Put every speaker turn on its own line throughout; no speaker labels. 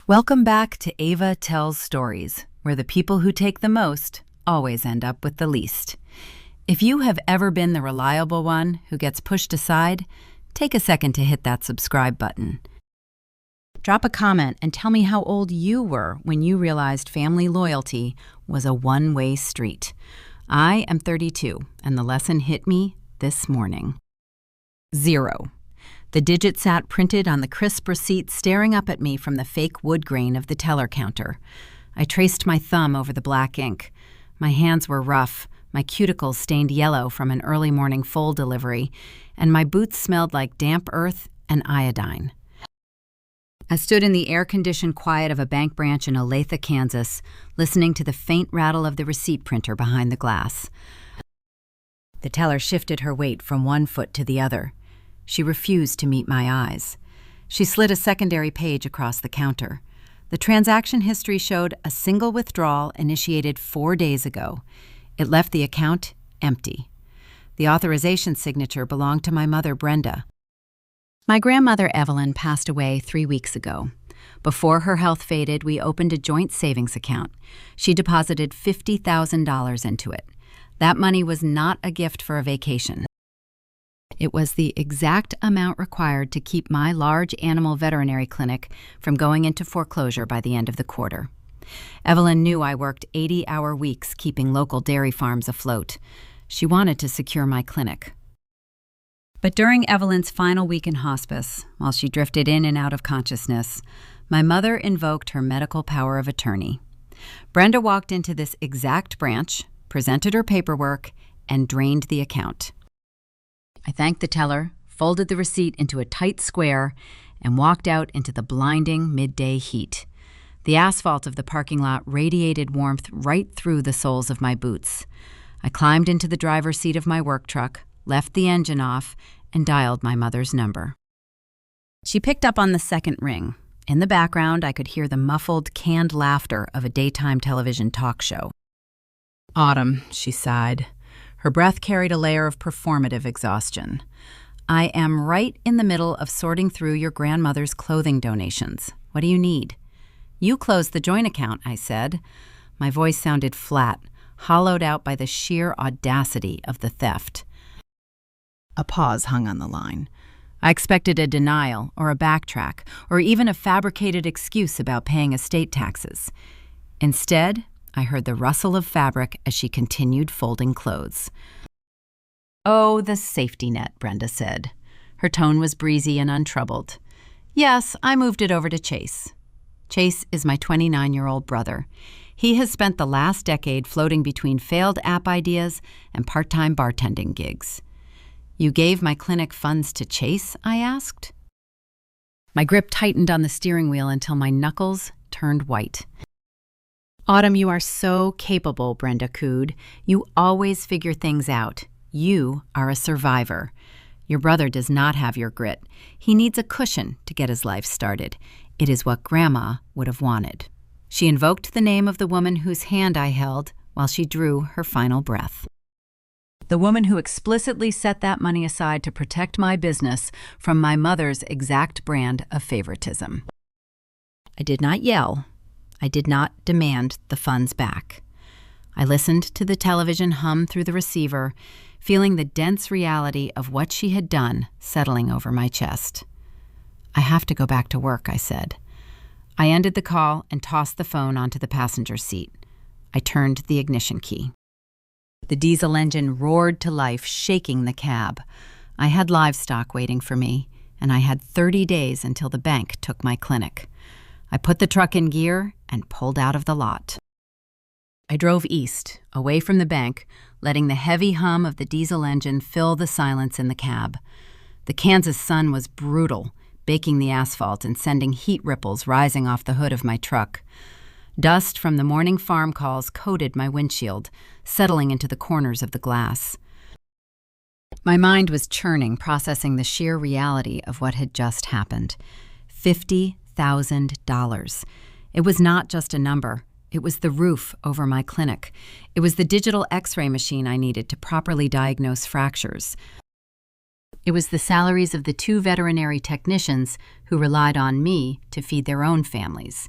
Welcome back to Eva Tells Stories, where the people who take the most always end up with the least. If you have ever been the reliable one who gets pushed aside, take a second to hit that subscribe button. Drop a comment and tell me how old you were when you realized family loyalty was a one-way street. I am 32, and the lesson hit me this morning. 0. The digit sat printed on the crisp receipt staring up at me from the fake wood grain of the teller counter. I traced my thumb over the black ink. My hands were rough, my cuticles stained yellow from an early morning foal delivery, and my boots smelled like damp earth and iodine. I stood in the air-conditioned quiet of a bank branch in Olathe, Kansas, listening to the faint rattle of the receipt printer behind the glass. The teller shifted her weight from one foot to the other. She refused to meet my eyes. She slid a secondary page across the counter. The transaction history showed a single withdrawal initiated 4 days ago. It left the account empty. The authorization signature belonged to my mother, Brenda. My grandmother, Evelyn, passed away 3 weeks ago. Before her health faded, we opened a joint savings account. She deposited $50,000 into it. That money was not a gift for a vacation. It was the exact amount required to keep my large animal veterinary clinic from going into foreclosure by the end of the quarter. Evelyn knew I worked 80-hour weeks keeping local dairy farms afloat. She wanted to secure my clinic. But during Evelyn's final week in hospice, while she drifted in and out of consciousness, my mother invoked her medical power of attorney. Brenda walked into this exact branch, presented her paperwork, and drained the account. I thanked the teller, folded the receipt into a tight square, and walked out into the blinding midday heat. The asphalt of the parking lot radiated warmth right through the soles of my boots. I climbed into the driver's seat of my work truck, left the engine off, and dialed my mother's number. She picked up on the second ring. In the background, I could hear the muffled, canned laughter of a daytime television talk show. "Autumn," she sighed. Her breath carried a layer of performative exhaustion. "I am right in the middle of sorting through your grandmother's clothing donations. What do you need?" "You closed the joint account," I said. My voice sounded flat, hollowed out by the sheer audacity of the theft. A pause hung on the line. I expected a denial or a backtrack or even a fabricated excuse about paying estate taxes. Instead, I heard the rustle of fabric as she continued folding clothes. "Oh, the safety net," Brenda said. Her tone was breezy and untroubled. "Yes, I moved it over to Chase. Chase is my 29-year-old brother. He has spent the last decade floating between failed app ideas and part-time bartending gigs." "You gave my clinic funds to Chase?" I asked. My grip tightened on the steering wheel until my knuckles turned white. "Autumn, you are so capable," Brenda cooed. "You always figure things out. You are a survivor. Your brother does not have your grit. He needs a cushion to get his life started. It is what Grandma would have wanted." She invoked the name of the woman whose hand I held while she drew her final breath. The woman who explicitly set that money aside to protect my business from my mother's exact brand of favoritism. I did not yell. I did not demand the funds back. I listened to the television hum through the receiver, feeling the dense reality of what she had done settling over my chest. "I have to go back to work," I said. I ended the call and tossed the phone onto the passenger seat. I turned the ignition key. The diesel engine roared to life, shaking the cab. I had livestock waiting for me, and I had 30 days until the bank took my clinic. I put the truck in gear and pulled out of the lot. I drove east, away from the bank, letting the heavy hum of the diesel engine fill the silence in the cab. The Kansas sun was brutal, baking the asphalt and sending heat ripples rising off the hood of my truck. Dust from the morning farm calls coated my windshield, settling into the corners of the glass. My mind was churning, processing the sheer reality of what had just happened. $50,000. It was not just a number. It was the roof over my clinic. It was the digital X-ray machine I needed to properly diagnose fractures. It was the salaries of the 2 veterinary technicians who relied on me to feed their own families.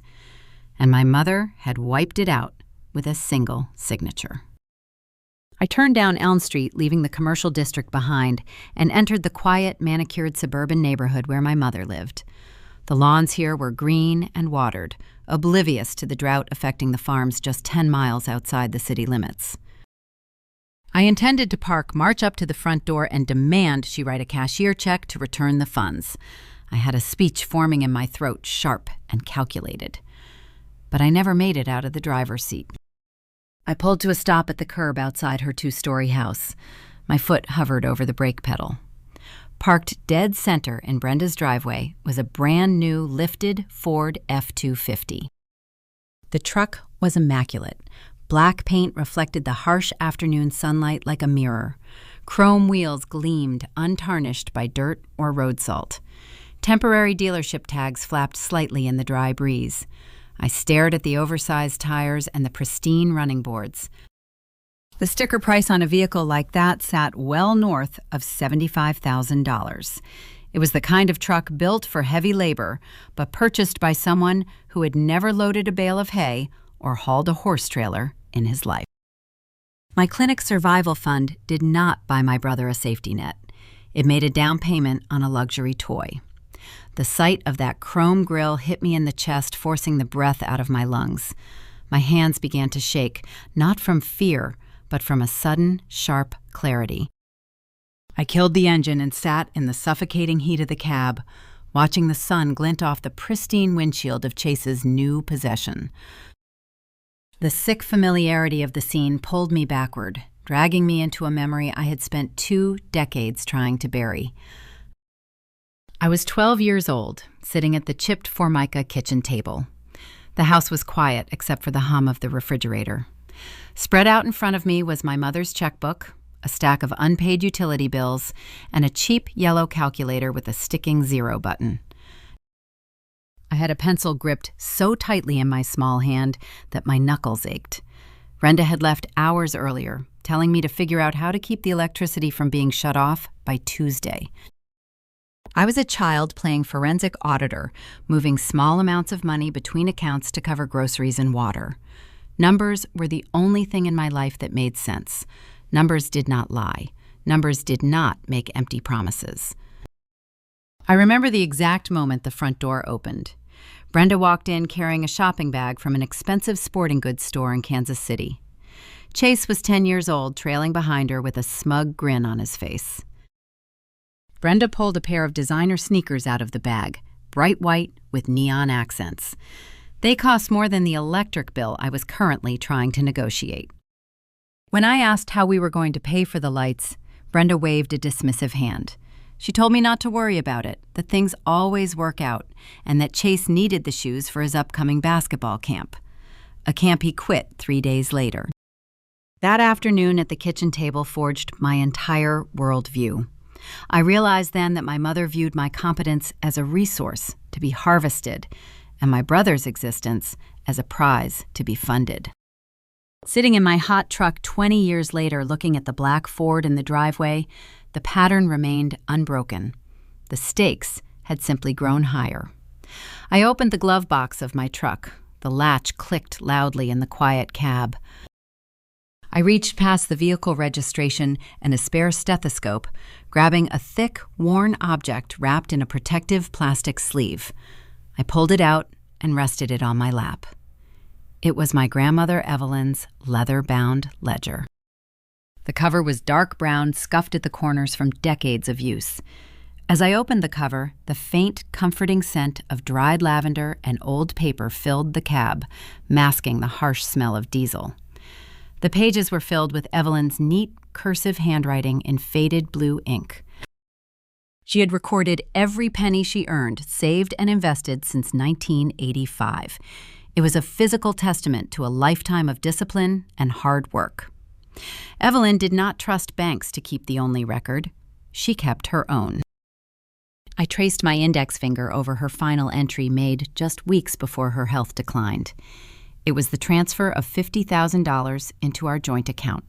And my mother had wiped it out with a single signature. I turned down Elm Street, leaving the commercial district behind, and entered the quiet, manicured suburban neighborhood where my mother lived. The lawns here were green and watered, oblivious to the drought affecting the farms just 10 miles outside the city limits. I intended to march up to the front door and demand she write a cashier check to return the funds. I had a speech forming in my throat, sharp and calculated. But I never made it out of the driver's seat. I pulled to a stop at the curb outside her 2-story house. My foot hovered over the brake pedal. Parked dead center in Brenda's driveway was a brand new lifted Ford F-250. The truck was immaculate. Black paint reflected the harsh afternoon sunlight like a mirror. Chrome wheels gleamed, untarnished by dirt or road salt. Temporary dealership tags flapped slightly in the dry breeze. I stared at the oversized tires and the pristine running boards. The sticker price on a vehicle like that sat well north of $75,000. It was the kind of truck built for heavy labor, but purchased by someone who had never loaded a bale of hay or hauled a horse trailer in his life. My clinic survival fund did not buy my brother a safety net. It made a down payment on a luxury toy. The sight of that chrome grille hit me in the chest, forcing the breath out of my lungs. My hands began to shake, not from fear, but from a sudden, sharp clarity. I killed the engine and sat in the suffocating heat of the cab, watching the sun glint off the pristine windshield of Chase's new possession. The sick familiarity of the scene pulled me backward, dragging me into a memory I had spent 2 decades trying to bury. I was 12 years old, sitting at the chipped Formica kitchen table. The house was quiet except for the hum of the refrigerator. Spread out in front of me was my mother's checkbook, a stack of unpaid utility bills, and a cheap yellow calculator with a sticking 0 button. I had a pencil gripped so tightly in my small hand that my knuckles ached. Brenda had left hours earlier, telling me to figure out how to keep the electricity from being shut off by Tuesday. I was a child playing forensic auditor, moving small amounts of money between accounts to cover groceries and water. Numbers were the only thing in my life that made sense. Numbers did not lie. Numbers did not make empty promises. I remember the exact moment the front door opened. Brenda walked in carrying a shopping bag from an expensive sporting goods store in Kansas City. Chase was 10 years old, trailing behind her with a smug grin on his face. Brenda pulled a pair of designer sneakers out of the bag, bright white with neon accents. They cost more than the electric bill I was currently trying to negotiate. When I asked how we were going to pay for the lights, Brenda waved a dismissive hand. She told me not to worry about it, that things always work out, and that Chase needed the shoes for his upcoming basketball camp. A camp he quit 3 days later. That afternoon at the kitchen table forged my entire worldview. I realized then that my mother viewed my competence as a resource to be harvested, and my brother's existence as a prize to be funded. Sitting in my hot truck 20 years later, looking at the black Ford in the driveway, the pattern remained unbroken. The stakes had simply grown higher. I opened the glove box of my truck. The latch clicked loudly in the quiet cab. I reached past the vehicle registration and a spare stethoscope, grabbing a thick, worn object wrapped in a protective plastic sleeve. I pulled it out and rested it on my lap. It was my grandmother Evelyn's leather-bound ledger. The cover was dark brown, scuffed at the corners from decades of use. As I opened the cover, the faint, comforting scent of dried lavender and old paper filled the cab, masking the harsh smell of diesel. The pages were filled with Evelyn's neat, cursive handwriting in faded blue ink. She had recorded every penny she earned, saved and invested since 1985. It was a physical testament to a lifetime of discipline and hard work. Evelyn did not trust banks to keep the only record. She kept her own. I traced my index finger over her final entry made just weeks before her health declined. It was the transfer of $50,000 into our joint account.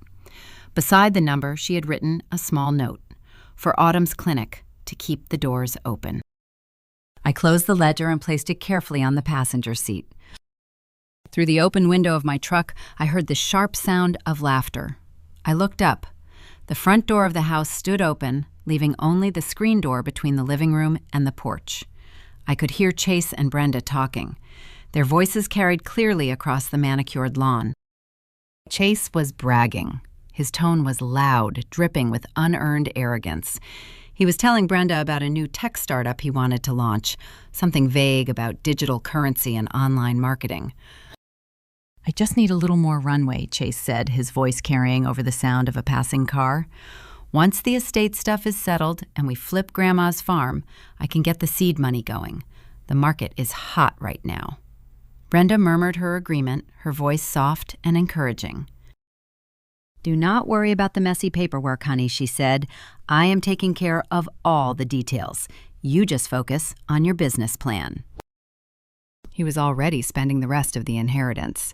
Beside the number, she had written a small note. For Autumn's clinic, to keep the doors open. I closed the ledger and placed it carefully on the passenger seat. Through the open window of my truck, I heard the sharp sound of laughter. I looked up. The front door of the house stood open, leaving only the screen door between the living room and the porch. I could hear Chase and Brenda talking. Their voices carried clearly across the manicured lawn. Chase was bragging. His tone was loud, dripping with unearned arrogance. He was telling Brenda about a new tech startup he wanted to launch, something vague about digital currency and online marketing. "I just need a little more runway," Chase said, his voice carrying over the sound of a passing car. "Once the estate stuff is settled and we flip Grandma's farm, I can get the seed money going. The market is hot right now." Brenda murmured her agreement, her voice soft and encouraging. "Do not worry about the messy paperwork, honey," she said. "I am taking care of all the details. You just focus on your business plan." He was already spending the rest of the inheritance.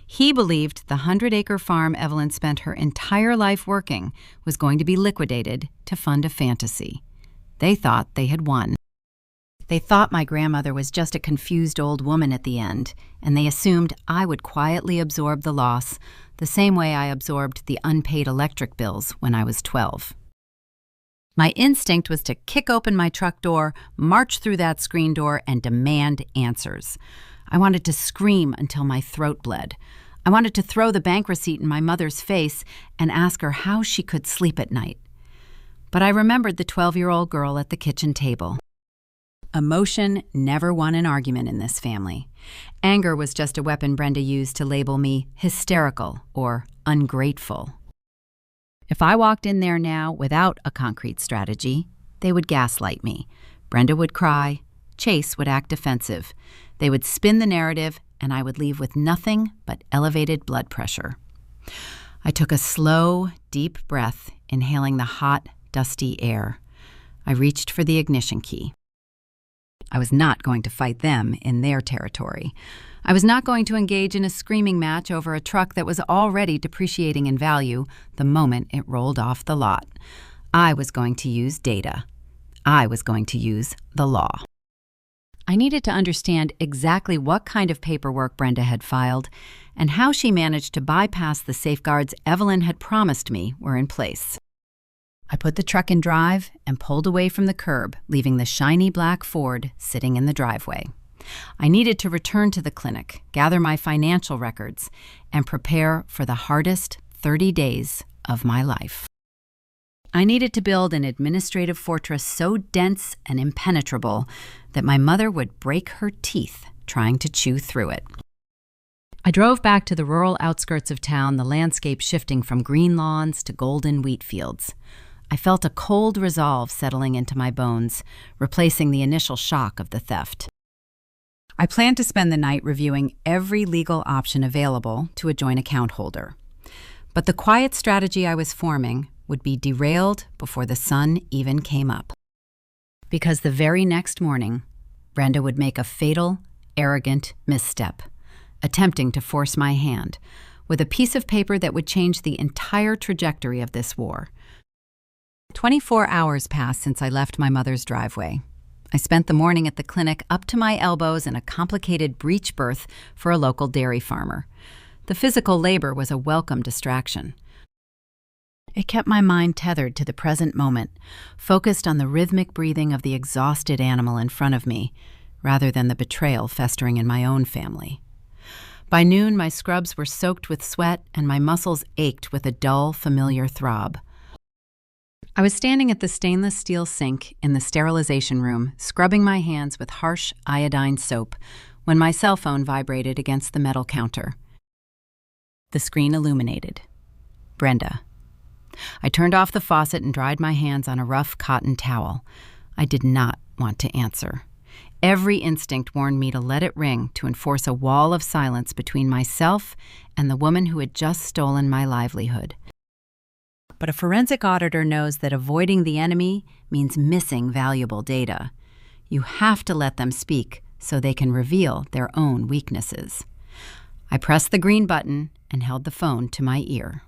He believed the 100-acre farm Evelyn spent her entire life working was going to be liquidated to fund a fantasy. They thought they had won. They thought my grandmother was just a confused old woman at the end, and they assumed I would quietly absorb the loss, the same way I absorbed the unpaid electric bills when I was 12. My instinct was to kick open my truck door, march through that screen door, and demand answers. I wanted to scream until my throat bled. I wanted to throw the bank receipt in my mother's face and ask her how she could sleep at night. But I remembered the 12-year-old girl at the kitchen table. Emotion never won an argument in this family. Anger was just a weapon Brenda used to label me hysterical or ungrateful. If I walked in there now without a concrete strategy, they would gaslight me. Brenda would cry, Chase would act defensive. They would spin the narrative, and I would leave with nothing but elevated blood pressure. I took a slow, deep breath, inhaling the hot, dusty air. I reached for the ignition key. I was not going to fight them in their territory. I was not going to engage in a screaming match over a truck that was already depreciating in value the moment it rolled off the lot. I was going to use data. I was going to use the law. I needed to understand exactly what kind of paperwork Brenda had filed and how she managed to bypass the safeguards Evelyn had promised me were in place. I put the truck in drive and pulled away from the curb, leaving the shiny black Ford sitting in the driveway. I needed to return to the clinic, gather my financial records, and prepare for the hardest 30 days of my life. I needed to build an administrative fortress so dense and impenetrable that my mother would break her teeth trying to chew through it. I drove back to the rural outskirts of town, the landscape shifting from green lawns to golden wheat fields. I felt a cold resolve settling into my bones, replacing the initial shock of the theft. I planned to spend the night reviewing every legal option available to a joint account holder. But the quiet strategy I was forming would be derailed before the sun even came up. Because the very next morning, Brenda would make a fatal, arrogant misstep, attempting to force my hand with a piece of paper that would change the entire trajectory of this war. 24 hours passed since I left my mother's driveway. I spent the morning at the clinic up to my elbows in a complicated breech birth for a local dairy farmer. The physical labor was a welcome distraction. It kept my mind tethered to the present moment, focused on the rhythmic breathing of the exhausted animal in front of me, rather than the betrayal festering in my own family. By noon, my scrubs were soaked with sweat and my muscles ached with a dull, familiar throb. I was standing at the stainless steel sink in the sterilization room, scrubbing my hands with harsh iodine soap, when my cell phone vibrated against the metal counter. The screen illuminated. Brenda. I turned off the faucet and dried my hands on a rough cotton towel. I did not want to answer. Every instinct warned me to let it ring to enforce a wall of silence between myself and the woman who had just stolen my livelihood. But a forensic auditor knows that avoiding the enemy means missing valuable data. You have to let them speak so they can reveal their own weaknesses. I pressed the green button and held the phone to my ear.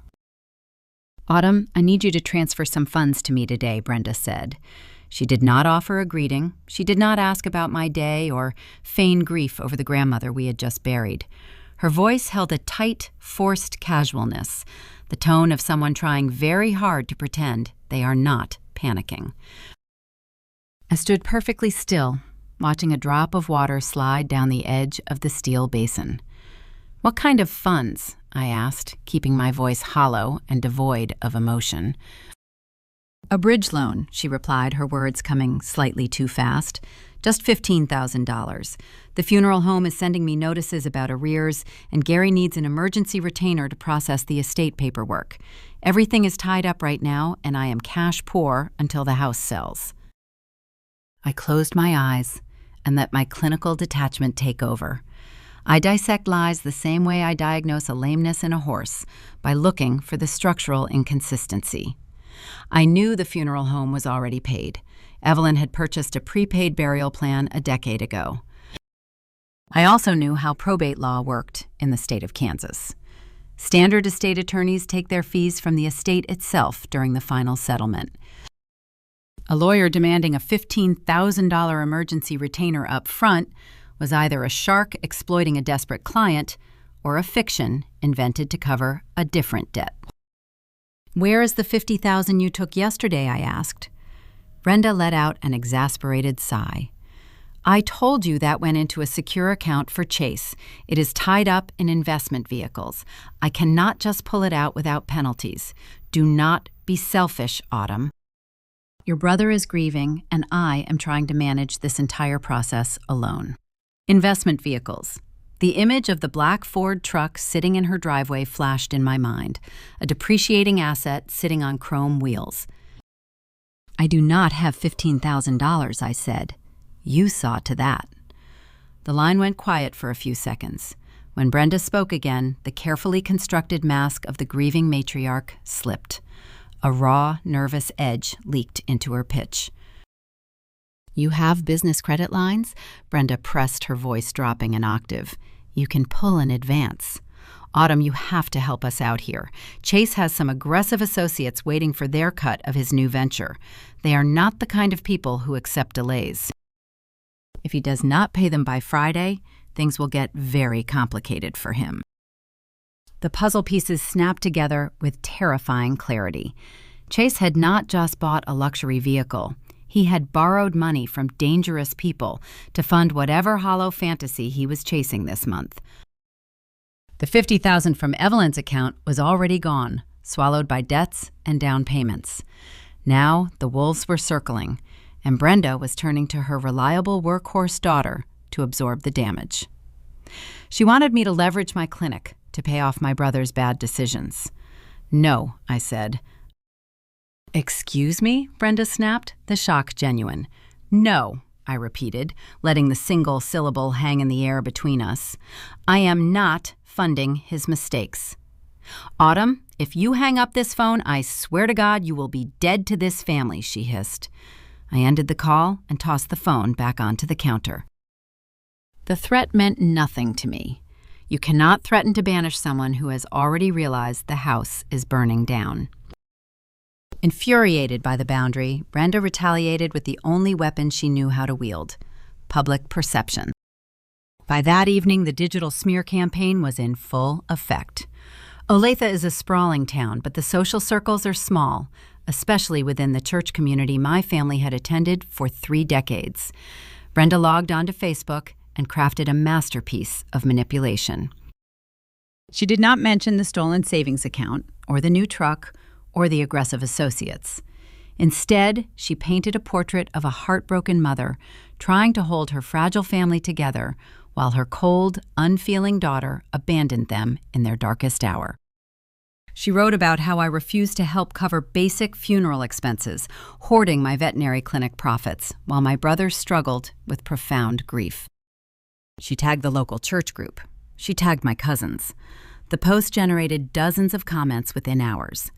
"Autumn, I need you to transfer some funds to me today," Brenda said. She did not offer a greeting. She did not ask about my day or feign grief over the grandmother we had just buried. Her voice held a tight, forced casualness, the tone of someone trying very hard to pretend they are not panicking. I stood perfectly still, watching a drop of water slide down the edge of the steel basin. "What kind of funds?" I asked, keeping my voice hollow and devoid of emotion. "A bridge loan," she replied, her words coming slightly too fast. "Just $15,000. The funeral home is sending me notices about arrears, and Gary needs an emergency retainer to process the estate paperwork. Everything is tied up right now, and I am cash poor until the house sells." I closed my eyes and let my clinical detachment take over. I dissect lies the same way I diagnose a lameness in a horse, by looking for the structural inconsistency. I knew the funeral home was already paid. Evelyn had purchased a prepaid burial plan a decade ago. I also knew how probate law worked in the state of Kansas. Standard estate attorneys take their fees from the estate itself during the final settlement. A lawyer demanding a $15,000 emergency retainer up front was either a shark exploiting a desperate client or a fiction invented to cover a different debt. "Where is the $50,000 you took yesterday?" I asked. Brenda let out an exasperated sigh. "I told you that went into a secure account for Chase. It is tied up in investment vehicles. I cannot just pull it out without penalties. Do not be selfish, Autumn. Your brother is grieving, and I am trying to manage this entire process alone." Investment vehicles. The image of the black Ford truck sitting in her driveway flashed in my mind, a depreciating asset sitting on chrome wheels. "I do not have $15,000, I said. "You saw to that." The line went quiet for a few seconds. When Brenda spoke again, the carefully constructed mask of the grieving matriarch slipped. A raw, nervous edge leaked into her pitch. "You have business credit lines?" Brenda pressed, her voice dropping an octave. "You can pull in advance. Autumn, you have to help us out here. Chase has some aggressive associates waiting for their cut of his new venture. They are not the kind of people who accept delays. If he does not pay them by Friday, things will get very complicated for him." The puzzle pieces snapped together with terrifying clarity. Chase had not just bought a luxury vehicle. He had borrowed money from dangerous people to fund whatever hollow fantasy he was chasing this month. The $50,000 from Evelyn's account was already gone, swallowed by debts and down payments. Now the wolves were circling, and Brenda was turning to her reliable workhorse daughter to absorb the damage. She wanted me to leverage my clinic to pay off my brother's bad decisions. "No," I said. "Excuse me?" Brenda snapped, the shock genuine. "No," I repeated, letting the single syllable hang in the air between us. "I am not funding his mistakes. Autumn, if you hang up this phone, I swear to God you will be dead to this family," she hissed. I ended the call and tossed the phone back onto the counter. The threat meant nothing to me. You cannot threaten to banish someone who has already realized the house is burning down. Infuriated by the boundary, Brenda retaliated with the only weapon she knew how to wield: public perception. By that evening, the digital smear campaign was in full effect. Olathe is a sprawling town, but the social circles are small, especially within the church community my family had attended for 3 decades. Brenda logged onto Facebook and crafted a masterpiece of manipulation. She did not mention the stolen savings account, or the new truck, or the aggressive associates. Instead, she painted a portrait of a heartbroken mother trying to hold her fragile family together while her cold, unfeeling daughter abandoned them in their darkest hour. She wrote about how I refused to help cover basic funeral expenses, hoarding my veterinary clinic profits, while my brother struggled with profound grief. She tagged the local church group. She tagged my cousins. The post generated dozens of comments within hours.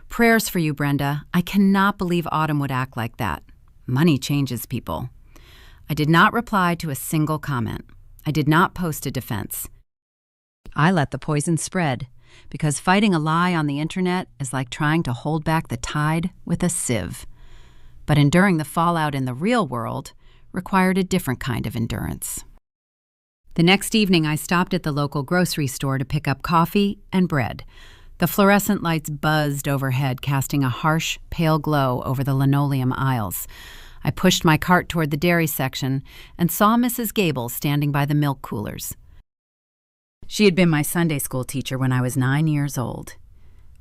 "Prayers for you, Brenda. I cannot believe Autumn would act like that. Money changes people." I did not reply to a single comment. I did not post a defense. I let the poison spread, because fighting a lie on the internet is like trying to hold back the tide with a sieve. but enduring the fallout in the real world required a different kind of endurance. The next evening, I stopped at the local grocery store to pick up coffee and bread. The fluorescent lights buzzed overhead, casting a harsh, pale glow over the linoleum aisles. I pushed my cart toward the dairy section and saw Mrs. Gable standing by the milk coolers. She had been my Sunday school teacher when I was 9 years old.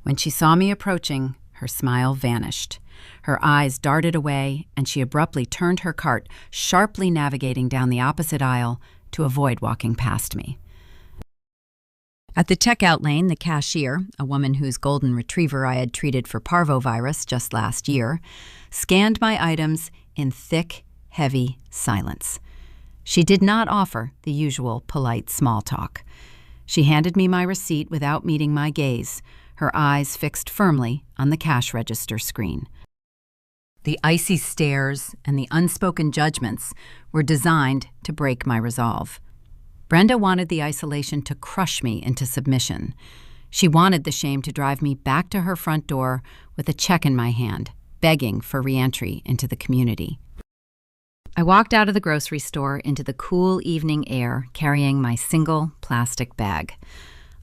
When she saw me approaching, her smile vanished. Her eyes darted away, and she abruptly turned her cart, sharply navigating down the opposite aisle to avoid walking past me. At the checkout lane, the cashier, a woman whose golden retriever I had treated for parvovirus just last year, scanned my items in thick, heavy silence. She did not offer the usual polite small talk. She handed me my receipt without meeting my gaze, her eyes fixed firmly on the cash register screen. The icy stares and the unspoken judgments were designed to break my resolve. Brenda wanted the isolation to crush me into submission. She wanted the shame to drive me back to her front door with a check in my hand, begging for re-entry into the community. I walked out of the grocery store into the cool evening air, carrying my single plastic bag.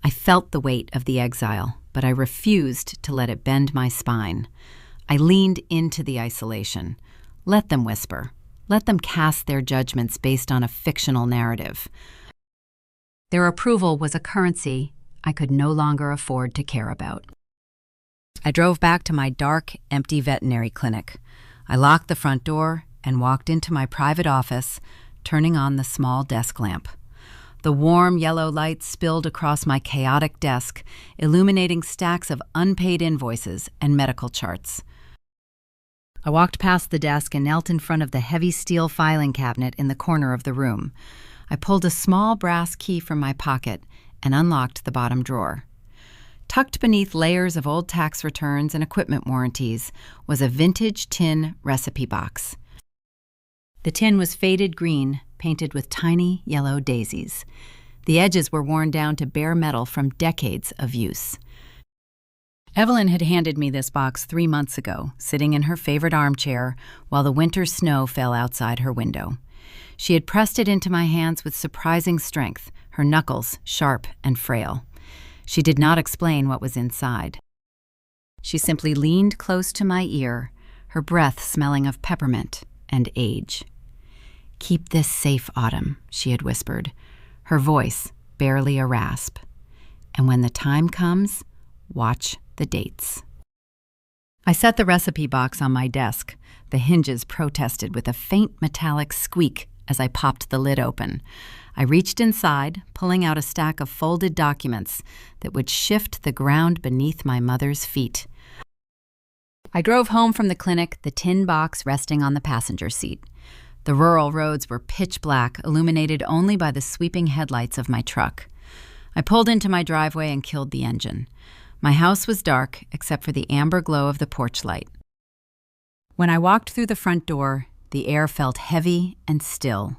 I felt the weight of the exile, but I refused to let it bend my spine. I leaned into the isolation. Let them whisper. Let them cast their judgments based on a fictional narrative. Their approval was a currency I could no longer afford to care about. I drove back to my dark, empty veterinary clinic. I locked the front door and walked into my private office, turning on the small desk lamp. The warm yellow light spilled across my chaotic desk, illuminating stacks of unpaid invoices and medical charts. I walked past the desk and knelt in front of the heavy steel filing cabinet in the corner of the room. I pulled a small brass key from my pocket and unlocked the bottom drawer. Tucked beneath layers of old tax returns and equipment warranties was a vintage tin recipe box. The tin was faded green, painted with tiny yellow daisies. The edges were worn down to bare metal from decades of use. Evelyn had handed me this box 3 months ago, sitting in her favorite armchair while the winter snow fell outside her window. She had pressed it into my hands with surprising strength, her knuckles sharp and frail. She did not explain what was inside. She simply leaned close to my ear, her breath smelling of peppermint and age. "Keep this safe, Autumn," she had whispered, her voice barely a rasp. "And when the time comes, watch the dates." I set the recipe box on my desk. The hinges protested with a faint metallic squeak as I popped the lid open. I reached inside, pulling out a stack of folded documents that would shift the ground beneath my mother's feet. I drove home from the clinic, the tin box resting on the passenger seat. The rural roads were pitch black, illuminated only by the sweeping headlights of my truck. I pulled into my driveway and killed the engine. My house was dark, except for the amber glow of the porch light. When I walked through the front door, the air felt heavy and still.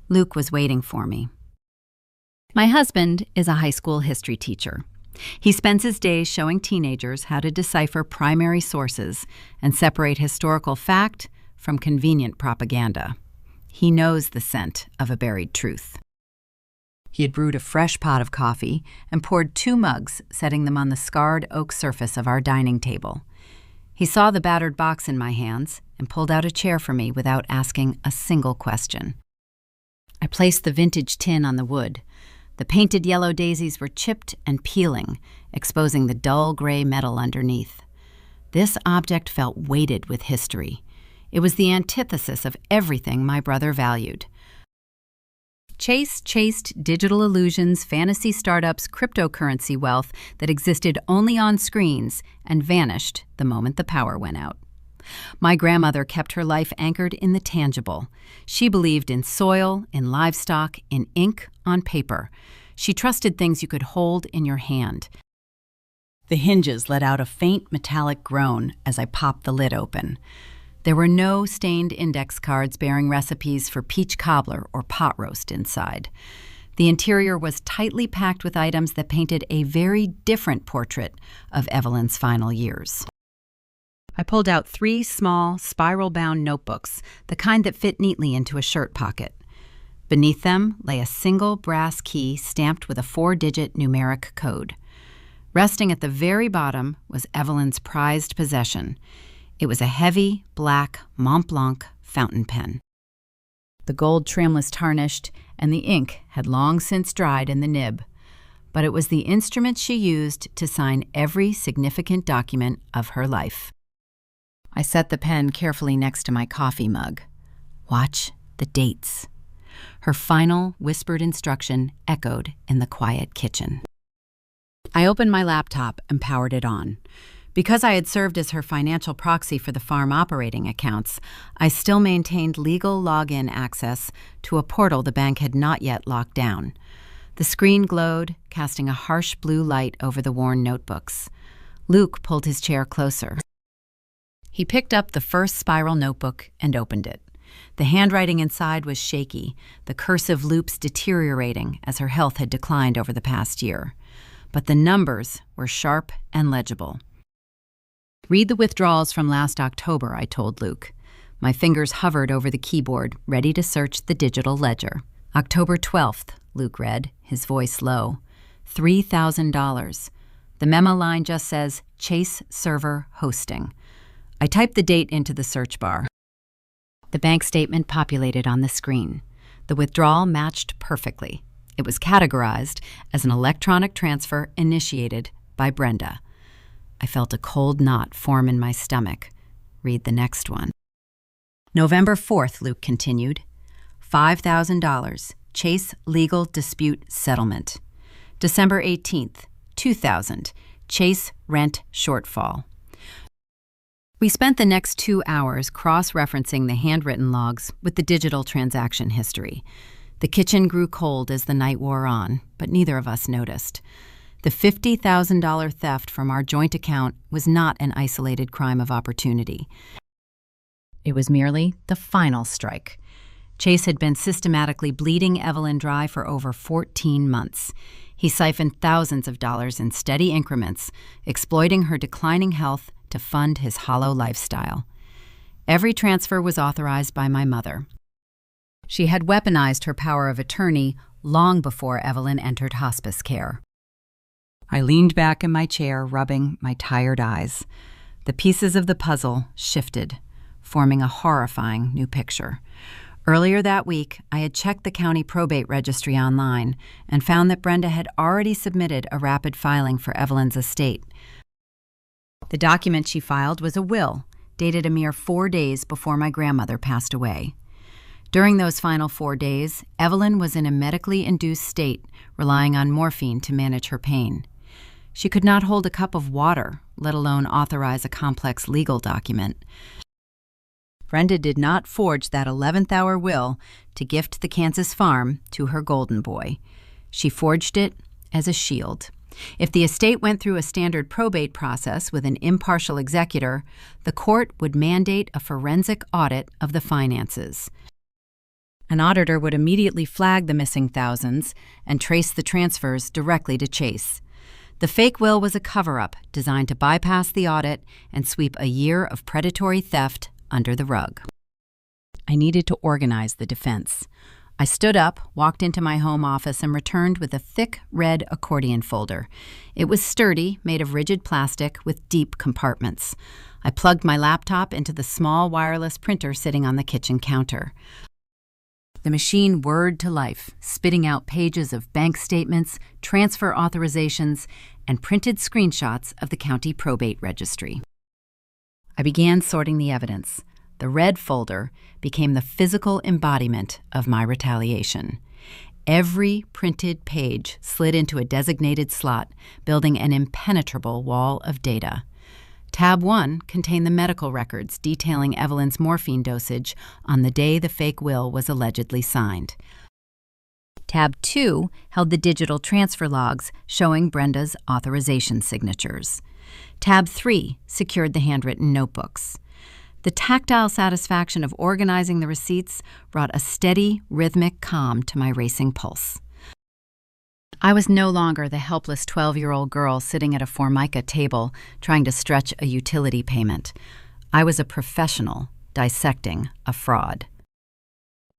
Luke was waiting for me. My husband is a high school history teacher. He spends his days showing teenagers how to decipher primary sources and separate historical fact from convenient propaganda. He knows the scent of a buried truth. He had brewed a fresh pot of coffee and poured 2 mugs, setting them on the scarred oak surface of our dining table. He saw the battered box in my hands and pulled out a chair for me without asking a single question. I placed the vintage tin on the wood. The painted yellow daisies were chipped and peeling, exposing the dull gray metal underneath. This object felt weighted with history. It was the antithesis of everything my brother valued. Chase chased digital illusions, fantasy startups, cryptocurrency wealth that existed only on screens and vanished the moment the power went out. My grandmother kept her life anchored in the tangible. She believed in soil, in livestock, in ink on paper. She trusted things you could hold in your hand. The hinges let out a faint metallic groan as I popped the lid open. There were no stained index cards bearing recipes for peach cobbler or pot roast inside. The interior was tightly packed with items that painted a very different portrait of Evelyn's final years. I pulled out 3 small, spiral-bound notebooks, the kind that fit neatly into a shirt pocket. Beneath them lay a single brass key stamped with a 4-digit numeric code. Resting at the very bottom was Evelyn's prized possession. It was a heavy, black Mont Blanc fountain pen. The gold trim was tarnished, and the ink had long since dried in the nib. But it was the instrument she used to sign every significant document of her life. I set the pen carefully next to my coffee mug. Watch the dates. Her final whispered instruction echoed in the quiet kitchen. I opened my laptop and powered it on. Because I had served as her financial proxy for the farm operating accounts, I still maintained legal login access to a portal the bank had not yet locked down. The screen glowed, casting a harsh blue light over the worn notebooks. Luke pulled his chair closer. He picked up the first spiral notebook and opened it. The handwriting inside was shaky, the cursive loops deteriorating as her health had declined over the past year. But the numbers were sharp and legible. "Read the withdrawals from last October," I told Luke. My fingers hovered over the keyboard, ready to search the digital ledger. "October 12th, Luke read, his voice low. $3,000. The memo line just says, Chase Server Hosting. I typed the date into the search bar. The bank statement populated on the screen. The withdrawal matched perfectly. It was categorized as an electronic transfer initiated by Brenda. I felt a cold knot form in my stomach. Read the next one. "November 4th, Luke continued. $5,000. Chase Legal Dispute Settlement. December 18th, $2,000. Chase Rent Shortfall." We spent the next 2 hours cross-referencing the handwritten logs with the digital transaction history. The kitchen grew cold as the night wore on, but neither of us noticed. The $50,000 theft from our joint account was not an isolated crime of opportunity. It was merely the final strike. Chase had been systematically bleeding Evelyn dry for over 14 months. He siphoned thousands of dollars in steady increments, exploiting her declining health to fund his hollow lifestyle. Every transfer was authorized by my mother. She had weaponized her power of attorney long before Evelyn entered hospice care. I leaned back in my chair, rubbing my tired eyes. The pieces of the puzzle shifted, forming a horrifying new picture. Earlier that week, I had checked the county probate registry online and found that Brenda had already submitted a rapid filing for Evelyn's estate. The document she filed was a will, dated a mere 4 days before my grandmother passed away. During those final 4 days, Evelyn was in a medically induced state, relying on morphine to manage her pain. She could not hold a cup of water, let alone authorize a complex legal document. Brenda did not forge that 11th-hour will to gift the Kansas farm to her golden boy. She forged it as a shield. If the estate went through a standard probate process with an impartial executor, the court would mandate a forensic audit of the finances. An auditor would immediately flag the missing thousands and trace the transfers directly to Chase. The fake will was a cover-up designed to bypass the audit and sweep a year of predatory theft under the rug. I needed to organize the defense. I stood up, walked into my home office, and returned with a thick red accordion folder. It was sturdy, made of rigid plastic with deep compartments. I plugged my laptop into the small wireless printer sitting on the kitchen counter. The machine whirred to life, spitting out pages of bank statements, transfer authorizations, and printed screenshots of the county probate registry. I began sorting the evidence. The red folder became the physical embodiment of my retaliation. Every printed page slid into a designated slot, building an impenetrable wall of data. Tab 1 contained the medical records detailing Evelyn's morphine dosage on the day the fake will was allegedly signed. Tab 2 held the digital transfer logs showing Brenda's authorization signatures. Tab 3 secured the handwritten notebooks. The tactile satisfaction of organizing the receipts brought a steady, rhythmic calm to my racing pulse. I was no longer the helpless 12-year-old girl sitting at a Formica table trying to stretch a utility payment. I was a professional dissecting a fraud.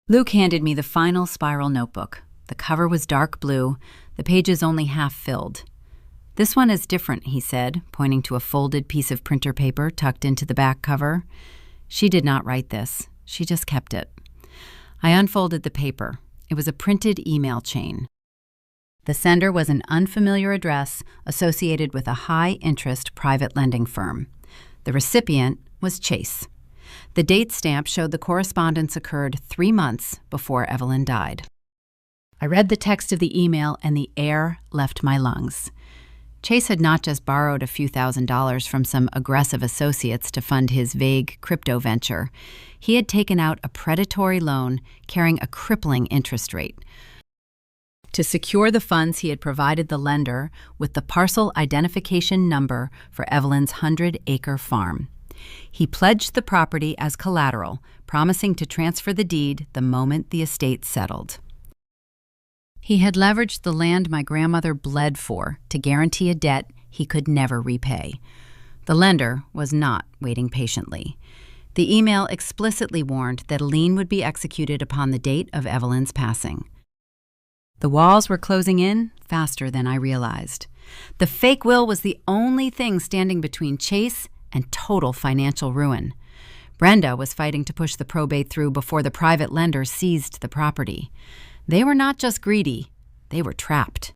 Luke handed me the final spiral notebook. The cover was dark blue, the pages only half filled. "This one is different," he said, pointing to a folded piece of printer paper tucked into the back cover. She did not write this. She just kept it. I unfolded the paper. It was a printed email chain. The sender was an unfamiliar address associated with a high-interest private lending firm. The recipient was Chase. The date stamp showed the correspondence occurred 3 months before Evelyn died. I read the text of the email and the air left my lungs. Chase had not just borrowed a few $1,000s from some aggressive associates to fund his vague crypto venture. He had taken out a predatory loan carrying a crippling interest rate. To secure the funds, he had provided the lender with the parcel identification number for Evelyn's 100-acre farm. He pledged the property as collateral, promising to transfer the deed the moment the estate settled. He had leveraged the land my grandmother bled for to guarantee a debt he could never repay. The lender was not waiting patiently. The email explicitly warned that a lien would be executed upon the date of Evelyn's passing. The walls were closing in faster than I realized. The fake will was the only thing standing between Chase and total financial ruin. Brenda was fighting to push the probate through before the private lender seized the property. They were not just greedy, they were trapped.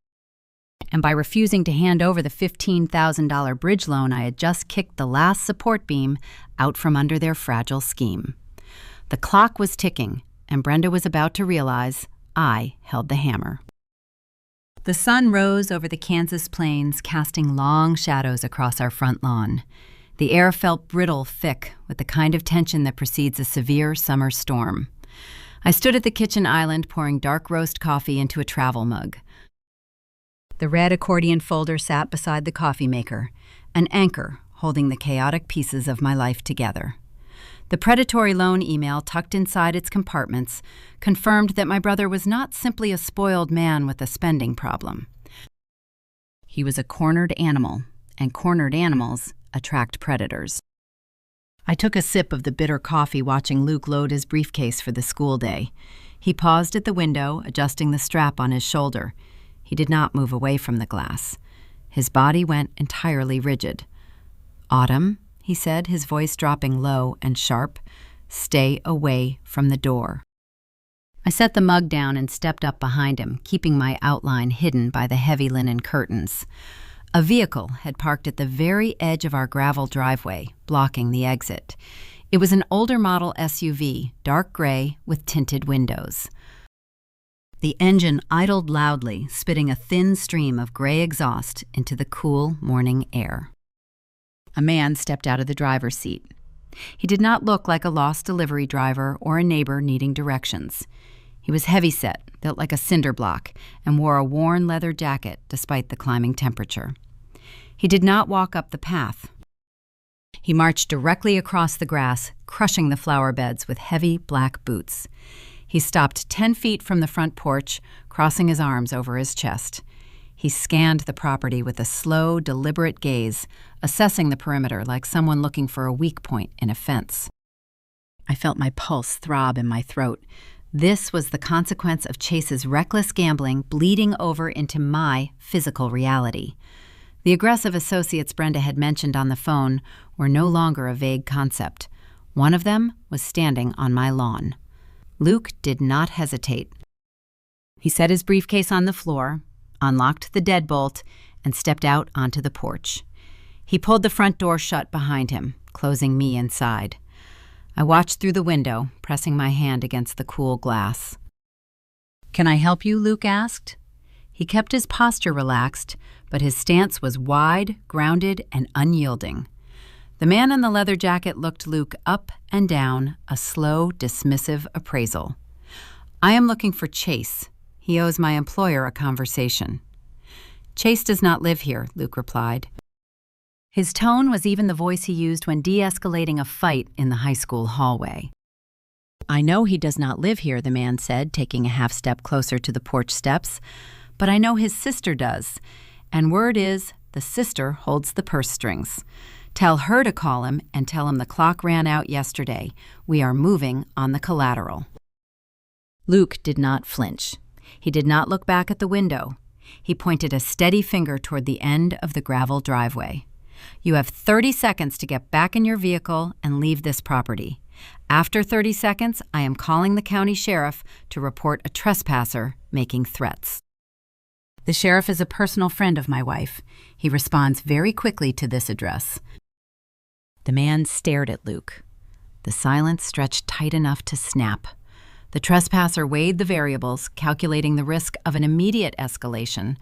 And by refusing to hand over the $15,000 bridge loan, I had just kicked the last support beam out from under their fragile scheme. The clock was ticking, and Brenda was about to realize I held the hammer. The sun rose over the Kansas plains, casting long shadows across our front lawn. The air felt brittle, thick, with the kind of tension that precedes a severe summer storm. I stood at the kitchen island pouring dark roast coffee into a travel mug. The red accordion folder sat beside the coffee maker, an anchor holding the chaotic pieces of my life together. The predatory loan email tucked inside its compartments confirmed that my brother was not simply a spoiled man with a spending problem. He was a cornered animal, and cornered animals attract predators. I took a sip of the bitter coffee watching Luke load his briefcase for the school day. He paused at the window, adjusting the strap on his shoulder. He did not move away from the glass. His body went entirely rigid. "Autumn," he said, his voice dropping low and sharp, "stay away from the door." I set the mug down and stepped up behind him, keeping my outline hidden by the heavy linen curtains. A vehicle had parked at the very edge of our gravel driveway, blocking the exit. It was an older model SUV, dark gray with tinted windows. The engine idled loudly, spitting a thin stream of gray exhaust into the cool morning air. A man stepped out of the driver's seat. He did not look like a lost delivery driver or a neighbor needing directions. He was heavyset, built like a cinder block, and wore a worn leather jacket despite the climbing temperature. He did not walk up the path. He marched directly across the grass, crushing the flower beds with heavy black boots. He stopped 10 feet from the front porch, crossing his arms over his chest. He scanned the property with a slow, deliberate gaze, assessing the perimeter like someone looking for a weak point in a fence. I felt my pulse throb in my throat. This was the consequence of Chase's reckless gambling bleeding over into my physical reality. The aggressive associates Brenda had mentioned on the phone were no longer a vague concept. One of them was standing on my lawn. Luke did not hesitate. He set his briefcase on the floor, unlocked the deadbolt, and stepped out onto the porch. He pulled the front door shut behind him, closing me inside. I watched through the window, pressing my hand against the cool glass. "Can I help you?" Luke asked. He kept his posture relaxed, but his stance was wide, grounded, and unyielding. The man in the leather jacket looked Luke up and down, a slow, dismissive appraisal. "I am looking for Chase. He owes my employer a conversation." "Chase does not live here," Luke replied. His tone was even the voice he used when de-escalating a fight in the high school hallway. "I know he does not live here," the man said, taking a half step closer to the porch steps, "but I know his sister does, and word is the sister holds the purse strings. Tell her to call him and tell him the clock ran out yesterday. We are moving on the collateral." Luke did not flinch. He did not look back at the window. He pointed a steady finger toward the end of the gravel driveway. "You have 30 seconds to get back in your vehicle and leave this property. After 30 seconds, I am calling the county sheriff to report a trespasser making threats." The sheriff is a personal friend of my wife. He responds very quickly to this address. The man stared at Luke. The silence stretched tight enough to snap. The trespasser weighed the variables, calculating the risk of an immediate escalation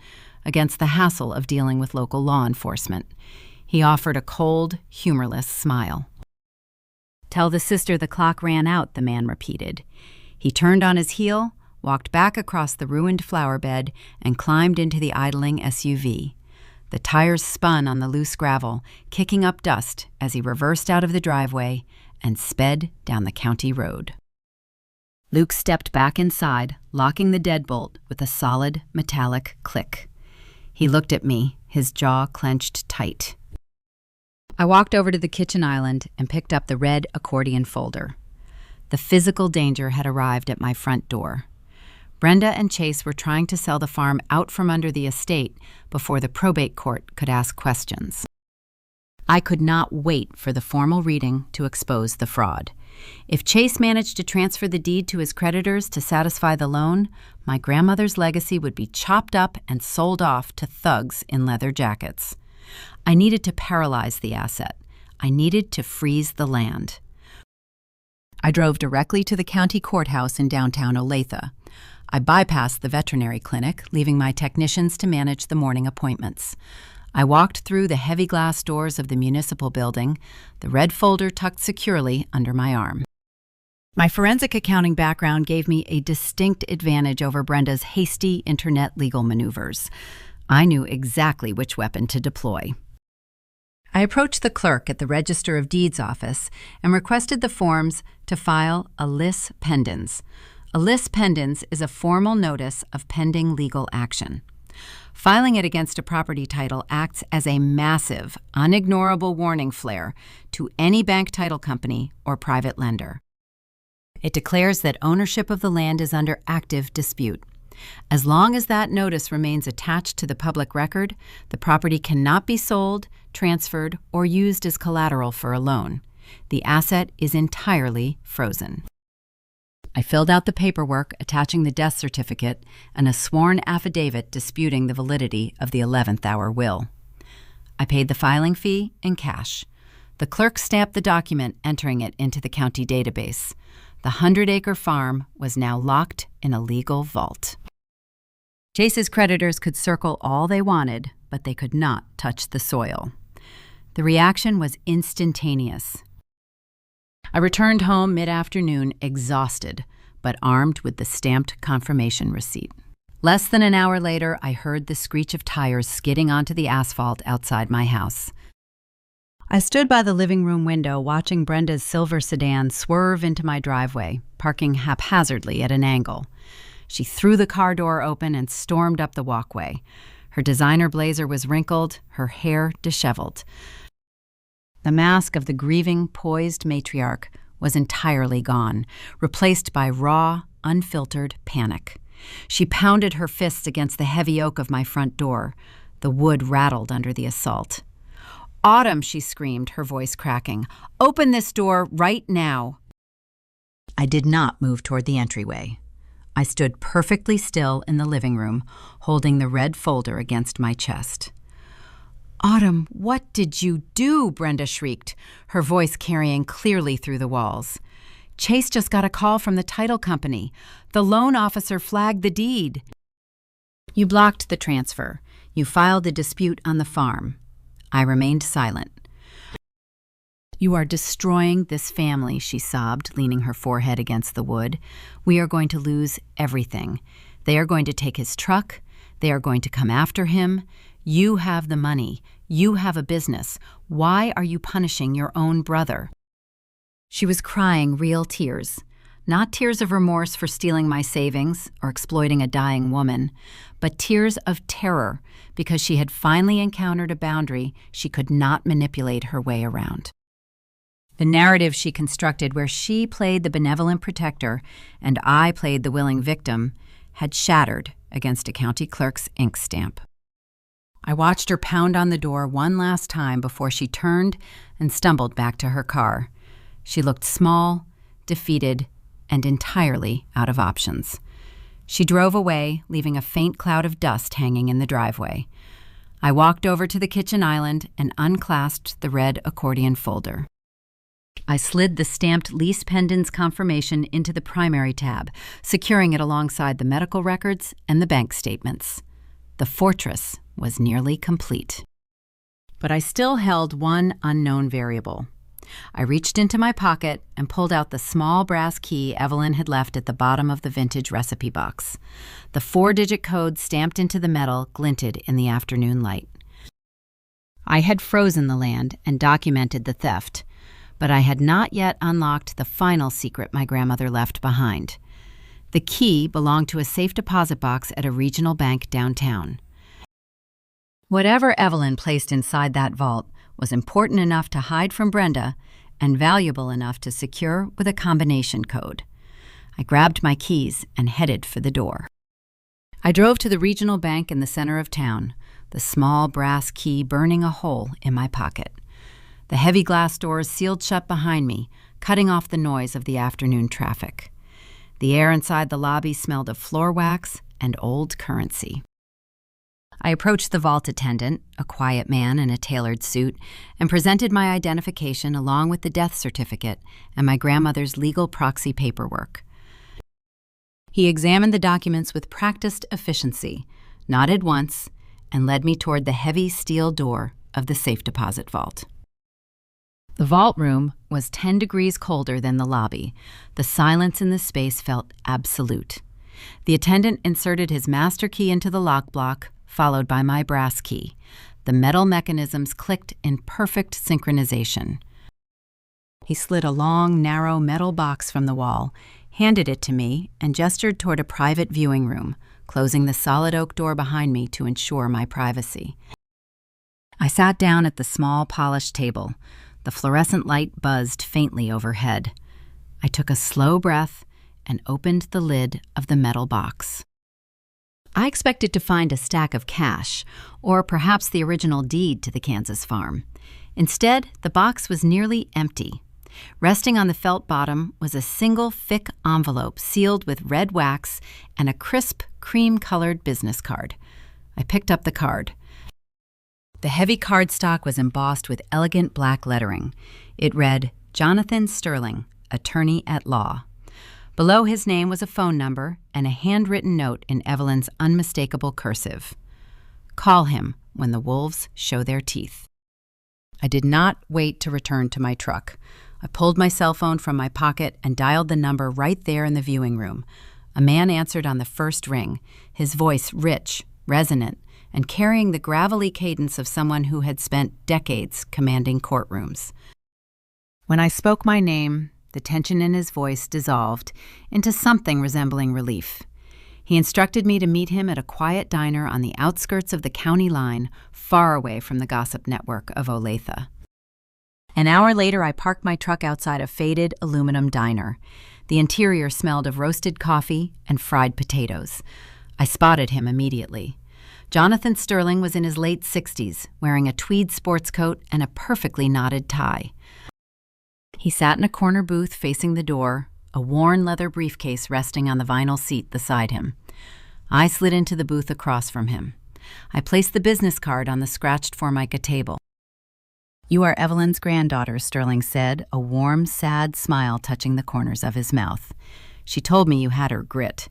against the hassle of dealing with local law enforcement. He offered a cold, humorless smile. "Tell the sister the clock ran out," the man repeated. He turned on his heel, walked back across the ruined flower bed, and climbed into the idling SUV. The tires spun on the loose gravel, kicking up dust as he reversed out of the driveway and sped down the county road. Luke stepped back inside, locking the deadbolt with a solid, metallic click. He looked at me, his jaw clenched tight. I walked over to the kitchen island and picked up the red accordion folder. The physical danger had arrived at my front door. Brenda and Chase were trying to sell the farm out from under the estate before the probate court could ask questions. I could not wait for the formal reading to expose the fraud. If Chase managed to transfer the deed to his creditors to satisfy the loan, my grandmother's legacy would be chopped up and sold off to thugs in leather jackets. I needed to paralyze the asset. I needed to freeze the land. I drove directly to the county courthouse in downtown Olathe. I bypassed the veterinary clinic, leaving my technicians to manage the morning appointments. I walked through the heavy glass doors of the municipal building, the red folder tucked securely under my arm. My forensic accounting background gave me a distinct advantage over Brenda's hasty internet legal maneuvers. I knew exactly which weapon to deploy. I approached the clerk at the Register of Deeds office and requested the forms to file a lis pendens. A lis pendens is a formal notice of pending legal action. Filing it against a property title acts as a massive, unignorable warning flare to any bank title company or private lender. It declares that ownership of the land is under active dispute. As long as that notice remains attached to the public record, the property cannot be sold, transferred, or used as collateral for a loan. The asset is entirely frozen. I filled out the paperwork attaching the death certificate and a sworn affidavit disputing the validity of the 11th hour will. I paid the filing fee in cash. The clerk stamped the document, entering it into the county database. The 100-acre farm was now locked in a legal vault. Chase's creditors could circle all they wanted, but they could not touch the soil. The reaction was instantaneous. I returned home mid-afternoon exhausted, but armed with the stamped confirmation receipt. Less than an hour later, I heard the screech of tires skidding onto the asphalt outside my house. I stood by the living room window watching Brenda's silver sedan swerve into my driveway, parking haphazardly at an angle. She threw the car door open and stormed up the walkway. Her designer blazer was wrinkled, her hair disheveled. The mask of the grieving, poised matriarch was entirely gone, replaced by raw, unfiltered panic. She pounded her fists against the heavy oak of my front door. The wood rattled under the assault. "Autumn," she screamed, her voice cracking. "Open this door right now." I did not move toward the entryway. I stood perfectly still in the living room, holding the red folder against my chest. "Autumn, what did you do?" Brenda shrieked, her voice carrying clearly through the walls. "Chase just got a call from the title company. The loan officer flagged the deed." "You blocked the transfer. You filed a dispute on the farm." I remained silent. "You are destroying this family," she sobbed, leaning her forehead against the wood. "We are going to lose everything. They are going to take his truck. They are going to come after him. You have the money. You have a business. Why are you punishing your own brother?" She was crying real tears. Not tears of remorse for stealing my savings or exploiting a dying woman, but tears of terror because she had finally encountered a boundary she could not manipulate her way around. The narrative she constructed, where she played the benevolent protector and I played the willing victim, had shattered against a county clerk's ink stamp. I watched her pound on the door one last time before she turned and stumbled back to her car. She looked small, defeated, and entirely out of options. She drove away, leaving a faint cloud of dust hanging in the driveway. I walked over to the kitchen island and unclasped the red accordion folder. I slid the stamped lease pendants confirmation into the primary tab, securing it alongside the medical records and the bank statements. The fortress was nearly complete. But I still held one unknown variable. I reached into my pocket and pulled out the small brass key Evelyn had left at the bottom of the vintage recipe box. The 4-digit code stamped into the metal glinted in the afternoon light. I had frozen the land and documented the theft, but I had not yet unlocked the final secret my grandmother left behind. The key belonged to a safe deposit box at a regional bank downtown. Whatever Evelyn placed inside that vault was important enough to hide from Brenda and valuable enough to secure with a combination code. I grabbed my keys and headed for the door. I drove to the regional bank in the center of town, the small brass key burning a hole in my pocket. The heavy glass doors sealed shut behind me, cutting off the noise of the afternoon traffic. The air inside the lobby smelled of floor wax and old currency. I approached the vault attendant, a quiet man in a tailored suit, and presented my identification along with the death certificate and my grandmother's legal proxy paperwork. He examined the documents with practiced efficiency, nodded once, and led me toward the heavy steel door of the safe deposit vault. The vault room was 10 degrees colder than the lobby. The silence in the space felt absolute. The attendant inserted his master key into the lock block, followed by my brass key. The metal mechanisms clicked in perfect synchronization. He slid a long, narrow metal box from the wall, handed it to me, and gestured toward a private viewing room, closing the solid oak door behind me to ensure my privacy. I sat down at the small, polished table. The fluorescent light buzzed faintly overhead. I took a slow breath and opened the lid of the metal box. I expected to find a stack of cash, or perhaps the original deed to the Kansas farm. Instead, the box was nearly empty. Resting on the felt bottom was a single thick envelope sealed with red wax and a crisp, cream-colored business card. I picked up the card. The heavy cardstock was embossed with elegant black lettering. It read, "Jonathan Sterling, Attorney at Law." Below his name was a phone number and a handwritten note in Evelyn's unmistakable cursive. "Call him when the wolves show their teeth." I did not wait to return to my truck. I pulled my cell phone from my pocket and dialed the number right there in the viewing room. A man answered on the first ring, his voice rich, resonant, and carrying the gravelly cadence of someone who had spent decades commanding courtrooms. When I spoke my name, the tension in his voice dissolved into something resembling relief. He instructed me to meet him at a quiet diner on the outskirts of the county line, far away from the gossip network of Olathe. An hour later, I parked my truck outside a faded aluminum diner. The interior smelled of roasted coffee and fried potatoes. I spotted him immediately. Jonathan Sterling was in his late 60s, wearing a tweed sports coat and a perfectly knotted tie. He sat in a corner booth facing the door, a worn leather briefcase resting on the vinyl seat beside him. I slid into the booth across from him. I placed the business card on the scratched Formica table. "You are Evelyn's granddaughter," Sterling said, a warm, sad smile touching the corners of his mouth. "She told me you had her grit.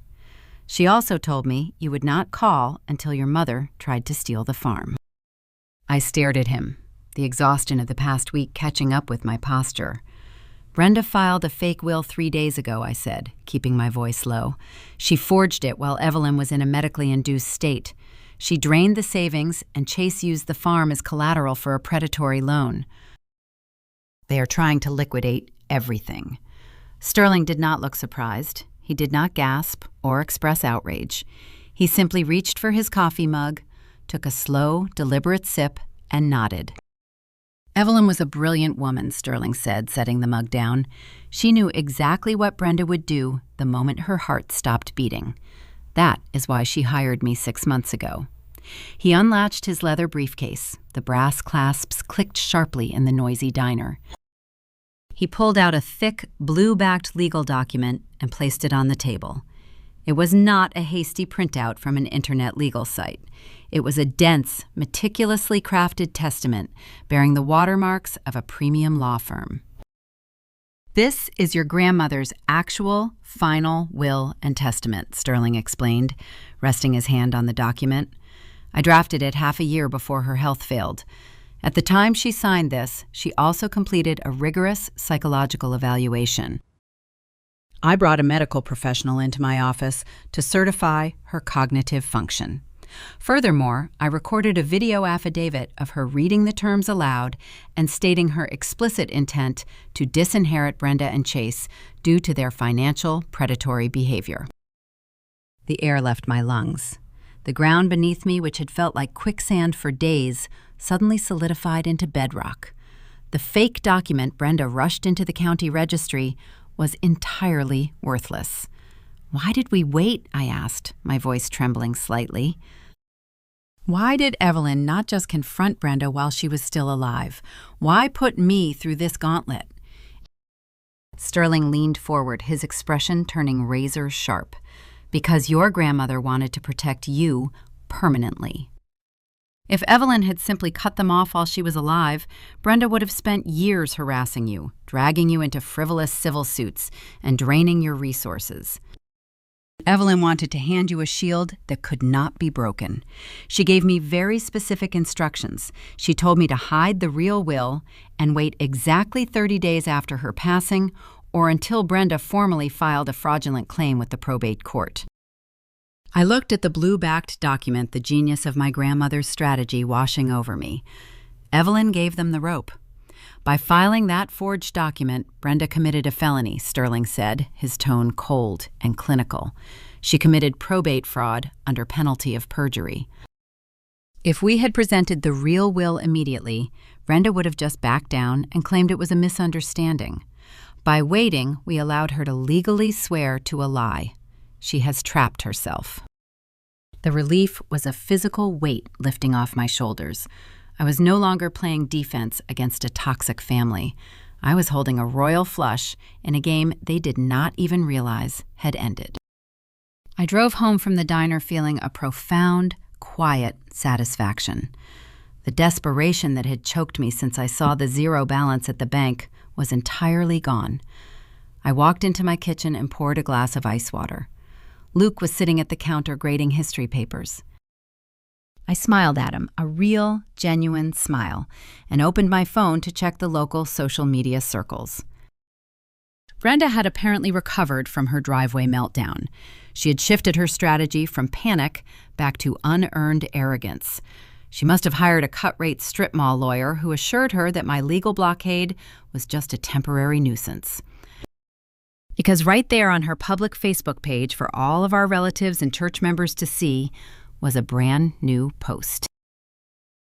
She also told me you would not call until your mother tried to steal the farm." I stared at him, the exhaustion of the past week catching up with my posture. "Brenda filed a fake will 3 days ago," I said, keeping my voice low. "She forged it while Evelyn was in a medically induced state. She drained the savings, and Chase used the farm as collateral for a predatory loan. They are trying to liquidate everything." Sterling did not look surprised. He did not gasp or express outrage. He simply reached for his coffee mug, took a slow, deliberate sip, and nodded. Evelyn was a brilliant woman, Sterling said, setting the mug down. She knew exactly what Brenda would do the moment her heart stopped beating. That is why she hired me 6 months ago. He unlatched his leather briefcase. The brass clasps clicked sharply in the noisy diner. He pulled out a thick, blue-backed legal document and placed it on the table. It was not a hasty printout from an internet legal site. It was a dense, meticulously crafted testament bearing the watermarks of a premium law firm. This is your grandmother's actual, final will and testament, Sterling explained, resting his hand on the document. I drafted it half a year before her health failed. At the time she signed this, she also completed a rigorous psychological evaluation. I brought a medical professional into my office to certify her cognitive function. Furthermore, I recorded a video affidavit of her reading the terms aloud and stating her explicit intent to disinherit Brenda and Chase due to their financial predatory behavior. The air left my lungs. The ground beneath me, which had felt like quicksand for days, suddenly solidified into bedrock. The fake document Brenda rushed into the county registry was entirely worthless. Why did we wait? I asked, my voice trembling slightly. Why did Evelyn not just confront Brenda while she was still alive? Why put me through this gauntlet? Sterling leaned forward, his expression turning razor sharp. Because your grandmother wanted to protect you permanently. If Evelyn had simply cut them off while she was alive, Brenda would have spent years harassing you, dragging you into frivolous civil suits, and draining your resources. Evelyn wanted to hand you a shield that could not be broken. She gave me very specific instructions. She told me to hide the real will and wait exactly 30 days after her passing or until Brenda formally filed a fraudulent claim with the probate court. I looked at the blue-backed document, the genius of my grandmother's strategy washing over me. Evelyn gave them the rope. By filing that forged document, Brenda committed a felony, Sterling said, his tone cold and clinical. She committed probate fraud under penalty of perjury. If we had presented the real will immediately, Brenda would have just backed down and claimed it was a misunderstanding. By waiting, we allowed her to legally swear to a lie. She has trapped herself. The relief was a physical weight lifting off my shoulders. I was no longer playing defense against a toxic family. I was holding a royal flush in a game they did not even realize had ended. I drove home from the diner feeling a profound, quiet satisfaction. The desperation that had choked me since I saw the zero balance at the bank was entirely gone. I walked into my kitchen and poured a glass of ice water. Luke was sitting at the counter grading history papers. I smiled at him, a real, genuine smile, and opened my phone to check the local social media circles. Brenda had apparently recovered from her driveway meltdown. She had shifted her strategy from panic back to unearned arrogance. She must have hired a cut-rate strip mall lawyer who assured her that my legal blockade was just a temporary nuisance. Because right there on her public Facebook page for all of our relatives and church members to see was a brand new post.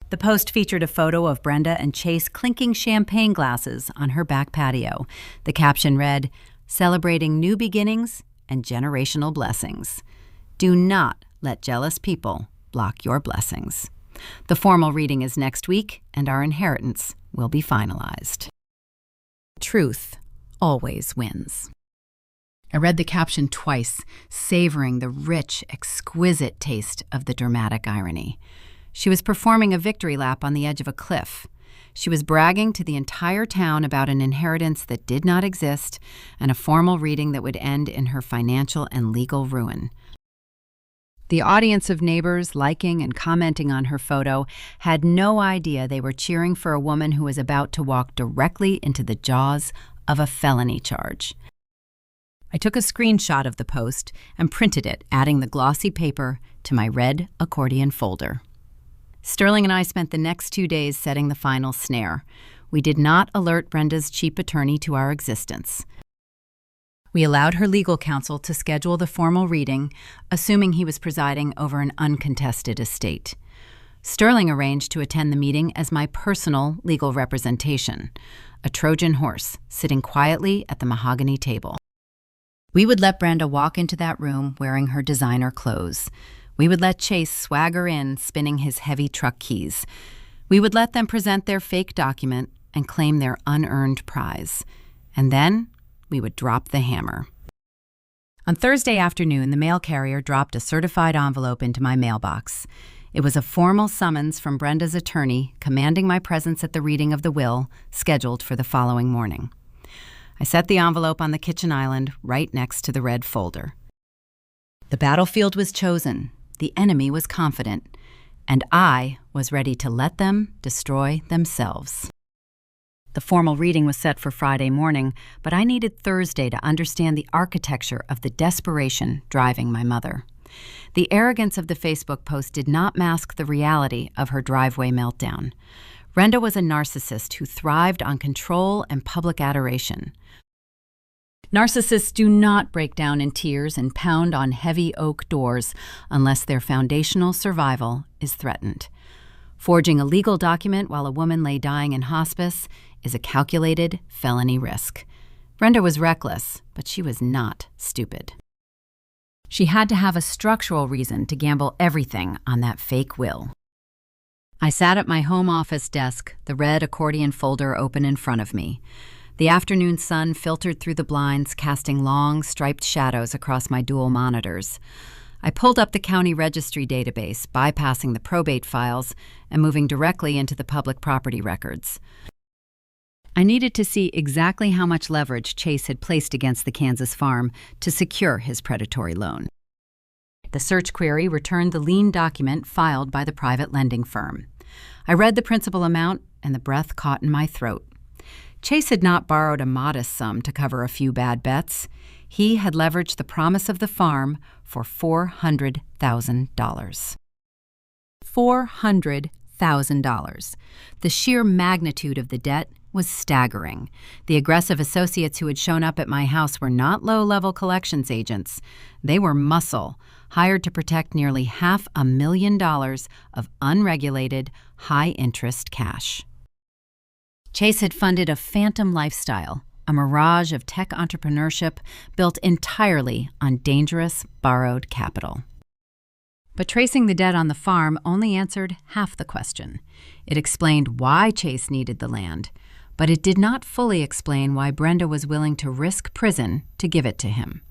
The post featured a photo of Brenda and Chase clinking champagne glasses on her back patio. The caption read, "Celebrating new beginnings and generational blessings. Do not let jealous people block your blessings." The formal reading is next week, and our inheritance will be finalized. Truth always wins. I read the caption twice, savoring the rich, exquisite taste of the dramatic irony. She was performing a victory lap on the edge of a cliff. She was bragging to the entire town about an inheritance that did not exist and a formal reading that would end in her financial and legal ruin. The audience of neighbors liking and commenting on her photo had no idea they were cheering for a woman who was about to walk directly into the jaws of a felony charge. I took a screenshot of the post and printed it, adding the glossy paper to my red accordion folder. Sterling and I spent the next 2 days setting the final snare. We did not alert Brenda's cheap attorney to our existence. We allowed her legal counsel to schedule the formal reading, assuming he was presiding over an uncontested estate. Sterling arranged to attend the meeting as my personal legal representation, a Trojan horse sitting quietly at the mahogany table. We would let Brenda walk into that room wearing her designer clothes. We would let Chase swagger in, spinning his heavy truck keys. We would let them present their fake document and claim their unearned prize. And then we would drop the hammer. On Thursday afternoon, the mail carrier dropped a certified envelope into my mailbox. It was a formal summons from Brenda's attorney commanding my presence at the reading of the will, scheduled for the following morning. I set the envelope on the kitchen island right next to the red folder. The battlefield was chosen, the enemy was confident, and I was ready to let them destroy themselves. The formal reading was set for Friday morning, but I needed Thursday to understand the architecture of the desperation driving my mother. The arrogance of the Facebook post did not mask the reality of her driveway meltdown. Brenda was a narcissist who thrived on control and public adoration. Narcissists do not break down in tears and pound on heavy oak doors unless their foundational survival is threatened. Forging a legal document while a woman lay dying in hospice is a calculated felony risk. Brenda was reckless, but she was not stupid. She had to have a structural reason to gamble everything on that fake will. I sat at my home office desk, the red accordion folder open in front of me. The afternoon sun filtered through the blinds, casting long, striped shadows across my dual monitors. I pulled up the county registry database, bypassing the probate files and moving directly into the public property records. I needed to see exactly how much leverage Chase had placed against the Kansas farm to secure his predatory loan. The search query returned the lien document filed by the private lending firm. I read the principal amount, and the breath caught in my throat. Chase had not borrowed a modest sum to cover a few bad bets. He had leveraged the promise of the farm for $400,000. $400,000. The sheer magnitude of the debt was staggering. The aggressive associates who had shown up at my house were not low-level collections agents. They were muscle, hired to protect nearly $500,000 of unregulated, high-interest cash. Chase had funded a phantom lifestyle, a mirage of tech entrepreneurship built entirely on dangerous, borrowed capital. But tracing the debt on the farm only answered half the question. It explained why Chase needed the land, but it did not fully explain why Brenda was willing to risk prison to give it to him.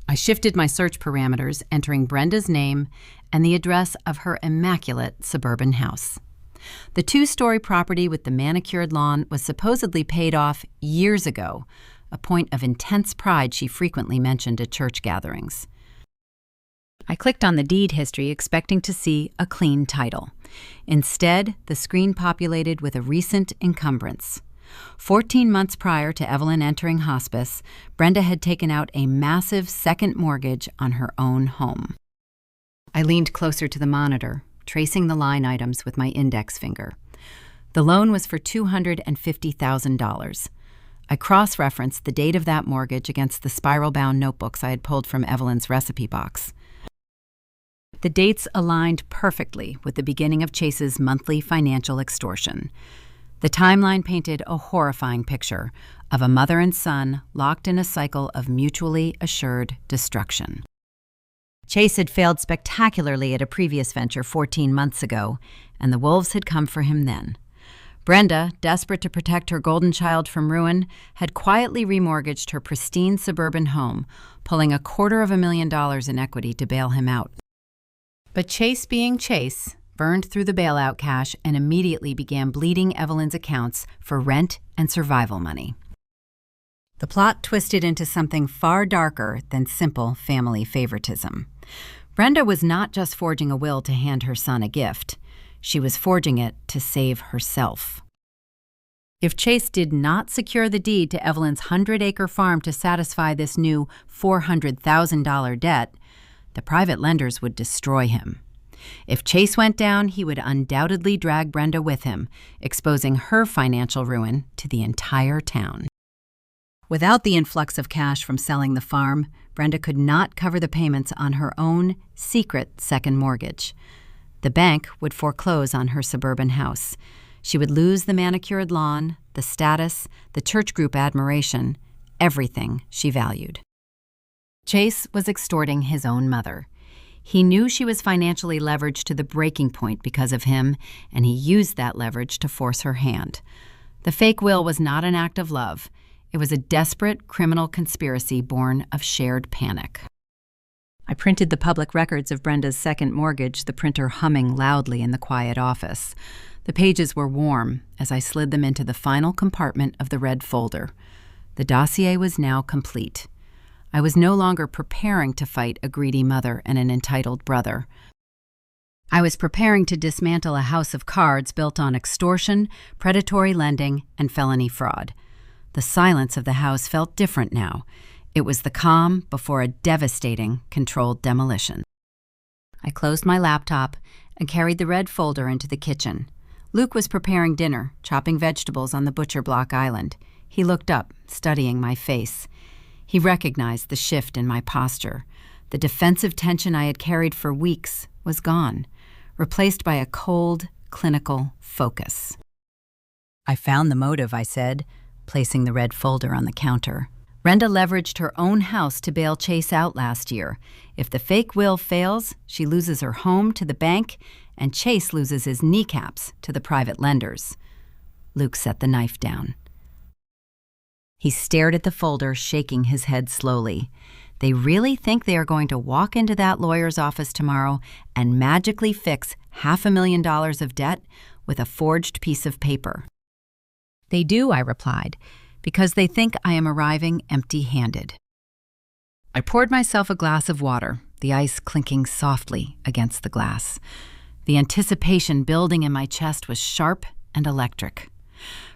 I shifted my search parameters, entering Brenda's name and the address of her immaculate suburban house. The 2-story property with the manicured lawn was supposedly paid off years ago, a point of intense pride she frequently mentioned at church gatherings. I clicked on the deed history, expecting to see a clean title. Instead, the screen populated with a recent encumbrance. 14 months prior to Evelyn entering hospice, Brenda had taken out a massive second mortgage on her own home. I leaned closer to the monitor, tracing the line items with my index finger. The loan was for $250,000. I cross-referenced the date of that mortgage against the spiral-bound notebooks I had pulled from Evelyn's recipe box. The dates aligned perfectly with the beginning of Chase's monthly financial extortion. The timeline painted a horrifying picture of a mother and son locked in a cycle of mutually assured destruction. Chase had failed spectacularly at a previous venture 14 months ago, and the wolves had come for him then. Brenda, desperate to protect her golden child from ruin, had quietly remortgaged her pristine suburban home, pulling $250,000 in equity to bail him out. But Chase, being Chase, burned through the bailout cash and immediately began bleeding Evelyn's accounts for rent and survival money. The plot twisted into something far darker than simple family favoritism. Brenda was not just forging a will to hand her son a gift. She was forging it to save herself. If Chase did not secure the deed to Evelyn's 100-acre farm to satisfy this new $400,000 debt, the private lenders would destroy him. If Chase went down, he would undoubtedly drag Brenda with him, exposing her financial ruin to the entire town. Without the influx of cash from selling the farm, Brenda could not cover the payments on her own secret second mortgage. The bank would foreclose on her suburban house. She would lose the manicured lawn, the status, the church group admiration, everything she valued. Chase was extorting his own mother. He knew she was financially leveraged to the breaking point because of him, and he used that leverage to force her hand. The fake will was not an act of love. It was a desperate criminal conspiracy born of shared panic. I printed the public records of Brenda's second mortgage, the printer humming loudly in the quiet office. The pages were warm as I slid them into the final compartment of the red folder. The dossier was now complete. I was no longer preparing to fight a greedy mother and an entitled brother. I was preparing to dismantle a house of cards built on extortion, predatory lending, and felony fraud. The silence of the house felt different now. It was the calm before a devastating, controlled demolition. I closed my laptop and carried the red folder into the kitchen. Luke was preparing dinner, chopping vegetables on the butcher block island. He looked up, studying my face. He recognized the shift in my posture. The defensive tension I had carried for weeks was gone, replaced by a cold, clinical focus. "I found the motive," I said, placing the red folder on the counter. Brenda leveraged her own house to bail Chase out last year. If the fake will fails, she loses her home to the bank, and Chase loses his kneecaps to the private lenders. Luke set the knife down. He stared at the folder, shaking his head slowly. They really think they are going to walk into that lawyer's office tomorrow and magically fix $500,000 of debt with a forged piece of paper. "They do," I replied, "because they think I am arriving empty-handed." I poured myself a glass of water, the ice clinking softly against the glass. The anticipation building in my chest was sharp and electric.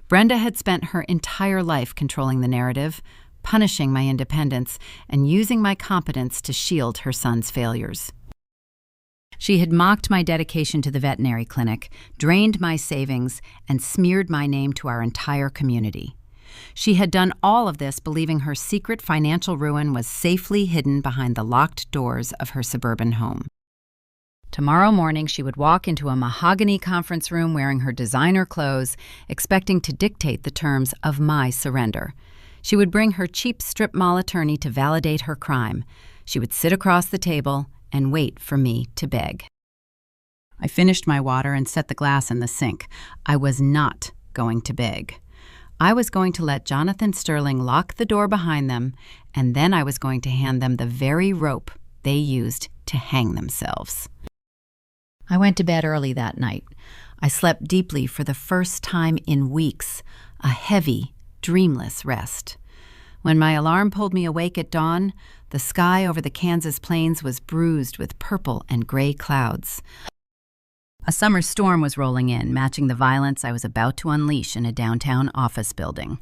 Brenda had spent her entire life controlling the narrative, punishing my independence, and using my competence to shield her son's failures. She had mocked my dedication to the veterinary clinic, drained my savings, and smeared my name to our entire community. She had done all of this believing her secret financial ruin was safely hidden behind the locked doors of her suburban home. Tomorrow morning, she would walk into a mahogany conference room wearing her designer clothes, expecting to dictate the terms of my surrender. She would bring her cheap strip mall attorney to validate her crime. She would sit across the table and wait for me to beg. I finished my water and set the glass in the sink. I was not going to beg. I was going to let Jonathan Sterling lock the door behind them, and then I was going to hand them the very rope they used to hang themselves. I went to bed early that night. I slept deeply for the first time in weeks, a heavy, dreamless rest. When my alarm pulled me awake at dawn, the sky over the Kansas plains was bruised with purple and gray clouds. A summer storm was rolling in, matching the violence I was about to unleash in a downtown office building.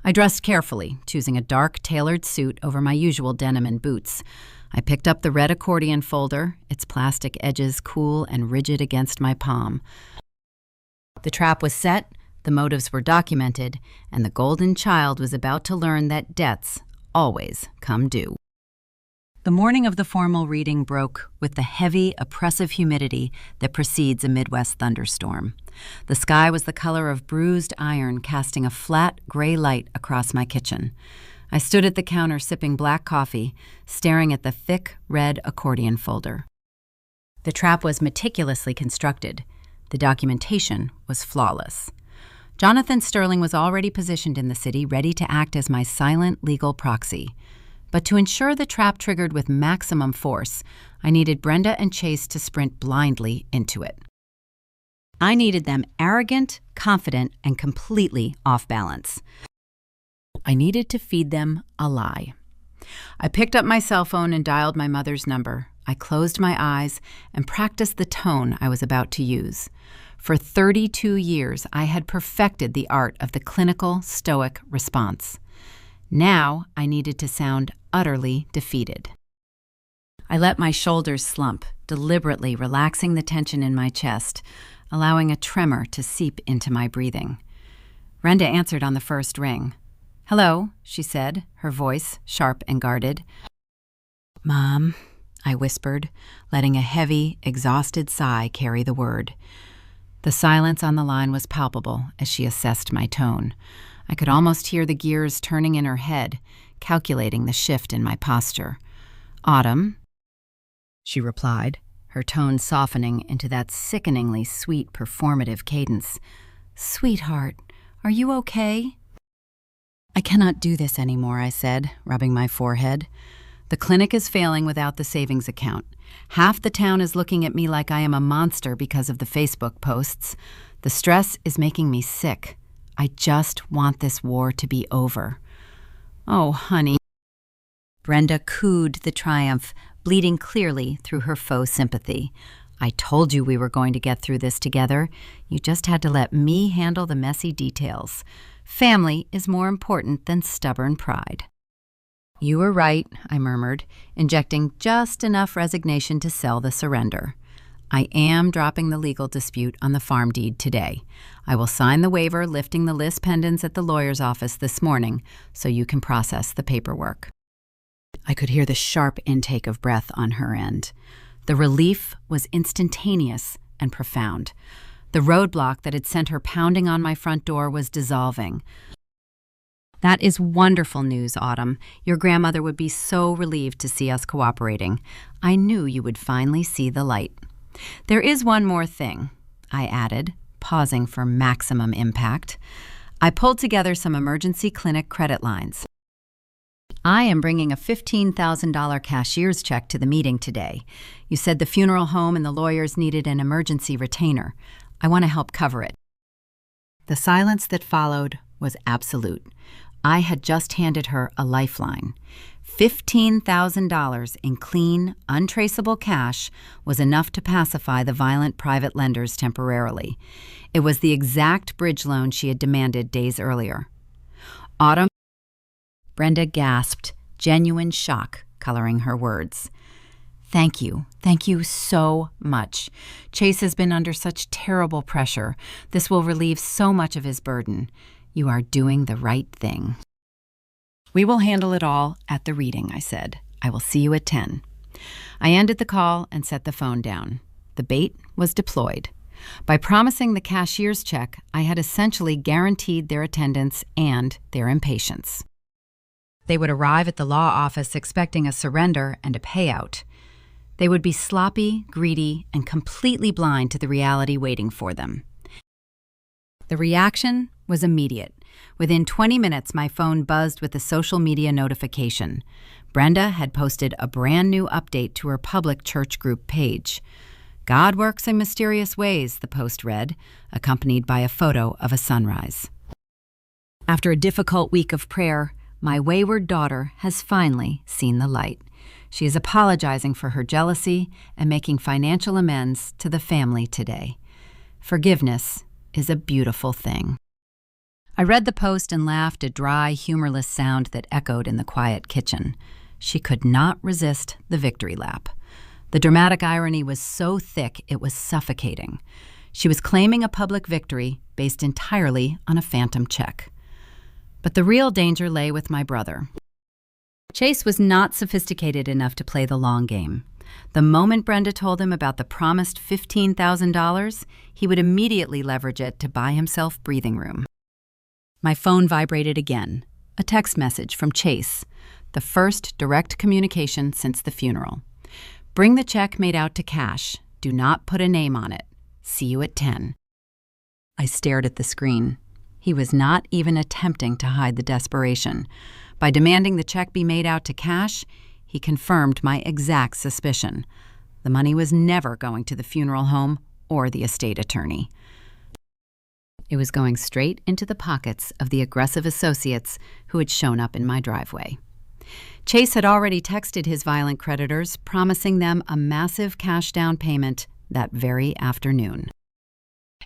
I dressed carefully, choosing a dark, tailored suit over my usual denim and boots. I picked up the red accordion folder, its plastic edges cool and rigid against my palm. The trap was set, the motives were documented, and the golden child was about to learn that debts always come due. The morning of the formal reading broke with the heavy, oppressive humidity that precedes a Midwest thunderstorm. The sky was the color of bruised iron, casting a flat, gray light across my kitchen. I stood at the counter sipping black coffee, staring at the thick, red accordion folder. The trap was meticulously constructed. The documentation was flawless. Jonathan Sterling was already positioned in the city, ready to act as my silent legal proxy. But to ensure the trap triggered with maximum force, I needed Brenda and Chase to sprint blindly into it. I needed them arrogant, confident, and completely off balance. I needed to feed them a lie. I picked up my cell phone and dialed my mother's number. I closed my eyes and practiced the tone I was about to use. For 32 years, I had perfected the art of the clinical, stoic response. Now I needed to sound utterly defeated. I let my shoulders slump, deliberately relaxing the tension in my chest, allowing a tremor to seep into my breathing. Brenda answered on the first ring. "Hello," she said, her voice sharp and guarded. "Mom," I whispered, letting a heavy, exhausted sigh carry the word. The silence on the line was palpable as she assessed my tone. I could almost hear the gears turning in her head, calculating the shift in my posture. "Autumn," she replied, her tone softening into that sickeningly sweet, performative cadence. "Sweetheart, are you okay?" "I cannot do this anymore," I said, rubbing my forehead. "The clinic is failing without the savings account. Half the town is looking at me like I am a monster because of the Facebook posts. The stress is making me sick. I just want this war to be over." "Oh, honey." Brenda cooed the triumph, bleeding clearly through her faux sympathy. "I told you we were going to get through this together. You just had to let me handle the messy details. Family is more important than stubborn pride." "You were right," I murmured, injecting just enough resignation to sell the surrender. "I am dropping the legal dispute on the farm deed today. I will sign the waiver lifting the lis pendens at the lawyer's office this morning so you can process the paperwork." I could hear the sharp intake of breath on her end. The relief was instantaneous and profound. The roadblock that had sent her pounding on my front door was dissolving. "That is wonderful news, Autumn. Your grandmother would be so relieved to see us cooperating. I knew you would finally see the light. There is one more thing," I added, pausing for maximum impact. "I pulled together some emergency clinic credit lines. I am bringing a $15,000 cashier's check to the meeting today. You said the funeral home and the lawyers needed an emergency retainer. I want to help cover it." The silence that followed was absolute. I had just handed her a lifeline. $15,000 in clean, untraceable cash was enough to pacify the violent private lenders temporarily. It was the exact bridge loan she had demanded days earlier. "Autumn," Brenda gasped, genuine shock coloring her words. Thank you so much. Chase has been under such terrible pressure. This will relieve so much of his burden. You are doing the right thing." "We will handle it all at the reading," I said. "I will see you at 10. I ended the call and set the phone down. The bait was deployed. By promising the cashier's check, I had essentially guaranteed their attendance and their impatience. They would arrive at the law office expecting a surrender and a payout. They would be sloppy, greedy, and completely blind to the reality waiting for them. The reaction was immediate. Within 20 minutes, my phone buzzed with a social media notification. Brenda had posted a brand new update to her public church group page. "God works in mysterious ways," the post read, accompanied by a photo of a sunrise. "After a difficult week of prayer, my wayward daughter has finally seen the light. She is apologizing for her jealousy and making financial amends to the family today. Forgiveness is a beautiful thing." I read the post and laughed, a dry, humorless sound that echoed in the quiet kitchen. She could not resist the victory lap. The dramatic irony was so thick it was suffocating. She was claiming a public victory based entirely on a phantom check. But the real danger lay with my brother. Chase was not sophisticated enough to play the long game. The moment Brenda told him about the promised $15,000, he would immediately leverage it to buy himself breathing room. My phone vibrated again. A text message from Chase, the first direct communication since the funeral. "Bring the check made out to cash. Do not put a name on it. See you at 10. I stared at the screen. He was not even attempting to hide the desperation. By demanding the check be made out to cash, he confirmed my exact suspicion. The money was never going to the funeral home or the estate attorney. It was going straight into the pockets of the aggressive associates who had shown up in my driveway. Chase had already texted his violent creditors, promising them a massive cash down payment that very afternoon.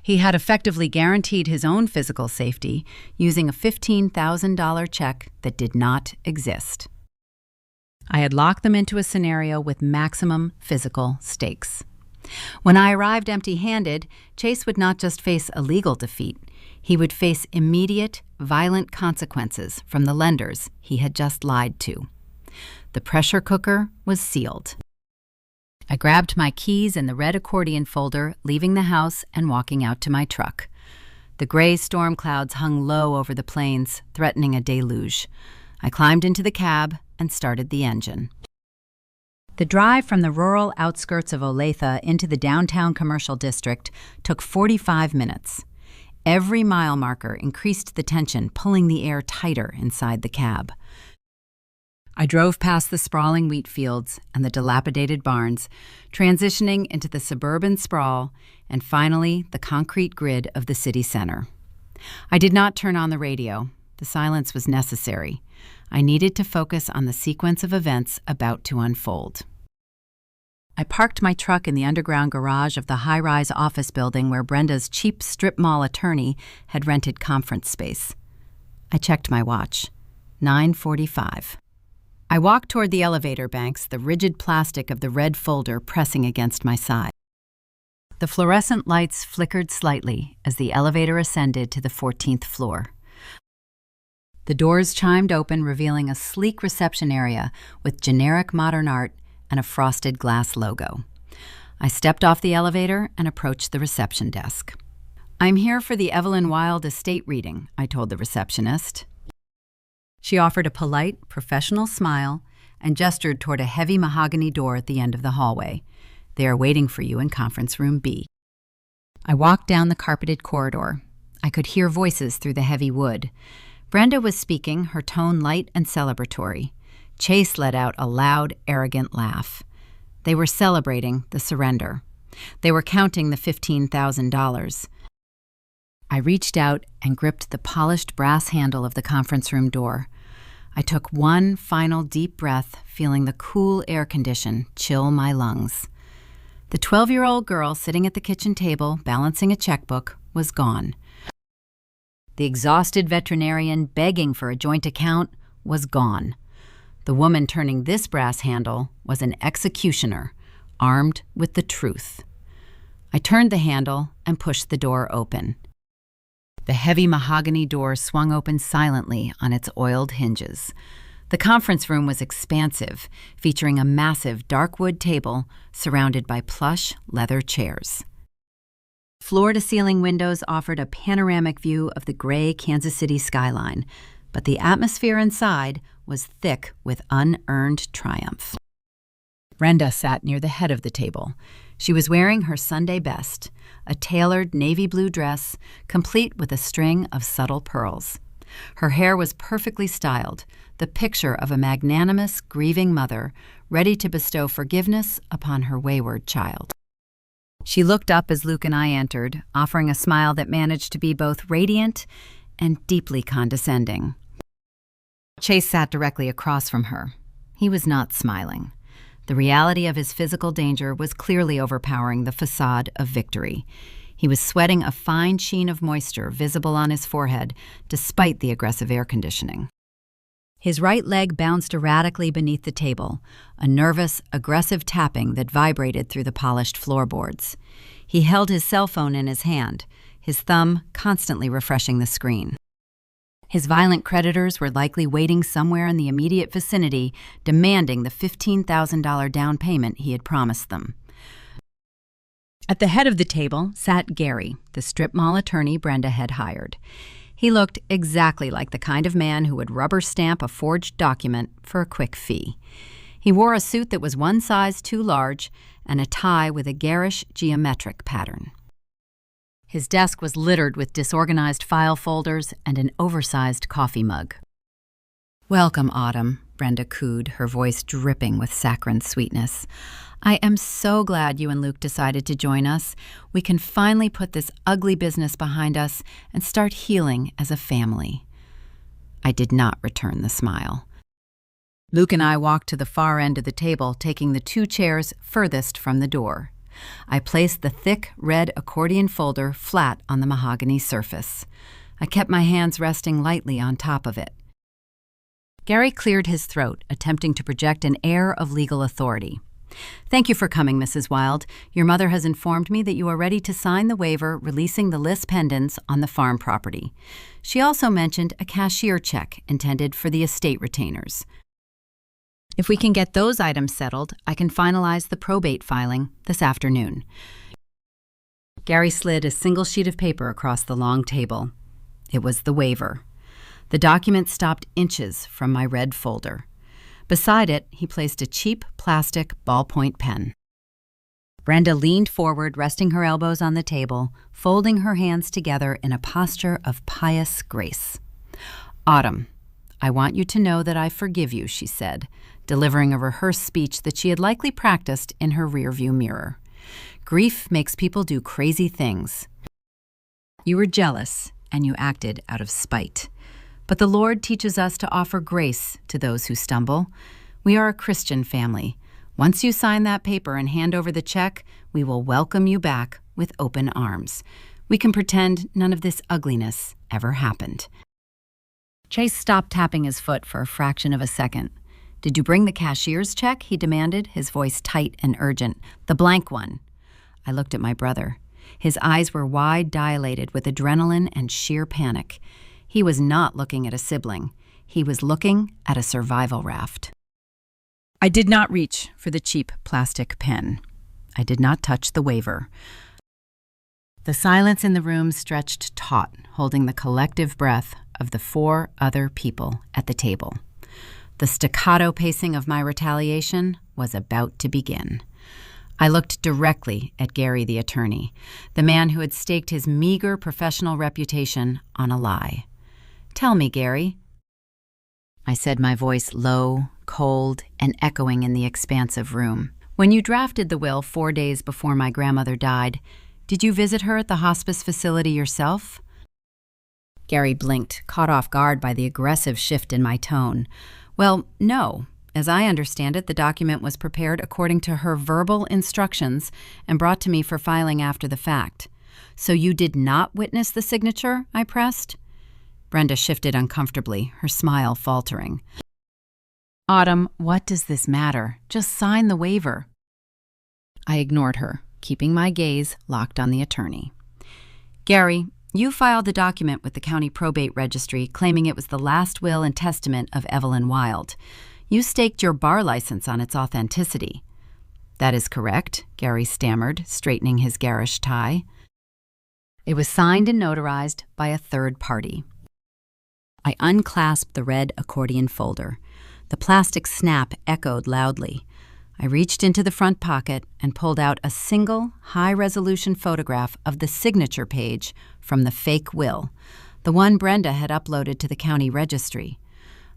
He had effectively guaranteed his own physical safety using a $15,000 check that did not exist. I had locked them into a scenario with maximum physical stakes. When I arrived empty-handed, Chase would not just face a legal defeat. He would face immediate, violent consequences from the lenders he had just lied to. The pressure cooker was sealed. I grabbed my keys in the red accordion folder, leaving the house and walking out to my truck. The gray storm clouds hung low over the plains, threatening a deluge. I climbed into the cab and started the engine. The drive from the rural outskirts of Olathe into the downtown commercial district took 45 minutes. Every mile marker increased the tension, pulling the air tighter inside the cab. I drove past the sprawling wheat fields and the dilapidated barns, transitioning into the suburban sprawl and finally the concrete grid of the city center. I did not turn on the radio. The silence was necessary. I needed to focus on the sequence of events about to unfold. I parked my truck in the underground garage of the high-rise office building where Brenda's cheap strip mall attorney had rented conference space. I checked my watch. 9:45. I walked toward the elevator banks, the rigid plastic of the red folder pressing against my side. The fluorescent lights flickered slightly as the elevator ascended to the 14th floor. The doors chimed open, revealing a sleek reception area with generic modern art and a frosted glass logo. I stepped off the elevator and approached the reception desk. "I'm here for the Evelyn Wild estate reading," I told the receptionist. She offered a polite, professional smile and gestured toward a heavy mahogany door at the end of the hallway. "They are waiting for you in conference room B." I walked down the carpeted corridor. I could hear voices through the heavy wood. Brenda was speaking, her tone light and celebratory. Chase let out a loud, arrogant laugh. They were celebrating the surrender. They were counting the $15,000. I reached out and gripped the polished brass handle of the conference room door. I took one final deep breath, feeling the cool air condition chill my lungs. The 12-year-old girl sitting at the kitchen table, balancing a checkbook, was gone. The exhausted veterinarian begging for a joint account was gone. The woman turning this brass handle was an executioner, armed with the truth. I turned the handle and pushed the door open. The heavy mahogany door swung open silently on its oiled hinges. The conference room was expansive, featuring a massive dark wood table surrounded by plush leather chairs. Floor-to-ceiling windows offered a panoramic view of the gray Kansas City skyline, but the atmosphere inside was thick with unearned triumph. Brenda sat near the head of the table. She was wearing her Sunday best, a tailored navy blue dress, complete with a string of subtle pearls. Her hair was perfectly styled, the picture of a magnanimous, grieving mother, ready to bestow forgiveness upon her wayward child. She looked up as Luke and I entered, offering a smile that managed to be both radiant and deeply condescending. Chase sat directly across from her. He was not smiling. The reality of his physical danger was clearly overpowering the facade of victory. He was sweating a fine sheen of moisture visible on his forehead, despite the aggressive air conditioning. His right leg bounced erratically beneath the table, a nervous, aggressive tapping that vibrated through the polished floorboards. He held his cell phone in his hand, his thumb constantly refreshing the screen. His violent creditors were likely waiting somewhere in the immediate vicinity, demanding the $15,000 down payment he had promised them. At the head of the table sat Gary, the strip mall attorney Brenda had hired. He looked exactly like the kind of man who would rubber stamp a forged document for a quick fee. He wore a suit that was one size too large and a tie with a garish geometric pattern. His desk was littered with disorganized file folders and an oversized coffee mug. "Welcome, Autumn," Brenda cooed, her voice dripping with saccharine sweetness. "I am so glad you and Luke decided to join us. We can finally put this ugly business behind us and start healing as a family." I did not return the smile. Luke and I walked to the far end of the table, taking the two chairs furthest from the door. I placed the thick, red accordion folder flat on the mahogany surface. I kept my hands resting lightly on top of it. Gary cleared his throat, attempting to project an air of legal authority. Thank you for coming, Mrs. Wilde. Your mother has informed me that you are ready to sign the waiver releasing the Liss pendants on the farm property. She also mentioned a cashier check intended for the estate retainers. If we can get those items settled, I can finalize the probate filing this afternoon. Gary slid a single sheet of paper across the long table. It was the waiver. The document stopped inches from my red folder. Beside it, he placed a cheap plastic ballpoint pen. Brenda leaned forward, resting her elbows on the table, folding her hands together in a posture of pious grace. "Autumn, I want you to know that I forgive you," she said, delivering a rehearsed speech that she had likely practiced in her rearview mirror. "Grief makes people do crazy things. You were jealous, and you acted out of spite. But the Lord teaches us to offer grace to those who stumble. We are a Christian family. Once you sign that paper and hand over the check, we will welcome you back with open arms. We can pretend none of this ugliness ever happened." Chase stopped tapping his foot for a fraction of a second. "Did you bring the cashier's check?" he demanded, his voice tight and urgent. "The blank one." I looked at my brother. His eyes were wide dilated with adrenaline and sheer panic. He was not looking at a sibling. He was looking at a survival raft. I did not reach for the cheap plastic pen. I did not touch the waiver. The silence in the room stretched taut, holding the collective breath of the 4 other people at the table. The staccato pacing of my retaliation was about to begin. I looked directly at Gary, the attorney, the man who had staked his meager professional reputation on a lie. "Tell me, Gary," I said, my voice low, cold, and echoing in the expansive room. "When you drafted the will 4 days before my grandmother died, did you visit her at the hospice facility yourself?" Gary blinked, caught off guard by the aggressive shift in my tone. "Well, no. As I understand it, the document was prepared according to her verbal instructions and brought to me for filing after the fact." "So you did not witness the signature?" I pressed. Brenda shifted uncomfortably, her smile faltering. "Autumn, what does this matter? Just sign the waiver." I ignored her, keeping my gaze locked on the attorney. "Gary, you filed the document with the county probate registry claiming it was the last will and testament of Evelyn Wilde. You staked your bar license on its authenticity." "That is correct," Gary stammered, straightening his garish tie. "It was signed and notarized by a third party." I unclasped the red accordion folder. The plastic snap echoed loudly. I reached into the front pocket and pulled out a single, high-resolution photograph of the signature page from the fake will, the one Brenda had uploaded to the county registry.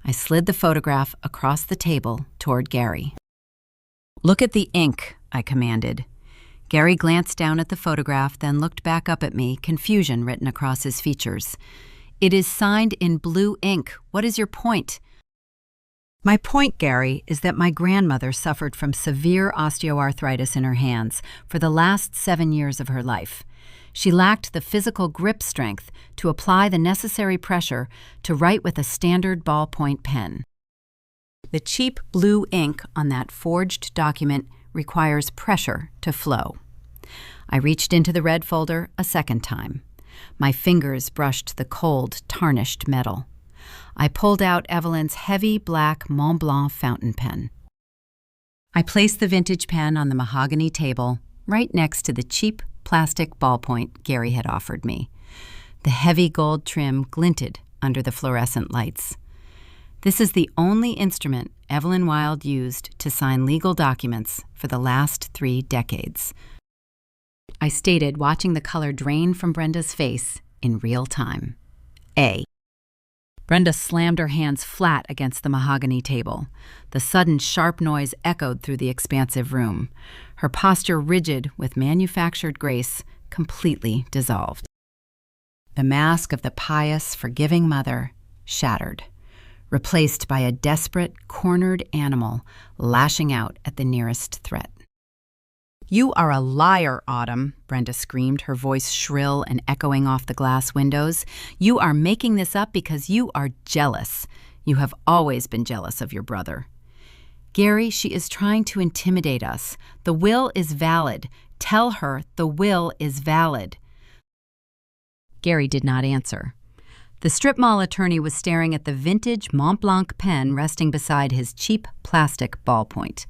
I slid the photograph across the table toward Gary. "Look at the ink," I commanded. Gary glanced down at the photograph, then looked back up at me, confusion written across his features. "It is signed in blue ink. What is your point?" "My point, Gary, is that my grandmother suffered from severe osteoarthritis in her hands for the last 7 years of her life. She lacked the physical grip strength to apply the necessary pressure to write with a standard ballpoint pen. The cheap blue ink on that forged document requires pressure to flow." I reached into the red folder a second time. My fingers brushed the cold, tarnished metal. I pulled out Evelyn's heavy black Mont Blanc fountain pen. I placed the vintage pen on the mahogany table, right next to the cheap plastic ballpoint Gary had offered me. The heavy gold trim glinted under the fluorescent lights. "This is the only instrument Evelyn Wilde used to sign legal documents for the last 3 decades. I stated, watching the color drain from Brenda's face in real time. A. Brenda slammed her hands flat against the mahogany table. The sudden sharp noise echoed through the expansive room. Her posture, rigid with manufactured grace, completely dissolved. The mask of the pious, forgiving mother shattered, replaced by a desperate, cornered animal lashing out at the nearest threat. "You are a liar, Autumn," Brenda screamed, her voice shrill and echoing off the glass windows. "You are making this up because you are jealous. You have always been jealous of your brother." Gary, she is trying to intimidate us. The will is valid. Tell her the will is valid. Gary did not answer. The strip mall attorney was staring at the vintage Mont Blanc pen resting beside his cheap plastic ballpoint.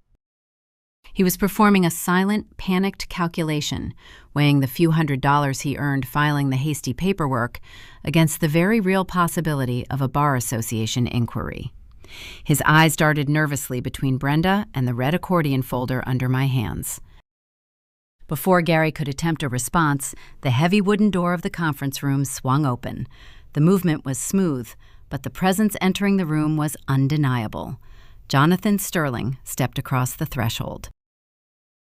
He was performing a silent, panicked calculation, weighing the few $100s he earned filing the hasty paperwork against the very real possibility of a bar association inquiry. His eyes darted nervously between Brenda and the red accordion folder under my hands. Before Gary could attempt a response, the heavy wooden door of the conference room swung open. The movement was smooth, but the presence entering the room was undeniable. Jonathan Sterling stepped across the threshold.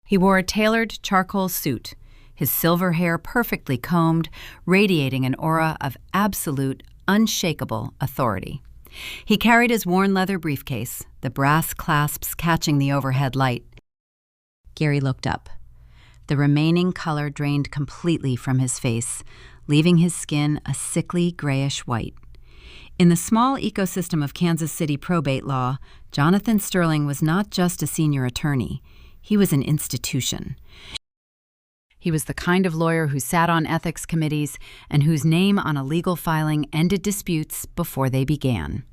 He wore a tailored charcoal suit, his silver hair perfectly combed, radiating an aura of absolute, unshakable authority. He carried his worn leather briefcase, the brass clasps catching the overhead light. Gary looked up. The remaining color drained completely from his face, leaving his skin a sickly grayish white. In the small ecosystem of Kansas City probate law, Jonathan Sterling was not just a senior attorney. He was an institution. He was the kind of lawyer who sat on ethics committees and whose name on a legal filing ended disputes before they began.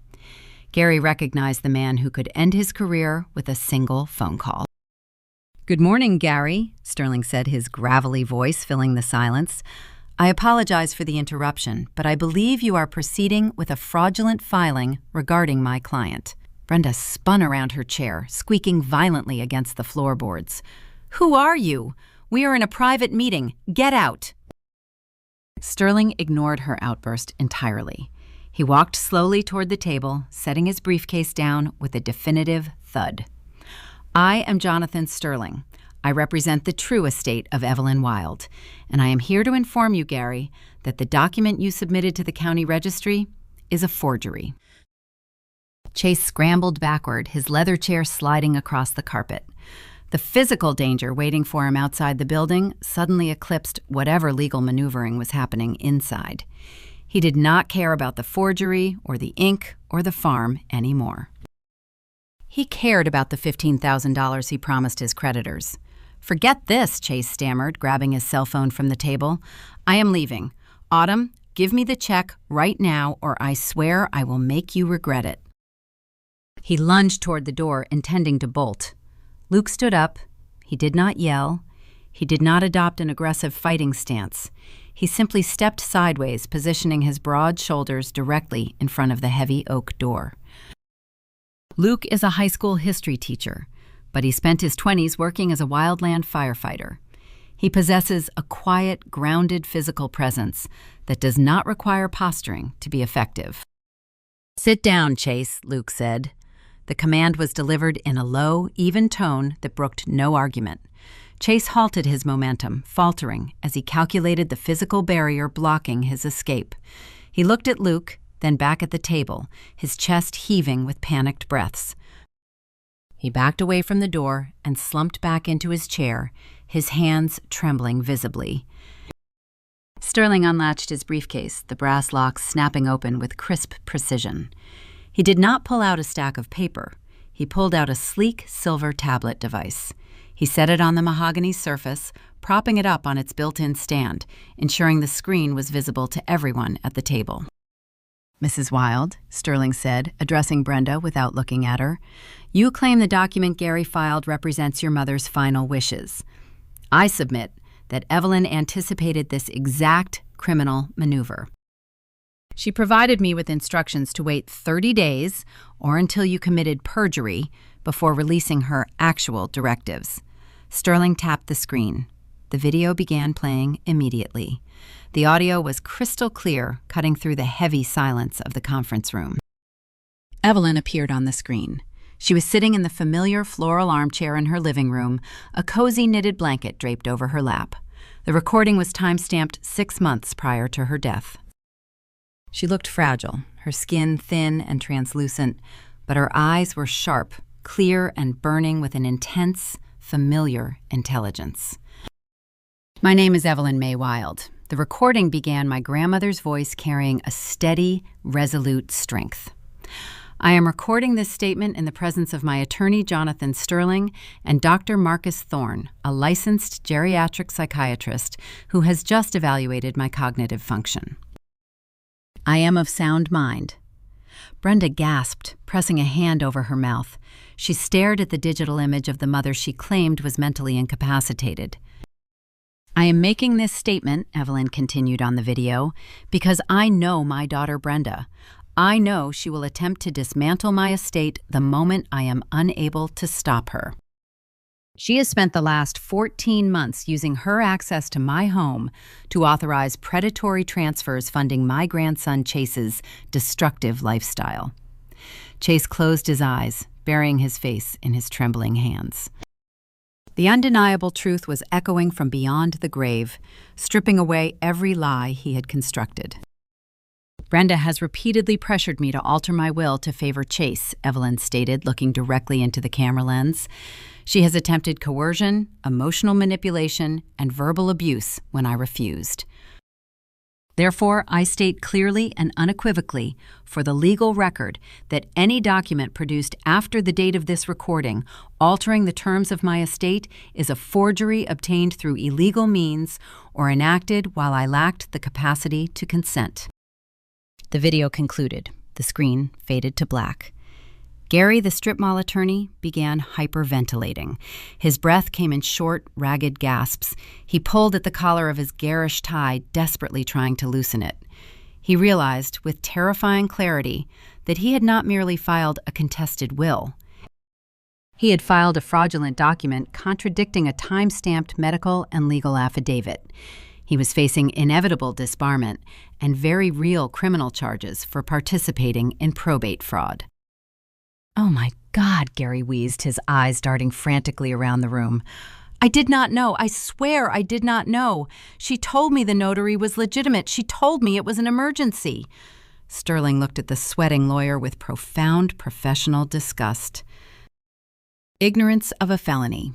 Gary recognized the man who could end his career with a single phone call. "Good morning, Gary," Sterling said, his gravelly voice filling the silence. "I apologize for the interruption, but I believe you are proceeding with a fraudulent filing regarding my client." Brenda spun around her chair, squeaking violently against the floorboards. "Who are you? We are in a private meeting. Get out!" Sterling ignored her outburst entirely. He walked slowly toward the table, setting his briefcase down with a definitive thud. "I am Jonathan Sterling. I represent the true estate of Evelyn Wild, and I am here to inform you, Gary, that the document you submitted to the county registry is a forgery." Chase scrambled backward, his leather chair sliding across the carpet. The physical danger waiting for him outside the building suddenly eclipsed whatever legal maneuvering was happening inside. He did not care about the forgery or the ink or the farm anymore. He cared about the $15,000 he promised his creditors. "Forget this," Chase stammered, grabbing his cell phone from the table. "I am leaving. Autumn, give me the check right now, or I swear I will make you regret it." He lunged toward the door, intending to bolt. Luke stood up. He did not yell. He did not adopt an aggressive fighting stance. He simply stepped sideways, positioning his broad shoulders directly in front of the heavy oak door. Luke is a high school history teacher, but he spent his 20s working as a wildland firefighter. He possesses a quiet, grounded physical presence that does not require posturing to be effective. "Sit down, Chase," Luke said. The command was delivered in a low, even tone that brooked no argument. Chase halted his momentum, faltering as he calculated the physical barrier blocking his escape. He looked at Luke, then back at the table, his chest heaving with panicked breaths. He backed away from the door and slumped back into his chair, his hands trembling visibly. Sterling unlatched his briefcase, the brass locks snapping open with crisp precision. He did not pull out a stack of paper. He pulled out a sleek silver tablet device. He set it on the mahogany surface, propping it up on its built-in stand, ensuring the screen was visible to everyone at the table. "Mrs. Wild," Sterling said, addressing Brenda without looking at her, "you claim the document Gary filed represents your mother's final wishes. I submit that Evelyn anticipated this exact criminal maneuver. She provided me with instructions to wait 30 days or until you committed perjury before releasing her actual directives." Sterling tapped the screen. The video began playing immediately. The audio was crystal clear, cutting through the heavy silence of the conference room. Evelyn appeared on the screen. She was sitting in the familiar floral armchair in her living room, a cozy knitted blanket draped over her lap. The recording was time-stamped 6 months prior to her death. She looked fragile, her skin thin and translucent, but her eyes were sharp, clear, and burning with an intense, familiar intelligence. "My name is Evelyn May Wild." The recording began my grandmother's voice carrying a steady, resolute strength. I am recording this statement in the presence of my attorney, Jonathan Sterling, and Dr. Marcus Thorne, a licensed geriatric psychiatrist who has just evaluated my cognitive function. I am of sound mind. Brenda gasped, pressing a hand over her mouth. She stared at the digital image of the mother she claimed was mentally incapacitated. I am making this statement, Evelyn continued on the video, because I know my daughter Brenda. I know she will attempt to dismantle my estate the moment I am unable to stop her. She has spent the last 14 months using her access to my home to authorize predatory transfers funding my grandson Chase's destructive lifestyle. Chase closed his eyes, burying his face in his trembling hands. The undeniable truth was echoing from beyond the grave, stripping away every lie he had constructed. Brenda has repeatedly pressured me to alter my will to favor Chase, Evelyn stated, looking directly into the camera lens. She has attempted coercion, emotional manipulation, and verbal abuse when I refused. Therefore, I state clearly and unequivocally for the legal record that any document produced after the date of this recording altering the terms of my estate is a forgery obtained through illegal means or enacted while I lacked the capacity to consent. The video concluded. The screen faded to black. Gary, the strip mall attorney, began hyperventilating. His breath came in short, ragged gasps. He pulled at the collar of his garish tie, desperately trying to loosen it. He realized, with terrifying clarity, that he had not merely filed a contested will. He had filed a fraudulent document contradicting a time-stamped medical and legal affidavit. He was facing inevitable disbarment and very real criminal charges for participating in probate fraud. "Oh my God," Gary wheezed, his eyes darting frantically around the room. "I did not know. I swear I did not know. She told me the notary was legitimate. She told me it was an emergency." Sterling looked at the sweating lawyer with profound professional disgust. Ignorance of a felony.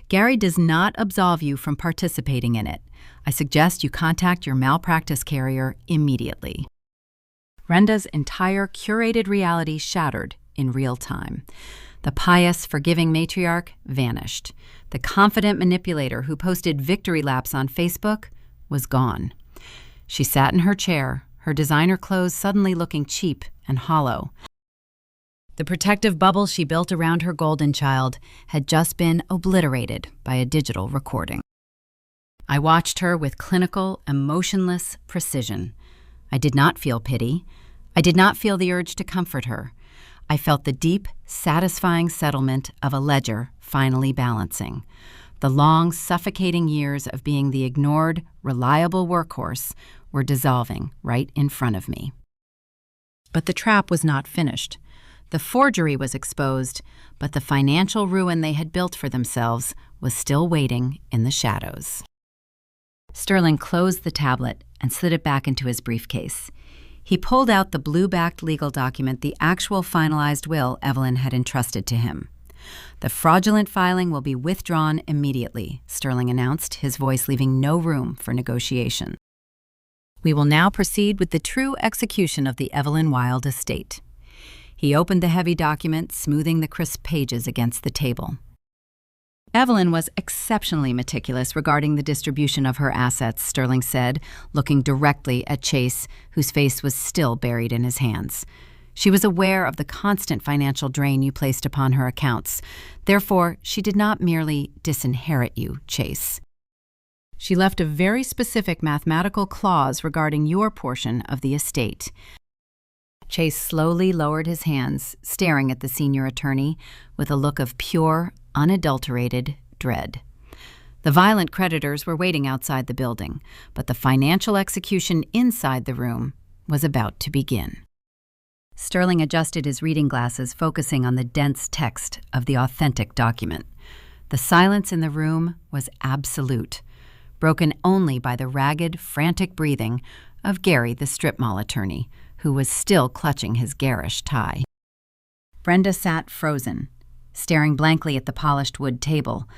Gary does not absolve you from participating in it. I suggest you contact your malpractice carrier immediately. Brenda's entire curated reality shattered in real time. The pious, forgiving matriarch vanished. The confident manipulator who posted victory laps on Facebook was gone. She sat in her chair, her designer clothes suddenly looking cheap and hollow. The protective bubble she built around her golden child had just been obliterated by a digital recording. I watched her with clinical, emotionless precision. I did not feel pity. I did not feel the urge to comfort her. I felt the deep, satisfying settlement of a ledger finally balancing. The long, suffocating years of being the ignored, reliable workhorse were dissolving right in front of me. But the trap was not finished. The forgery was exposed, but the financial ruin they had built for themselves was still waiting in the shadows. Sterling closed the tablet and slid it back into his briefcase. He pulled out the blue-backed legal document, the actual finalized will Evelyn had entrusted to him. "The fraudulent filing will be withdrawn immediately," Sterling announced, his voice leaving no room for negotiation. "We will now proceed with the true execution of the Evelyn Wilde estate." He opened the heavy document, smoothing the crisp pages against the table. Evelyn was exceptionally meticulous regarding the distribution of her assets, Sterling said, looking directly at Chase, whose face was still buried in his hands. "She was aware of the constant financial drain you placed upon her accounts. Therefore, she did not merely disinherit you, Chase. She left a very specific mathematical clause regarding your portion of the estate." Chase slowly lowered his hands, staring at the senior attorney with a look of pure, unadulterated dread. The violent creditors were waiting outside the building, but the financial execution inside the room was about to begin. Sterling adjusted his reading glasses, focusing on the dense text of the authentic document. The silence in the room was absolute, broken only by the ragged, frantic breathing of Gary, the strip mall attorney, who was still clutching his garish tie. Brenda sat frozen, staring blankly at the polished wood table,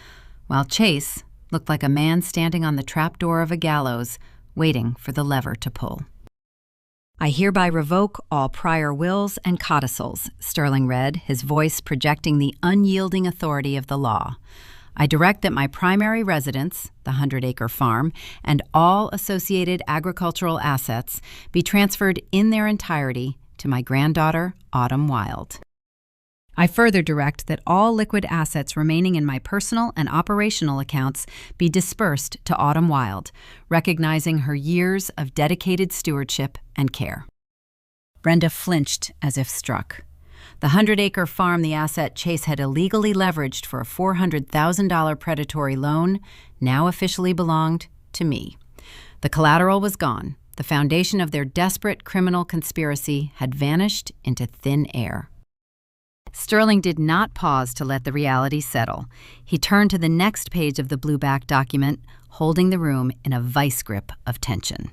while Chase looked like a man standing on the trapdoor of a gallows, waiting for the lever to pull. I hereby revoke all prior wills and codicils, Sterling read, his voice projecting the unyielding authority of the law. I direct that my primary residence, the 100-acre farm, and all associated agricultural assets be transferred in their entirety to my granddaughter, Autumn Wilde. I further direct that all liquid assets remaining in my personal and operational accounts be dispersed to Autumn Wilde, recognizing her years of dedicated stewardship and care. Brenda flinched as if struck. The 100-acre farm the asset Chase had illegally leveraged for a $400,000 predatory loan now officially belonged to me. The collateral was gone. The foundation of their desperate criminal conspiracy had vanished into thin air. Sterling did not pause to let the reality settle. He turned to the next page of the blueback document, holding the room in a vice grip of tension.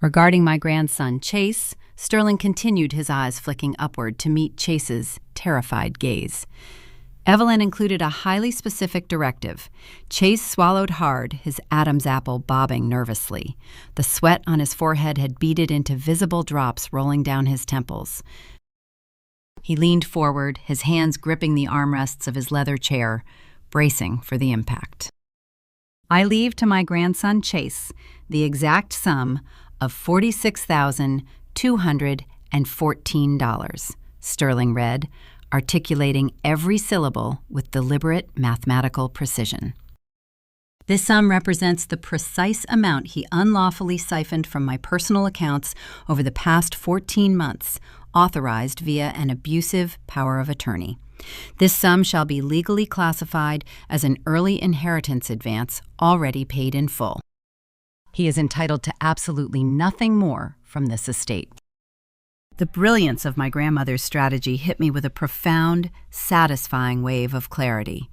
Regarding my grandson, Chase, Sterling continued, his eyes flicking upward to meet Chase's terrified gaze. Evelyn included a highly specific directive. Chase swallowed hard, his Adam's apple bobbing nervously. The sweat on his forehead had beaded into visible drops rolling down his temples. He leaned forward, his hands gripping the armrests of his leather chair, bracing for the impact. I leave to my grandson Chase the exact sum of $46,214, Sterling read, articulating every syllable with deliberate mathematical precision. This sum represents the precise amount he unlawfully siphoned from my personal accounts over the past 14 months, authorized via an abusive power of attorney. This sum shall be legally classified as an early inheritance advance already paid in full. He is entitled to absolutely nothing more from this estate. The brilliance of my grandmother's strategy hit me with a profound, satisfying wave of clarity.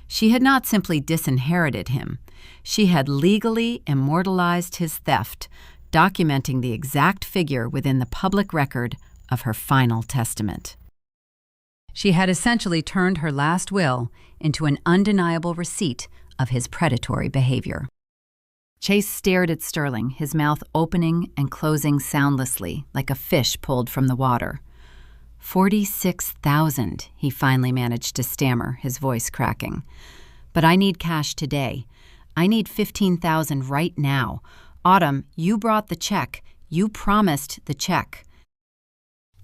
She had not simply disinherited him. She had legally immortalized his theft, documenting the exact figure within the public record of her final testament. She had essentially turned her last will into an undeniable receipt of his predatory behavior. Chase stared at Sterling, his mouth opening and closing soundlessly, like a fish pulled from the water. 46,000, he finally managed to stammer, his voice cracking. But I need cash today. I need 15,000 right now. Autumn, you brought the check. You promised the check.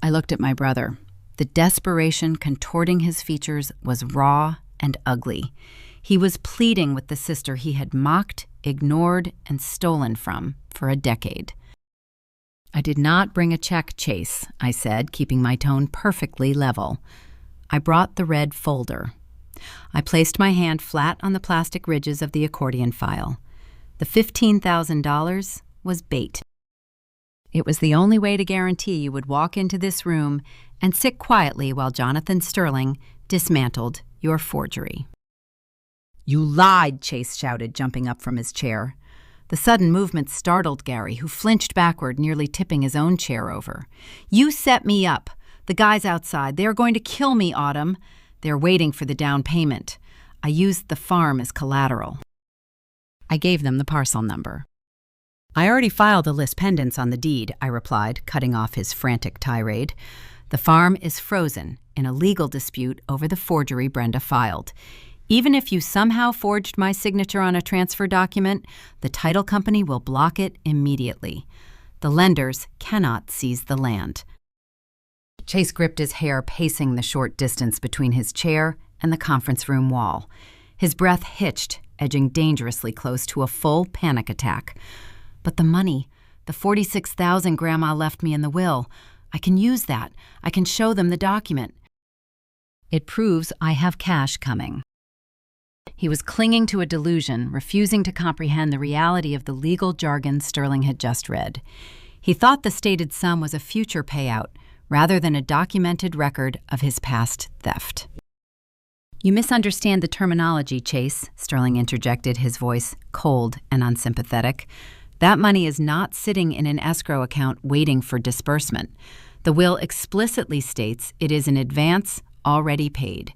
I looked at my brother. The desperation contorting his features was raw and ugly. He was pleading with the sister he had mocked, ignored, and stolen from for a decade. I did not bring a check, Chase, I said, keeping my tone perfectly level. I brought the red folder. I placed my hand flat on the plastic ridges of the accordion file. The $15,000 was bait. It was the only way to guarantee you would walk into this room and sit quietly while Jonathan Sterling dismantled your forgery. You lied, Chase shouted, jumping up from his chair. The sudden movement startled Gary, who flinched backward, nearly tipping his own chair over. You set me up. The guys outside, they are going to kill me, Autumn. They're waiting for the down payment. I used the farm as collateral. I gave them the parcel number. I already filed the lis pendens on the deed, I replied, cutting off his frantic tirade. The farm is frozen in a legal dispute over the forgery Brenda filed. Even if you somehow forged my signature on a transfer document, the title company will block it immediately. The lenders cannot seize the land. Chase gripped his hair, pacing the short distance between his chair and the conference room wall. His breath hitched, edging dangerously close to a full panic attack. But the money, the $46,000 Grandma left me in the will, I can use that. I can show them the document. It proves I have cash coming. He was clinging to a delusion, refusing to comprehend the reality of the legal jargon Sterling had just read. He thought the stated sum was a future payout, rather than a documented record of his past theft. You misunderstand the terminology, Chase, Sterling interjected, his voice cold and unsympathetic. That money is not sitting in an escrow account waiting for disbursement. The will explicitly states it is an advance already paid.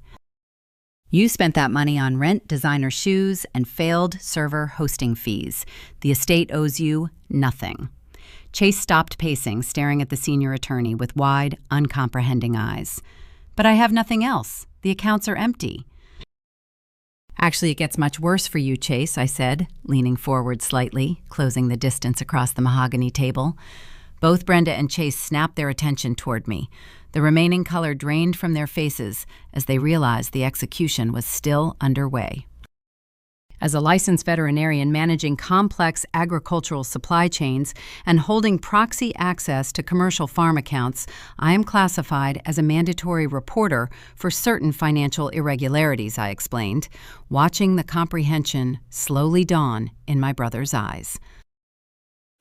You spent that money on rent, designer shoes, and failed server hosting fees. The estate owes you nothing. Chase stopped pacing, staring at the senior attorney with wide, uncomprehending eyes. "But I have nothing else. The accounts are empty." "Actually, it gets much worse for you, Chase," I said, leaning forward slightly, closing the distance across the mahogany table. Both Brenda and Chase snapped their attention toward me. The remaining color drained from their faces as they realized the execution was still underway. As a licensed veterinarian managing complex agricultural supply chains and holding proxy access to commercial farm accounts, I am classified as a mandatory reporter for certain financial irregularities, I explained, watching the comprehension slowly dawn in my brother's eyes.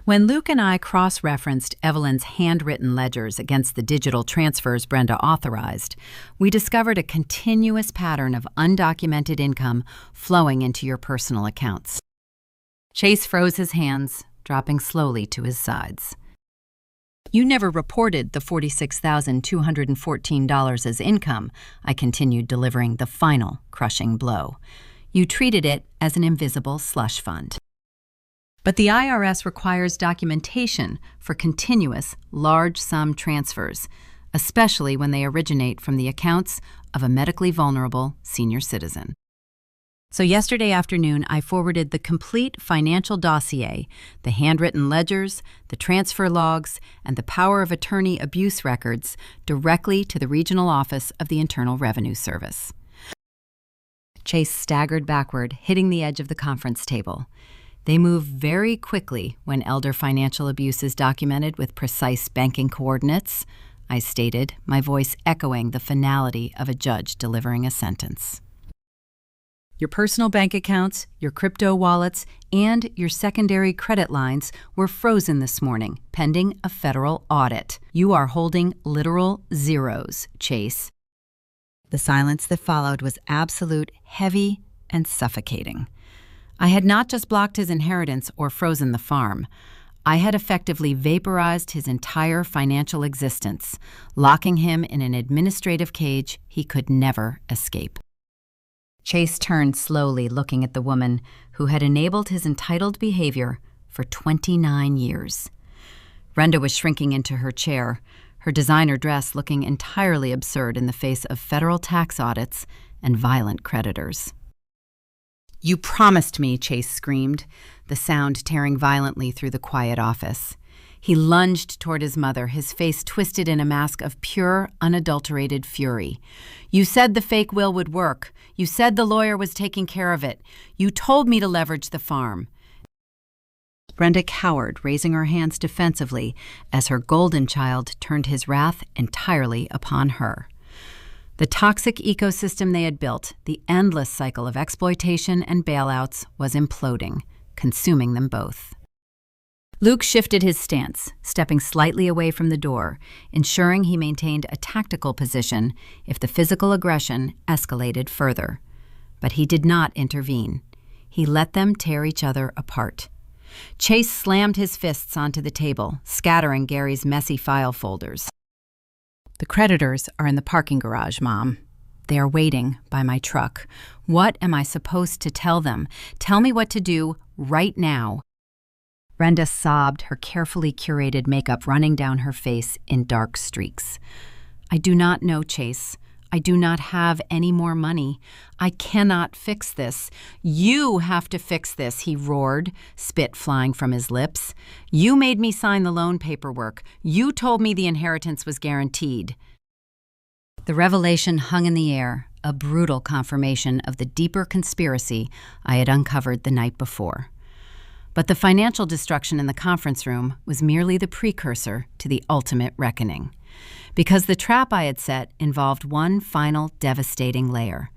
When Luke and I cross-referenced Evelyn's handwritten ledgers against the digital transfers Brenda authorized, we discovered a continuous pattern of undocumented income flowing into your personal accounts. Chase froze his hands, dropping slowly to his sides. "You never reported the $46,214 as income," I continued, delivering the final crushing blow. "You treated it as an invisible slush fund. But the IRS requires documentation for continuous, large-sum transfers, especially when they originate from the accounts of a medically vulnerable senior citizen." So yesterday afternoon, I forwarded the complete financial dossier, the handwritten ledgers, the transfer logs, and the power of attorney abuse records directly to the regional office of the Internal Revenue Service. Chase staggered backward, hitting the edge of the conference table. They move very quickly when elder financial abuse is documented with precise banking coordinates, I stated, my voice echoing the finality of a judge delivering a sentence. "Your personal bank accounts, your crypto wallets, and your secondary credit lines were frozen this morning, pending a federal audit. You are holding literal zeros, Chase." The silence that followed was absolute, heavy, and suffocating. I had not just blocked his inheritance or frozen the farm. I had effectively vaporized his entire financial existence, locking him in an administrative cage he could never escape. Chase turned slowly, looking at the woman who had enabled his entitled behavior for 29 years. Brenda was shrinking into her chair, her designer dress looking entirely absurd in the face of federal tax audits and violent creditors. "You promised me," Chase screamed, the sound tearing violently through the quiet office. He lunged toward his mother, his face twisted in a mask of pure, unadulterated fury. "You said the fake will would work. You said the lawyer was taking care of it. You told me to leverage the farm." Brenda cowered, raising her hands defensively as her golden child turned his wrath entirely upon her. The toxic ecosystem they had built, the endless cycle of exploitation and bailouts, was imploding, consuming them both. Luke shifted his stance, stepping slightly away from the door, ensuring he maintained a tactical position if the physical aggression escalated further. But he did not intervene. He let them tear each other apart. Chase slammed his fists onto the table, scattering Gary's messy file folders. "The creditors are in the parking garage, Mom. They are waiting by my truck. What am I supposed to tell them? Tell me what to do right now." Brenda sobbed, her carefully curated makeup running down her face in dark streaks. "I do not know, Chase. I do not have any more money. I cannot fix this. You have to fix this," he roared, spit flying from his lips. "You made me sign the loan paperwork. You told me the inheritance was guaranteed." The revelation hung in the air, a brutal confirmation of the deeper conspiracy I had uncovered the night before. But the financial destruction in the conference room was merely the precursor to the ultimate reckoning, because the trap I had set involved one final devastating layer.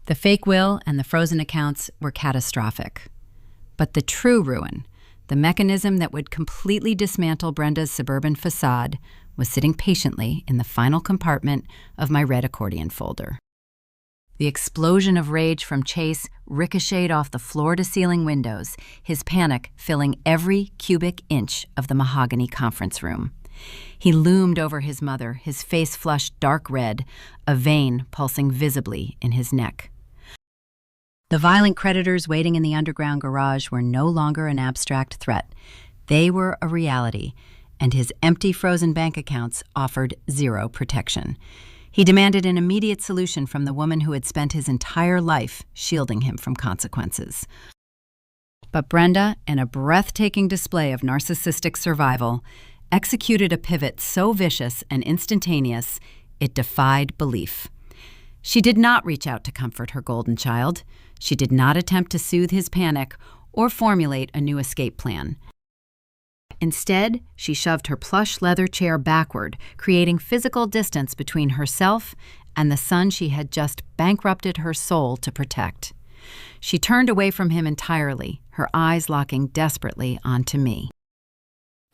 The fake will and the frozen accounts were catastrophic. But the true ruin, the mechanism that would completely dismantle Brenda's suburban facade, was sitting patiently in the final compartment of my red accordion folder. The explosion of rage from Chase ricocheted off the floor-to-ceiling windows, his panic filling every cubic inch of the mahogany conference room. He loomed over his mother, his face flushed dark red, a vein pulsing visibly in his neck. The violent creditors waiting in the underground garage were no longer an abstract threat. They were a reality, and his empty frozen bank accounts offered zero protection. He demanded an immediate solution from the woman who had spent his entire life shielding him from consequences. But Brenda, in a breathtaking display of narcissistic survival, executed a pivot so vicious and instantaneous it defied belief. She did not reach out to comfort her golden child. She did not attempt to soothe his panic or formulate a new escape plan. Instead, she shoved her plush leather chair backward, creating physical distance between herself and the son she had just bankrupted her soul to protect. She turned away from him entirely, her eyes locking desperately onto me.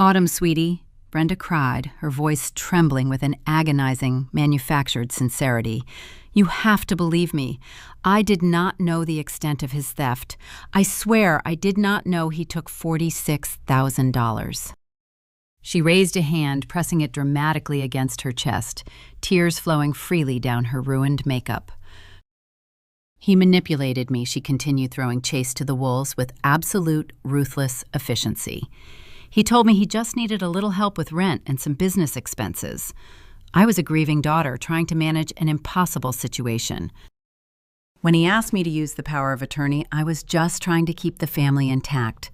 "Autumn, sweetie," Brenda cried, her voice trembling with an agonizing, manufactured sincerity. "You have to believe me. I did not know the extent of his theft. I swear I did not know he took $46,000. She raised a hand, pressing it dramatically against her chest, tears flowing freely down her ruined makeup. "He manipulated me," she continued, throwing Chase to the wolves with absolute, ruthless efficiency. "He told me he just needed a little help with rent and some business expenses. I was a grieving daughter trying to manage an impossible situation. When he asked me to use the power of attorney, I was just trying to keep the family intact.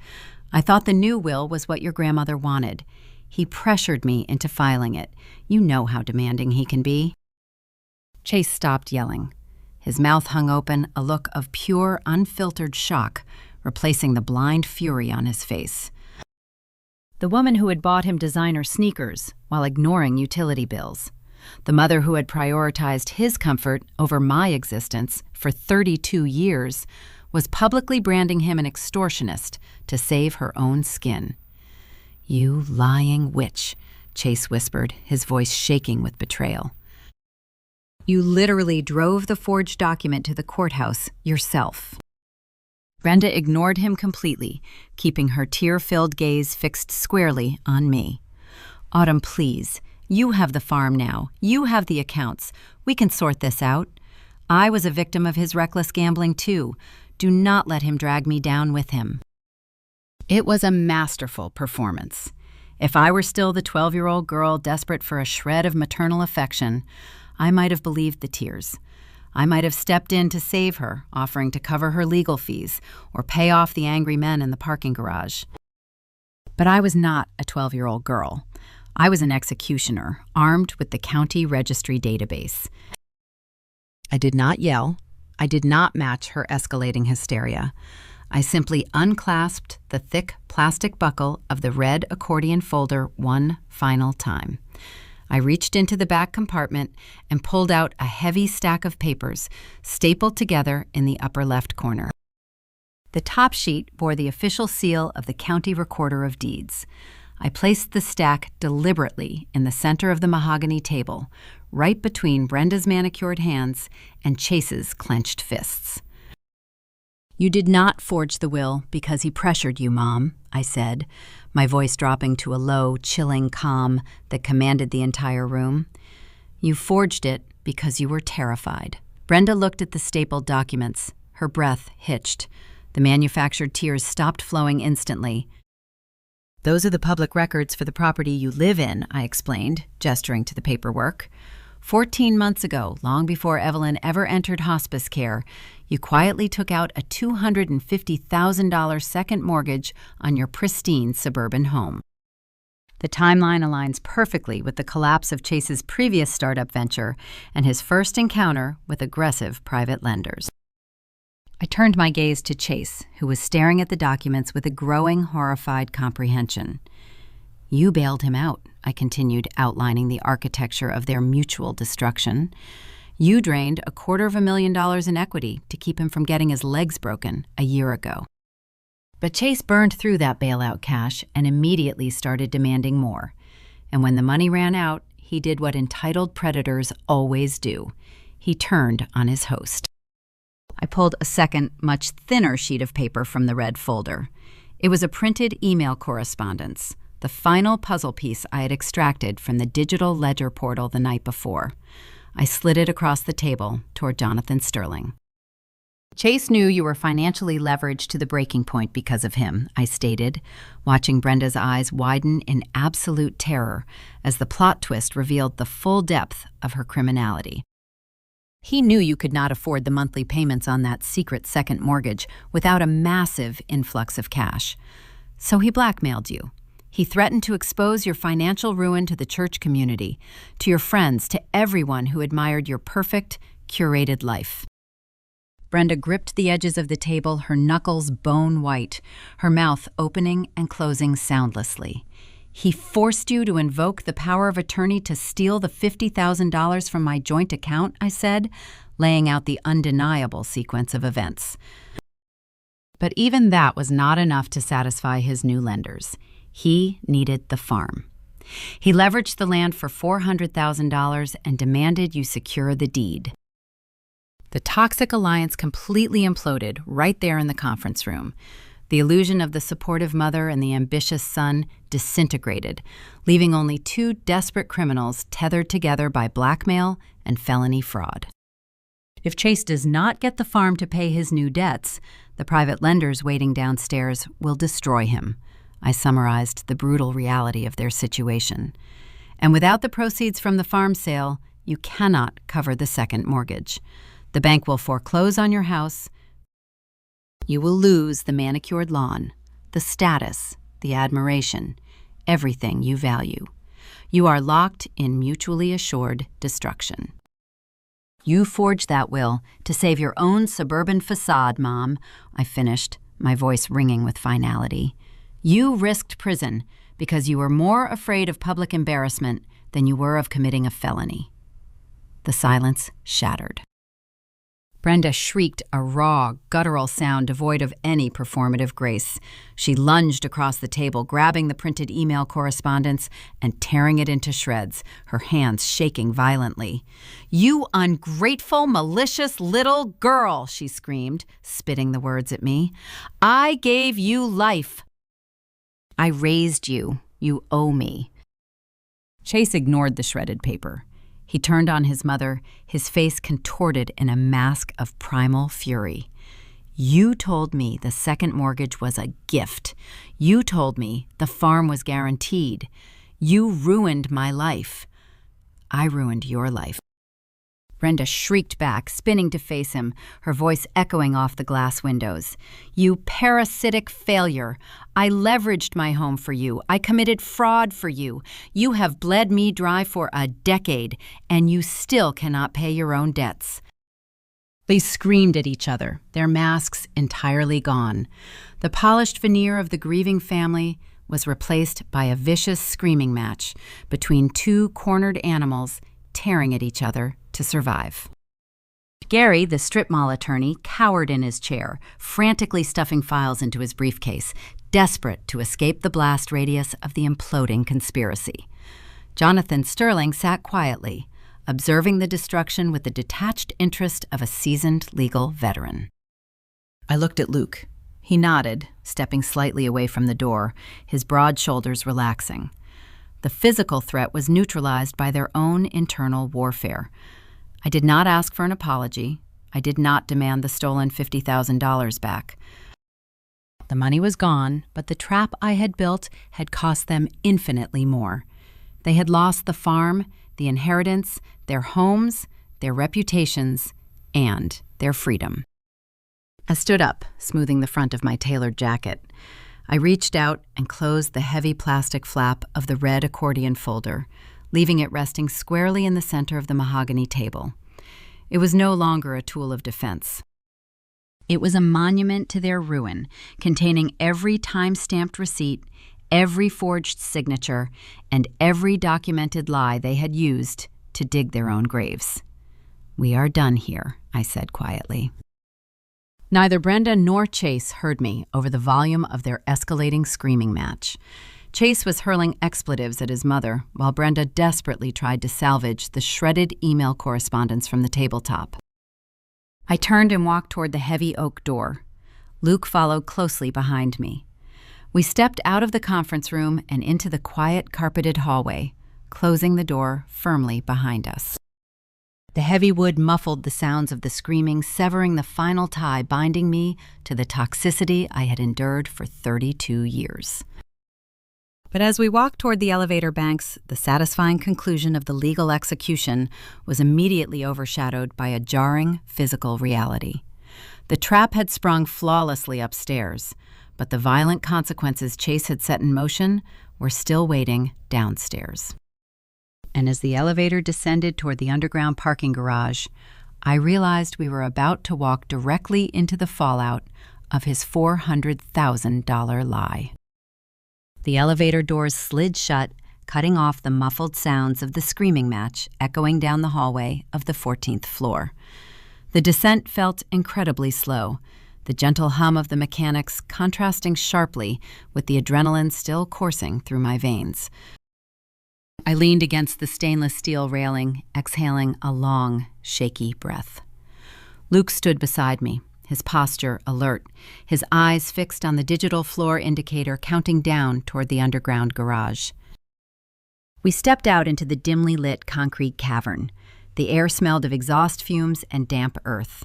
I thought the new will was what your grandmother wanted. He pressured me into filing it. You know how demanding he can be." Chase stopped yelling. His mouth hung open, a look of pure, unfiltered shock, replacing the blind fury on his face. The woman who had bought him designer sneakers while ignoring utility bills. The mother who had prioritized his comfort over my existence for 32 years was publicly branding him an extortionist to save her own skin. "You lying witch," Chase whispered, his voice shaking with betrayal. "You literally drove the forged document to the courthouse yourself." Brenda ignored him completely, keeping her tear-filled gaze fixed squarely on me. "Autumn, please. You have the farm now. You have the accounts. We can sort this out. I was a victim of his reckless gambling too. Do not let him drag me down with him." It was a masterful performance. If I were still the 12-year-old girl desperate for a shred of maternal affection, I might have believed the tears. I might have stepped in to save her, offering to cover her legal fees or pay off the angry men in the parking garage. But I was not a 12-year-old girl. I was an executioner, armed with the county registry database. I did not yell. I did not match her escalating hysteria. I simply unclasped the thick plastic buckle of the red accordion folder one final time. I reached into the back compartment and pulled out a heavy stack of papers, stapled together in the upper left corner. The top sheet bore the official seal of the County Recorder of Deeds. I placed the stack deliberately in the center of the mahogany table, right between Brenda's manicured hands and Chase's clenched fists. "You did not forge the will because he pressured you, Mom," I said, my voice dropping to a low, chilling calm that commanded the entire room. "You forged it because you were terrified." Brenda looked at the stapled documents. Her breath hitched. The manufactured tears stopped flowing instantly. "Those are the public records for the property you live in," I explained, gesturing to the paperwork. 14 months ago, long before Evelyn ever entered hospice care, you quietly took out a $250,000 second mortgage on your pristine suburban home. The timeline aligns perfectly with the collapse of Chase's previous startup venture and his first encounter with aggressive private lenders. I turned my gaze to Chase, who was staring at the documents with a growing, horrified comprehension. "You bailed him out," I continued, outlining the architecture of their mutual destruction. "You drained $250,000 in equity to keep him from getting his legs broken a year ago." But Chase burned through that bailout cash and immediately started demanding more. And when the money ran out, he did what entitled predators always do. He turned on his host. I pulled a second, much thinner sheet of paper from the red folder. It was a printed email correspondence, the final puzzle piece I had extracted from the digital ledger portal the night before. I slid it across the table toward Jonathan Sterling. Chase knew you were financially leveraged to the breaking point because of him, I stated, watching Brenda's eyes widen in absolute terror as the plot twist revealed the full depth of her criminality. He knew you could not afford the monthly payments on that secret second mortgage without a massive influx of cash. So he blackmailed you. He threatened to expose your financial ruin to the church community, to your friends, to everyone who admired your perfect, curated life. Brenda gripped the edges of the table, her knuckles bone white, her mouth opening and closing soundlessly. He forced you to invoke the power of attorney to steal the $50,000 from my joint account, I said, laying out the undeniable sequence of events. But even that was not enough to satisfy his new lenders. He needed the farm. He leveraged the land for $400,000 and demanded you secure the deed. The toxic alliance completely imploded right there in the conference room. The illusion of the supportive mother and the ambitious son disintegrated, leaving only two desperate criminals tethered together by blackmail and felony fraud. If Chase does not get the farm to pay his new debts, the private lenders waiting downstairs will destroy him. I summarized the brutal reality of their situation. And without the proceeds from the farm sale, you cannot cover the second mortgage. The bank will foreclose on your house. You will lose the manicured lawn, the status, the admiration, everything you value. You are locked in mutually assured destruction. You forged that will to save your own suburban facade, Mom, I finished, my voice ringing with finality. You risked prison because you were more afraid of public embarrassment than you were of committing a felony. The silence shattered. Brenda shrieked a raw, guttural sound devoid of any performative grace. She lunged across the table, grabbing the printed email correspondence and tearing it into shreds, her hands shaking violently. "You ungrateful, malicious little girl," she screamed, spitting the words at me. "I gave you life. I raised you. You owe me." Chase ignored the shredded paper. He turned on his mother, his face contorted in a mask of primal fury. "You told me the second mortgage was a gift. You told me the farm was guaranteed. You ruined my life. I ruined your life." Brenda shrieked back, spinning to face him, her voice echoing off the glass windows. "You parasitic failure. I leveraged my home for you. I committed fraud for you. You have bled me dry for a decade, and you still cannot pay your own debts." They screamed at each other, their masks entirely gone. The polished veneer of the grieving family was replaced by a vicious screaming match between two cornered animals tearing at each other to survive. Gary, the strip mall attorney, cowered in his chair, frantically stuffing files into his briefcase, desperate to escape the blast radius of the imploding conspiracy. Jonathan Sterling sat quietly, observing the destruction with the detached interest of a seasoned legal veteran. I looked at Luke. He nodded, stepping slightly away from the door, his broad shoulders relaxing. The physical threat was neutralized by their own internal warfare. I did not ask for an apology. I did not demand the stolen $50,000 back. The money was gone, but the trap I had built had cost them infinitely more. They had lost the farm, the inheritance, their homes, their reputations, and their freedom. I stood up, smoothing the front of my tailored jacket. I reached out and closed the heavy plastic flap of the red accordion folder, leaving it resting squarely in the center of the mahogany table. It was no longer a tool of defense. It was a monument to their ruin, containing every time-stamped receipt, every forged signature, and every documented lie they had used to dig their own graves. "We are done here," I said quietly. Neither Brenda nor Chase heard me over the volume of their escalating screaming match. Chase was hurling expletives at his mother, while Brenda desperately tried to salvage the shredded email correspondence from the tabletop. I turned and walked toward the heavy oak door. Luke followed closely behind me. We stepped out of the conference room and into the quiet, carpeted hallway, closing the door firmly behind us. The heavy wood muffled the sounds of the screaming, severing the final tie binding me to the toxicity I had endured for 32 years. But as we walked toward the elevator banks, the satisfying conclusion of the legal execution was immediately overshadowed by a jarring physical reality. The trap had sprung flawlessly upstairs, but the violent consequences Chase had set in motion were still waiting downstairs. And as the elevator descended toward the underground parking garage, I realized we were about to walk directly into the fallout of his $400,000 lie. The elevator doors slid shut, cutting off the muffled sounds of the screaming match echoing down the hallway of the 14th floor. The descent felt incredibly slow, the gentle hum of the mechanics contrasting sharply with the adrenaline still coursing through my veins. I leaned against the stainless steel railing, exhaling a long, shaky breath. Luke stood beside me, his posture alert, his eyes fixed on the digital floor indicator counting down toward the underground garage. We stepped out into the dimly lit concrete cavern. The air smelled of exhaust fumes and damp earth.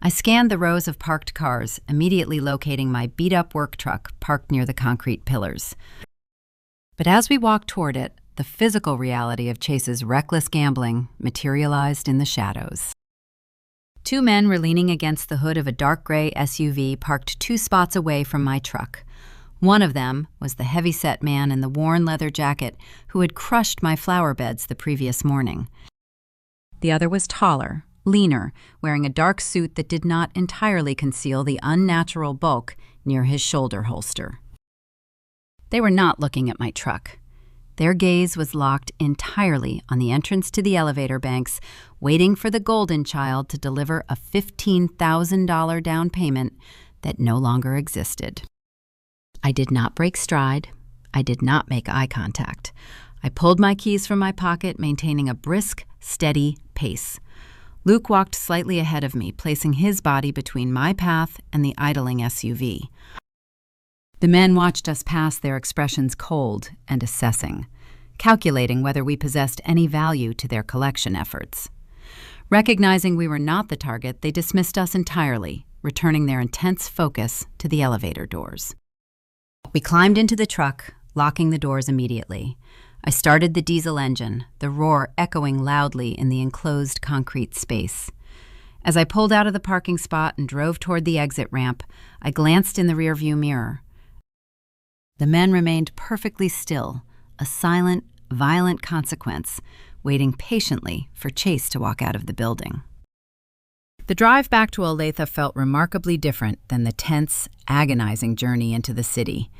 I scanned the rows of parked cars, immediately locating my beat-up work truck parked near the concrete pillars. But as we walked toward it, the physical reality of Chase's reckless gambling materialized in the shadows. Two men were leaning against the hood of a dark gray SUV parked 2 spots away from my truck. One of them was the heavy-set man in the worn leather jacket who had crushed my flower beds the previous morning. The other was taller, leaner, wearing a dark suit that did not entirely conceal the unnatural bulk near his shoulder holster. They were not looking at my truck. Their gaze was locked entirely on the entrance to the elevator banks, waiting for the golden child to deliver a $15,000 down payment that no longer existed. I did not break stride. I did not make eye contact. I pulled my keys from my pocket, maintaining a brisk, steady pace. Luke walked slightly ahead of me, placing his body between my path and the idling SUV. The men watched us pass, their expressions cold and assessing, calculating whether we possessed any value to their collection efforts. Recognizing we were not the target, they dismissed us entirely, returning their intense focus to the elevator doors. We climbed into the truck, locking the doors immediately. I started the diesel engine, the roar echoing loudly in the enclosed concrete space. As I pulled out of the parking spot and drove toward the exit ramp, I glanced in the rearview mirror. The men remained perfectly still, a silent, violent consequence, waiting patiently for Chase to walk out of the building. The drive back to Olathe felt remarkably different than the tense, agonizing journey into the city.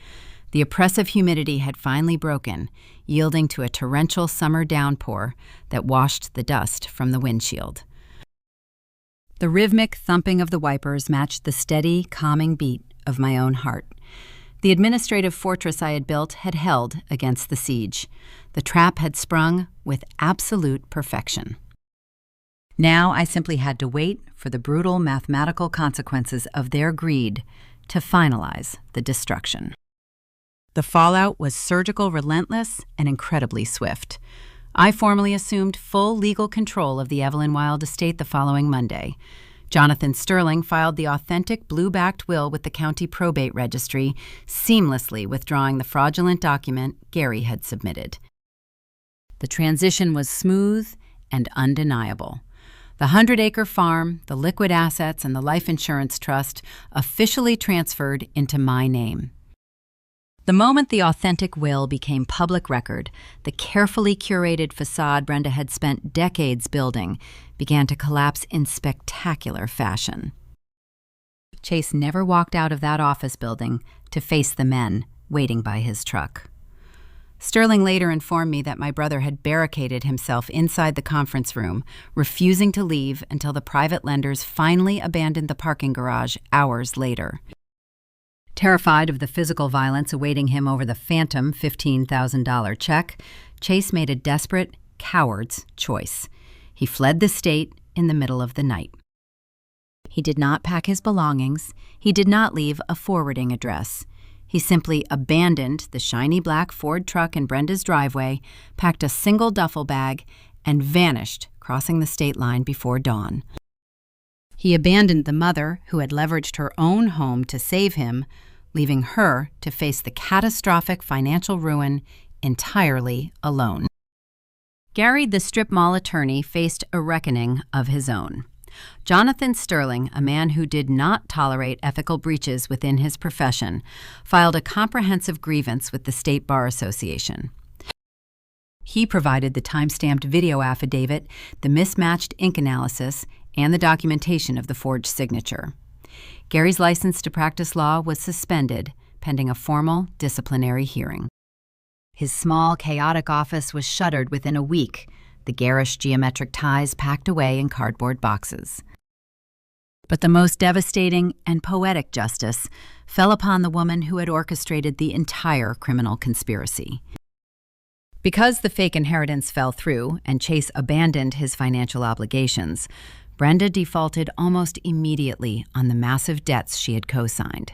The oppressive humidity had finally broken, yielding to a torrential summer downpour that washed the dust from the windshield. The rhythmic thumping of the wipers matched the steady, calming beat of my own heart. The administrative fortress I had built had held against the siege. The trap had sprung with absolute perfection. Now I simply had to wait for the brutal mathematical consequences of their greed to finalize the destruction. The fallout was surgical, relentless, and incredibly swift. I formally assumed full legal control of the Evelyn Wild estate the following Monday. Jonathan Sterling filed the authentic blue-backed will with the county probate registry, seamlessly withdrawing the fraudulent document Gary had submitted. The transition was smooth and undeniable. The 100-acre farm, the liquid assets, and the life insurance trust officially transferred into my name. The moment the authentic will became public record, the carefully curated facade Brenda had spent decades building began to collapse in spectacular fashion. Chase never walked out of that office building to face the men waiting by his truck. Sterling later informed me that my brother had barricaded himself inside the conference room, refusing to leave until the private lenders finally abandoned the parking garage hours later. Terrified of the physical violence awaiting him over the phantom $15,000 check, Chase made a desperate, coward's choice. He fled the state in the middle of the night. He did not pack his belongings. He did not leave a forwarding address. He simply abandoned the shiny black Ford truck in Brenda's driveway, packed a single duffel bag, and vanished crossing the state line before dawn. He abandoned the mother who had leveraged her own home to save him, leaving her to face the catastrophic financial ruin entirely alone. Gary, the strip mall attorney, faced a reckoning of his own. Jonathan Sterling, a man who did not tolerate ethical breaches within his profession, filed a comprehensive grievance with the State Bar Association. He provided the time-stamped video affidavit, the mismatched ink analysis, and the documentation of the forged signature. Gary's license to practice law was suspended, pending a formal disciplinary hearing. His small, chaotic office was shuttered within a week, the garish geometric ties packed away in cardboard boxes. But the most devastating and poetic justice fell upon the woman who had orchestrated the entire criminal conspiracy. Because the fake inheritance fell through and Chase abandoned his financial obligations, Brenda defaulted almost immediately on the massive debts she had co-signed.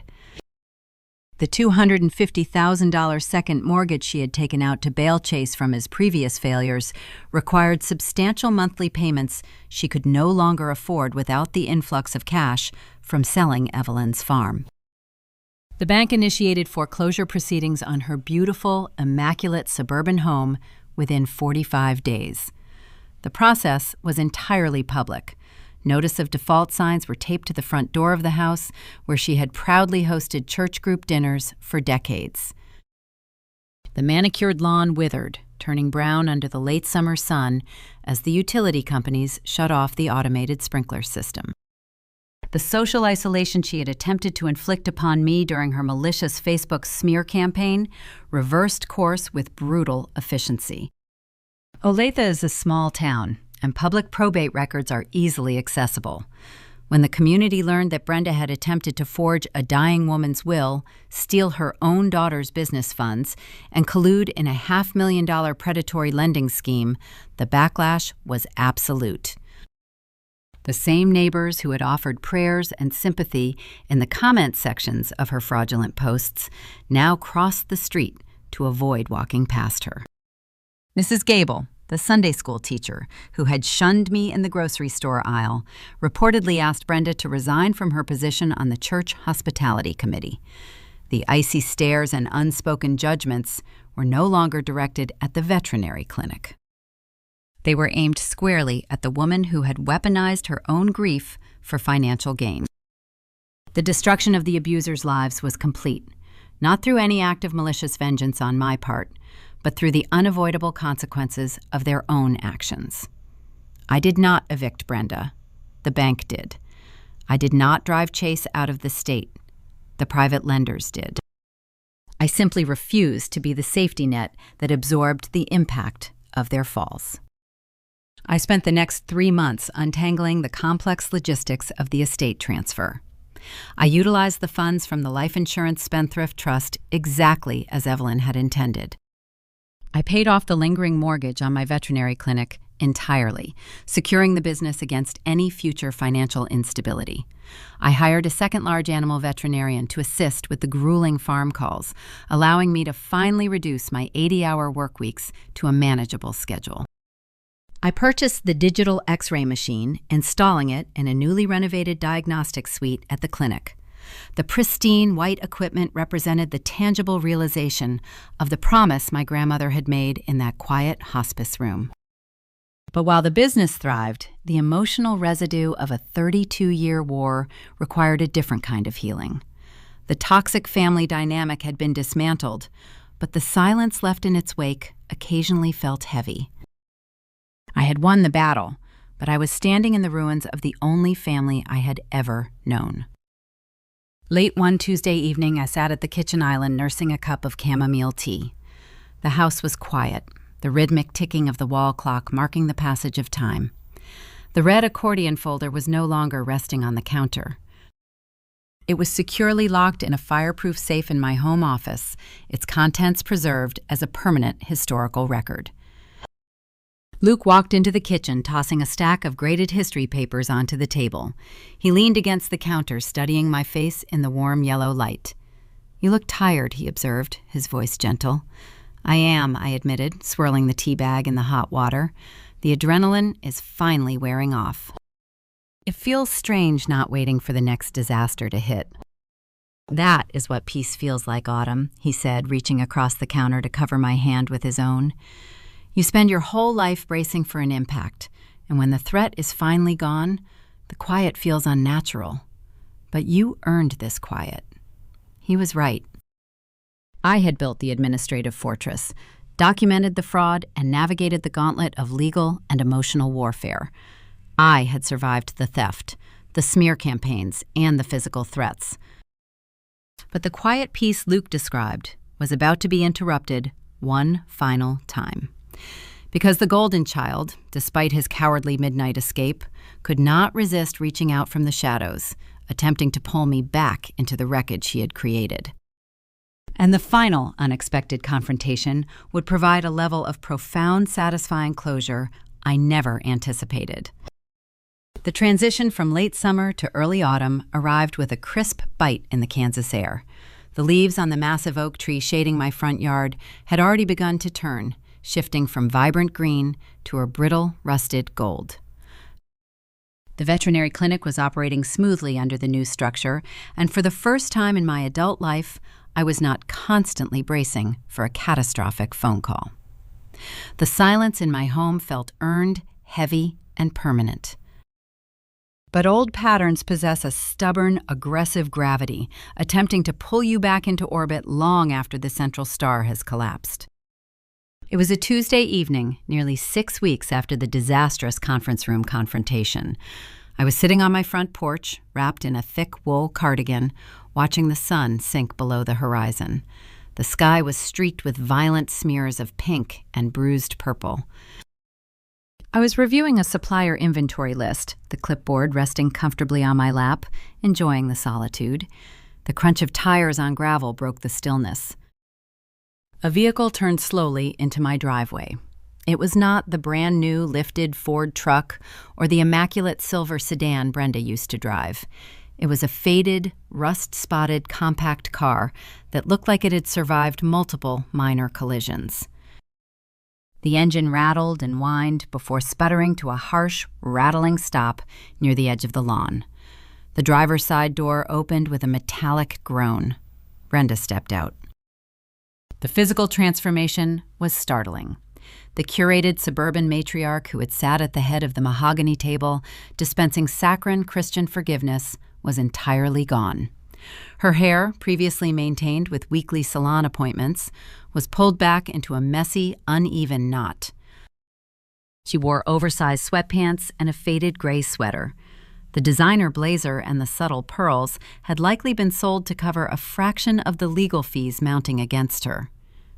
The $250,000 second mortgage she had taken out to bail Chase from his previous failures required substantial monthly payments she could no longer afford without the influx of cash from selling Evelyn's farm. The bank initiated foreclosure proceedings on her beautiful, immaculate suburban home within 45 days. The process was entirely public. Notice of default signs were taped to the front door of the house, where she had proudly hosted church group dinners for decades. The manicured lawn withered, turning brown under the late summer sun as the utility companies shut off the automated sprinkler system. The social isolation she had attempted to inflict upon me during her malicious Facebook smear campaign reversed course with brutal efficiency. Olathe is a small town, and public probate records are easily accessible. When the community learned that Brenda had attempted to forge a dying woman's will, steal her own daughter's business funds, and collude in a $500,000 predatory lending scheme, the backlash was absolute. The same neighbors who had offered prayers and sympathy in the comment sections of her fraudulent posts now crossed the street to avoid walking past her. Mrs. Gable, the Sunday school teacher who had shunned me in the grocery store aisle, reportedly asked Brenda to resign from her position on the church hospitality committee. The icy stares and unspoken judgments were no longer directed at the veterinary clinic. They were aimed squarely at the woman who had weaponized her own grief for financial gain. The destruction of the abusers' lives was complete, not through any act of malicious vengeance on my part, but through the unavoidable consequences of their own actions. I did not evict Brenda. The bank did. I did not drive Chase out of the state. The private lenders did. I simply refused to be the safety net that absorbed the impact of their falls. I spent the next 3 months untangling the complex logistics of the estate transfer. I utilized the funds from the life insurance spendthrift trust exactly as Evelyn had intended. I paid off the lingering mortgage on my veterinary clinic entirely, securing the business against any future financial instability. I hired a second large animal veterinarian to assist with the grueling farm calls, allowing me to finally reduce my 80-hour work weeks to a manageable schedule. I purchased the digital X-ray machine, installing it in a newly renovated diagnostic suite at the clinic. The pristine white equipment represented the tangible realization of the promise my grandmother had made in that quiet hospice room. But while the business thrived, the emotional residue of a 32-year war required a different kind of healing. The toxic family dynamic had been dismantled, but the silence left in its wake occasionally felt heavy. I had won the battle, but I was standing in the ruins of the only family I had ever known. Late one Tuesday evening, I sat at the kitchen island nursing a cup of chamomile tea. The house was quiet, the rhythmic ticking of the wall clock marking the passage of time. The red accordion folder was no longer resting on the counter. It was securely locked in a fireproof safe in my home office, its contents preserved as a permanent historical record. Luke walked into the kitchen, tossing a stack of graded history papers onto the table. He leaned against the counter, studying my face in the warm yellow light. "You look tired," he observed, his voice gentle. "I am," I admitted, swirling the tea bag in the hot water. The adrenaline is finally wearing off. It feels strange not waiting for the next disaster to hit. "That is what peace feels like, Autumn," he said, reaching across the counter to cover my hand with his own. "You spend your whole life bracing for an impact, and when the threat is finally gone, the quiet feels unnatural. But you earned this quiet." He was right. I had built the administrative fortress, documented the fraud, and navigated the gauntlet of legal and emotional warfare. I had survived the theft, the smear campaigns, and the physical threats. But the quiet peace Luke described was about to be interrupted one final time. Because the golden child, despite his cowardly midnight escape, could not resist reaching out from the shadows, attempting to pull me back into the wreckage he had created. And the final unexpected confrontation would provide a level of profound, satisfying closure I never anticipated. The transition from late summer to early autumn arrived with a crisp bite in the Kansas air. The leaves on the massive oak tree shading my front yard had already begun to turn, shifting from vibrant green to a brittle, rusted gold. The veterinary clinic was operating smoothly under the new structure, and for the first time in my adult life, I was not constantly bracing for a catastrophic phone call. The silence in my home felt earned, heavy, and permanent. But old patterns possess a stubborn, aggressive gravity, attempting to pull you back into orbit long after the central star has collapsed. It was a Tuesday evening, nearly 6 weeks after the disastrous conference room confrontation. I was sitting on my front porch, wrapped in a thick wool cardigan, watching the sun sink below the horizon. The sky was streaked with violent smears of pink and bruised purple. I was reviewing a supplier inventory list, the clipboard resting comfortably on my lap, enjoying the solitude. The crunch of tires on gravel broke the stillness. A vehicle turned slowly into my driveway. It was not the brand new lifted Ford truck or the immaculate silver sedan Brenda used to drive. It was a faded, rust-spotted compact car that looked like it had survived multiple minor collisions. The engine rattled and whined before sputtering to a harsh, rattling stop near the edge of the lawn. The driver's side door opened with a metallic groan. Brenda stepped out. The physical transformation was startling. The curated suburban matriarch who had sat at the head of the mahogany table, dispensing saccharine Christian forgiveness, was entirely gone. Her hair, previously maintained with weekly salon appointments, was pulled back into a messy, uneven knot. She wore oversized sweatpants and a faded gray sweater. The designer blazer and the subtle pearls had likely been sold to cover a fraction of the legal fees mounting against her.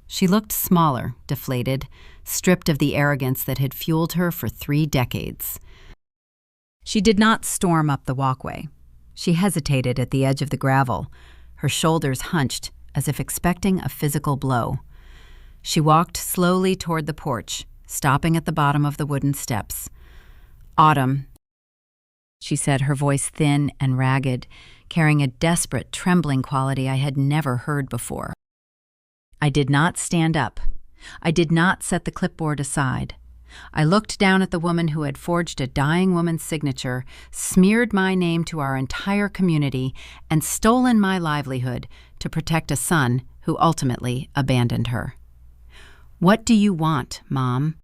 She looked smaller, deflated, stripped of the arrogance that had fueled her for 3 decades. She did not storm up the walkway. She hesitated at the edge of the gravel, her shoulders hunched as if expecting a physical blow. She walked slowly toward the porch, stopping at the bottom of the wooden steps. "Autumn," she said, her voice thin and ragged, carrying a desperate, trembling quality I had never heard before. I did not stand up. I did not set the clipboard aside. I looked down at the woman who had forged a dying woman's signature, smeared my name to our entire community, and stolen my livelihood to protect a son who ultimately abandoned her. "What do you want, Mom?"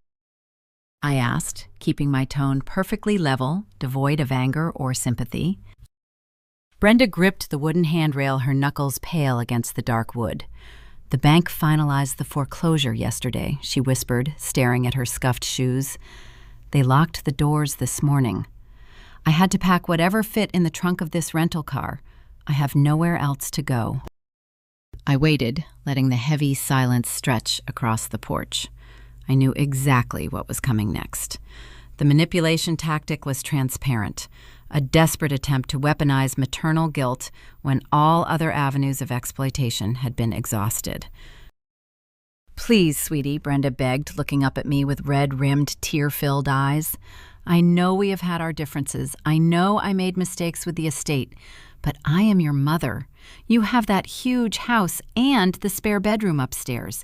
I asked, keeping my tone perfectly level, devoid of anger or sympathy. Brenda gripped the wooden handrail, her knuckles pale against the dark wood. "The bank finalized the foreclosure yesterday," she whispered, staring at her scuffed shoes. "They locked the doors this morning. I had to pack whatever fit in the trunk of this rental car. I have nowhere else to go." I waited, letting the heavy silence stretch across the porch. I knew exactly what was coming next. The manipulation tactic was transparent, a desperate attempt to weaponize maternal guilt when all other avenues of exploitation had been exhausted. "Please, sweetie," Brenda begged, looking up at me with red-rimmed, tear-filled eyes. "I know we have had our differences. I know I made mistakes with the estate, but I am your mother. You have that huge house and the spare bedroom upstairs.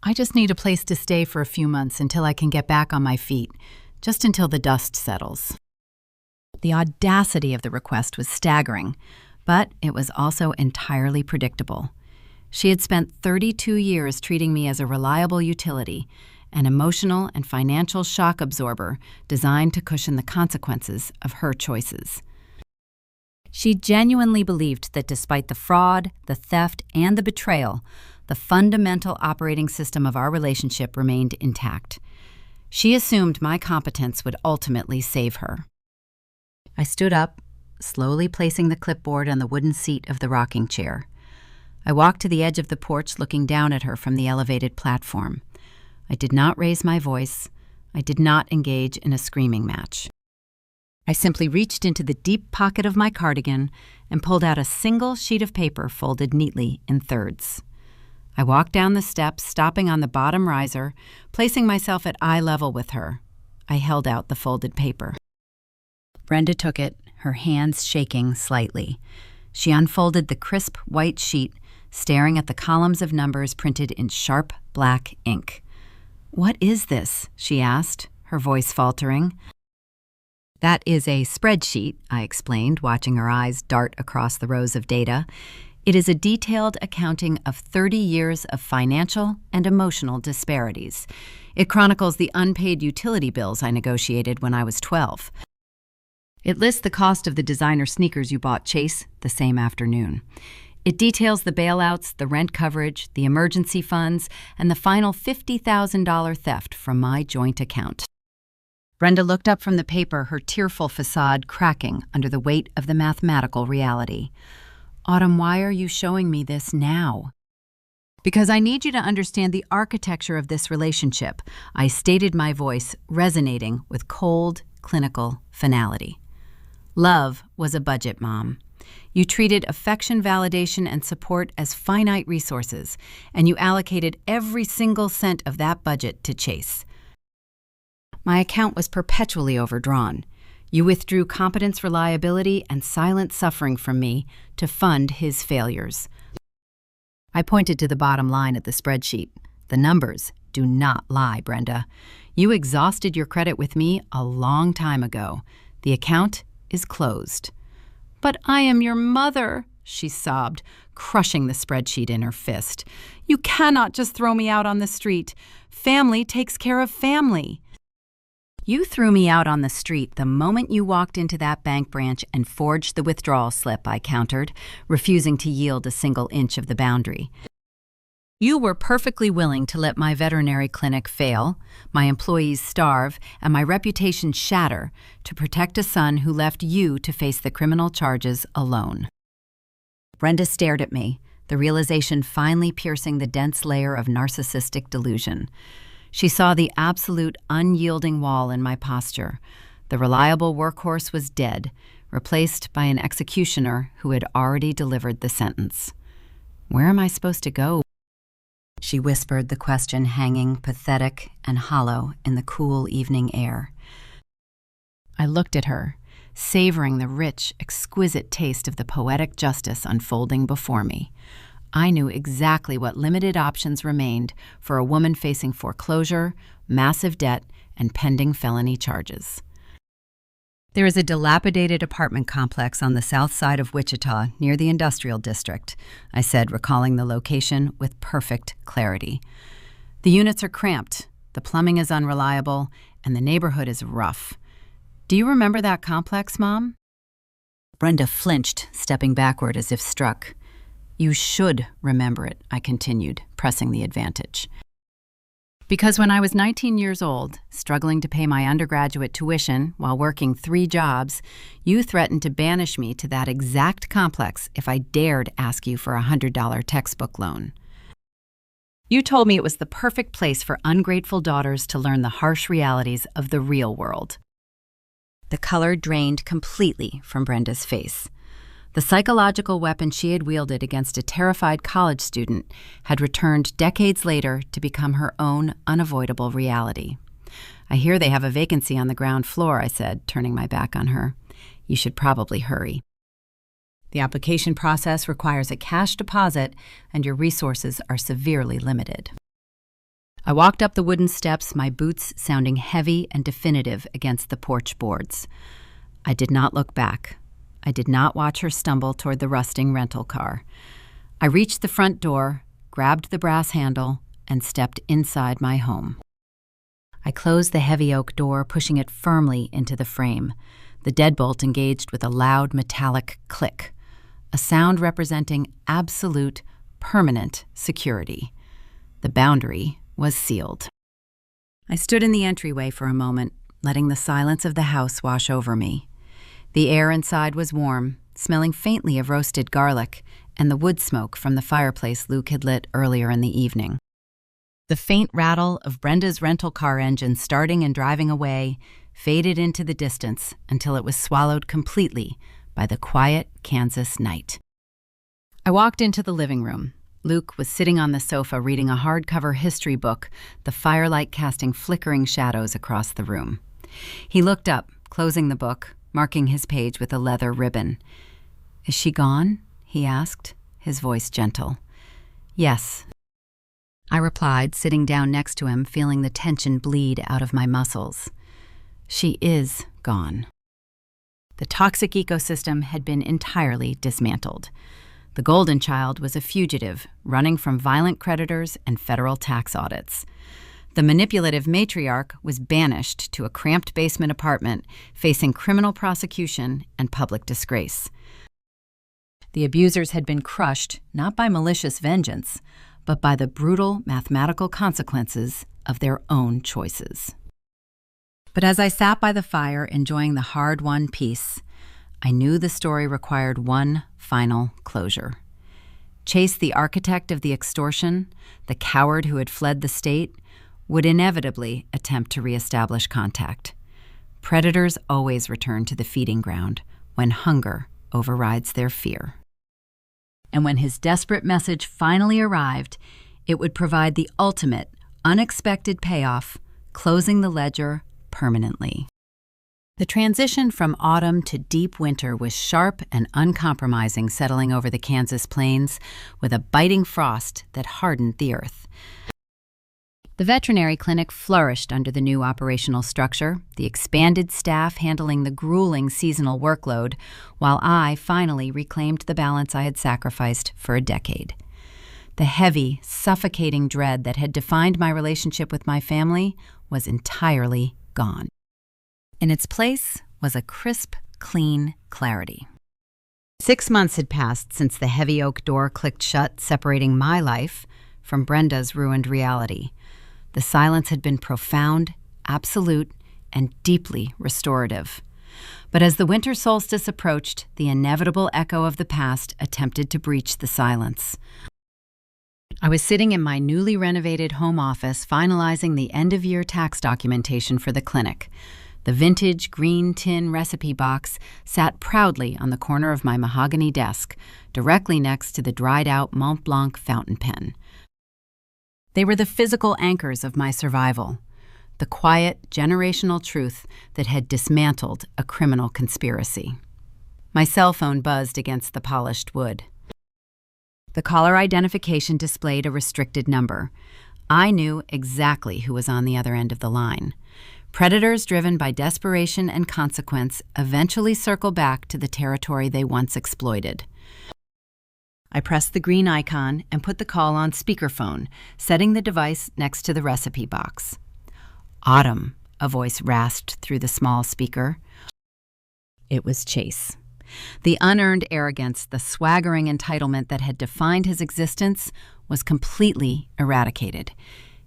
I just need a place to stay for a few months until I can get back on my feet, just until the dust settles. The audacity of the request was staggering, but it was also entirely predictable. She had spent 32 years treating me as a reliable utility, an emotional and financial shock absorber designed to cushion the consequences of her choices. She genuinely believed that despite the fraud, the theft, and the betrayal, the fundamental operating system of our relationship remained intact. She assumed my competence would ultimately save her. I stood up, slowly placing the clipboard on the wooden seat of the rocking chair. I walked to the edge of the porch, looking down at her from the elevated platform. I did not raise my voice. I did not engage in a screaming match. I simply reached into the deep pocket of my cardigan and pulled out a single sheet of paper folded neatly in thirds. I walked down the steps, stopping on the bottom riser, placing myself at eye level with her. I held out the folded paper. Brenda took it, her hands shaking slightly. She unfolded the crisp white sheet, staring at the columns of numbers printed in sharp black ink. "What is this?" she asked, her voice faltering. "That is a spreadsheet," I explained, watching her eyes dart across the rows of data. "It is a detailed accounting of 30 years of financial and emotional disparities. It chronicles the unpaid utility bills I negotiated when I was 12. It lists the cost of the designer sneakers you bought Chase the same afternoon. It details the bailouts, the rent coverage, the emergency funds, and the final $50,000 theft from my joint account." Brenda looked up from the paper, her tearful facade cracking under the weight of the mathematical reality. "Autumn, why are you showing me this now?" "Because I need you to understand the architecture of this relationship," I stated, my voice resonating with cold, clinical finality. "Love was a budget, Mom. You treated affection, validation, and support as finite resources, and you allocated every single cent of that budget to Chase. My account was perpetually overdrawn. You withdrew competence, reliability, and silent suffering from me to fund his failures." I pointed to the bottom line of the spreadsheet. "The numbers do not lie, Brenda. You exhausted your credit with me a long time ago. The account is closed." "But I am your mother," she sobbed, crushing the spreadsheet in her fist. "You cannot just throw me out on the street. Family takes care of family." "You threw me out on the street the moment you walked into that bank branch and forged the withdrawal slip," I countered, refusing to yield a single inch of the boundary. "You were perfectly willing to let my veterinary clinic fail, my employees starve, and my reputation shatter to protect a son who left you to face the criminal charges alone." Brenda stared at me, the realization finally piercing the dense layer of narcissistic delusion. She saw the absolute unyielding wall in my posture. The reliable workhorse was dead, replaced by an executioner who had already delivered the sentence. "Where am I supposed to go?" she whispered, the question hanging pathetic and hollow in the cool evening air. I looked at her, savoring the rich, exquisite taste of the poetic justice unfolding before me. I knew exactly what limited options remained for a woman facing foreclosure, massive debt, and pending felony charges. "There is a dilapidated apartment complex on the south side of Wichita near the industrial district," I said, recalling the location with perfect clarity. "The units are cramped, the plumbing is unreliable, and the neighborhood is rough. Do you remember that complex, Mom?" Brenda flinched, stepping backward as if struck. "You should remember it," I continued, pressing the advantage. "Because when I was 19 years old, struggling to pay my undergraduate tuition while working 3 jobs, you threatened to banish me to that exact complex if I dared ask you for a $100 textbook loan. You told me it was the perfect place for ungrateful daughters to learn the harsh realities of the real world." The color drained completely from Brenda's face. The psychological weapon she had wielded against a terrified college student had returned decades later to become her own unavoidable reality. "I hear they have a vacancy on the ground floor," I said, turning my back on her. "You should probably hurry. The application process requires a cash deposit, and your resources are severely limited." I walked up the wooden steps, my boots sounding heavy and definitive against the porch boards. I did not look back. I did not watch her stumble toward the rusting rental car. I reached the front door, grabbed the brass handle, and stepped inside my home. I closed the heavy oak door, pushing it firmly into the frame. The deadbolt engaged with a loud metallic click, a sound representing absolute, permanent security. The boundary was sealed. I stood in the entryway for a moment, letting the silence of the house wash over me. The air inside was warm, smelling faintly of roasted garlic and the wood smoke from the fireplace Luke had lit earlier in the evening. The faint rattle of Brenda's rental car engine starting and driving away faded into the distance until it was swallowed completely by the quiet Kansas night. I walked into the living room. Luke was sitting on the sofa reading a hardcover history book, the firelight casting flickering shadows across the room. He looked up, closing the book, marking his page with a leather ribbon. "Is she gone?" he asked, his voice gentle. "Yes," I replied, sitting down next to him, feeling the tension bleed out of my muscles. "She is gone." The toxic ecosystem had been entirely dismantled. The golden child was a fugitive, running from violent creditors and federal tax audits. The manipulative matriarch was banished to a cramped basement apartment, facing criminal prosecution and public disgrace. The abusers had been crushed not by malicious vengeance, but by the brutal mathematical consequences of their own choices. But as I sat by the fire enjoying the hard-won peace, I knew the story required one final closure. Chase, the architect of the extortion, the coward who had fled the state, would inevitably attempt to reestablish contact. Predators always return to the feeding ground when hunger overrides their fear. And when his desperate message finally arrived, it would provide the ultimate, unexpected payoff, closing the ledger permanently. The transition from autumn to deep winter was sharp and uncompromising, settling over the Kansas plains with a biting frost that hardened the earth. The veterinary clinic flourished under the new operational structure, the expanded staff handling the grueling seasonal workload, while I finally reclaimed the balance I had sacrificed for a decade. The heavy, suffocating dread that had defined my relationship with my family was entirely gone. In its place was a crisp, clean clarity. 6 months had passed since the heavy oak door clicked shut, separating my life from Brenda's ruined reality. The silence had been profound, absolute, and deeply restorative. But as the winter solstice approached, the inevitable echo of the past attempted to breach the silence. I was sitting in my newly renovated home office finalizing the end-of-year tax documentation for the clinic. The vintage green tin recipe box sat proudly on the corner of my mahogany desk, directly next to the dried-out Mont Blanc fountain pen. They were the physical anchors of my survival, the quiet, generational truth that had dismantled a criminal conspiracy. My cell phone buzzed against the polished wood. The caller identification displayed a restricted number. I knew exactly who was on the other end of the line. Predators driven by desperation and consequence eventually circle back to the territory they once exploited. I pressed the green icon and put the call on speakerphone, setting the device next to the recipe box. "Autumn," a voice rasped through the small speaker. It was Chase. The unearned arrogance, the swaggering entitlement that had defined his existence was completely eradicated.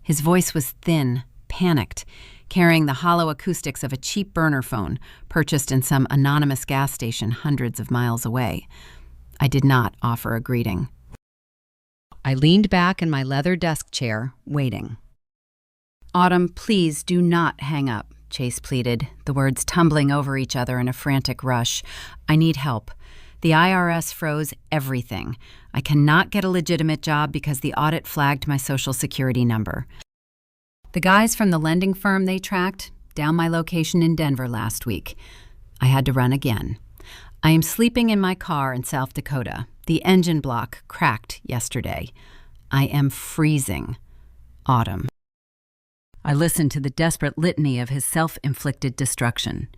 His voice was thin, panicked, carrying the hollow acoustics of a cheap burner phone purchased in some anonymous gas station hundreds of miles away. I did not offer a greeting. I leaned back in my leather desk chair, waiting. "Autumn, please do not hang up," Chase pleaded, the words tumbling over each other in a frantic rush. "I need help. The IRS froze everything. I cannot get a legitimate job because the audit flagged my Social Security number. The guys from the lending firm they tracked down my location in Denver last week. I had to run again. I am sleeping in my car in South Dakota. The engine block cracked yesterday. I am freezing. Autumn." I listened to the desperate litany of his self-inflicted destruction.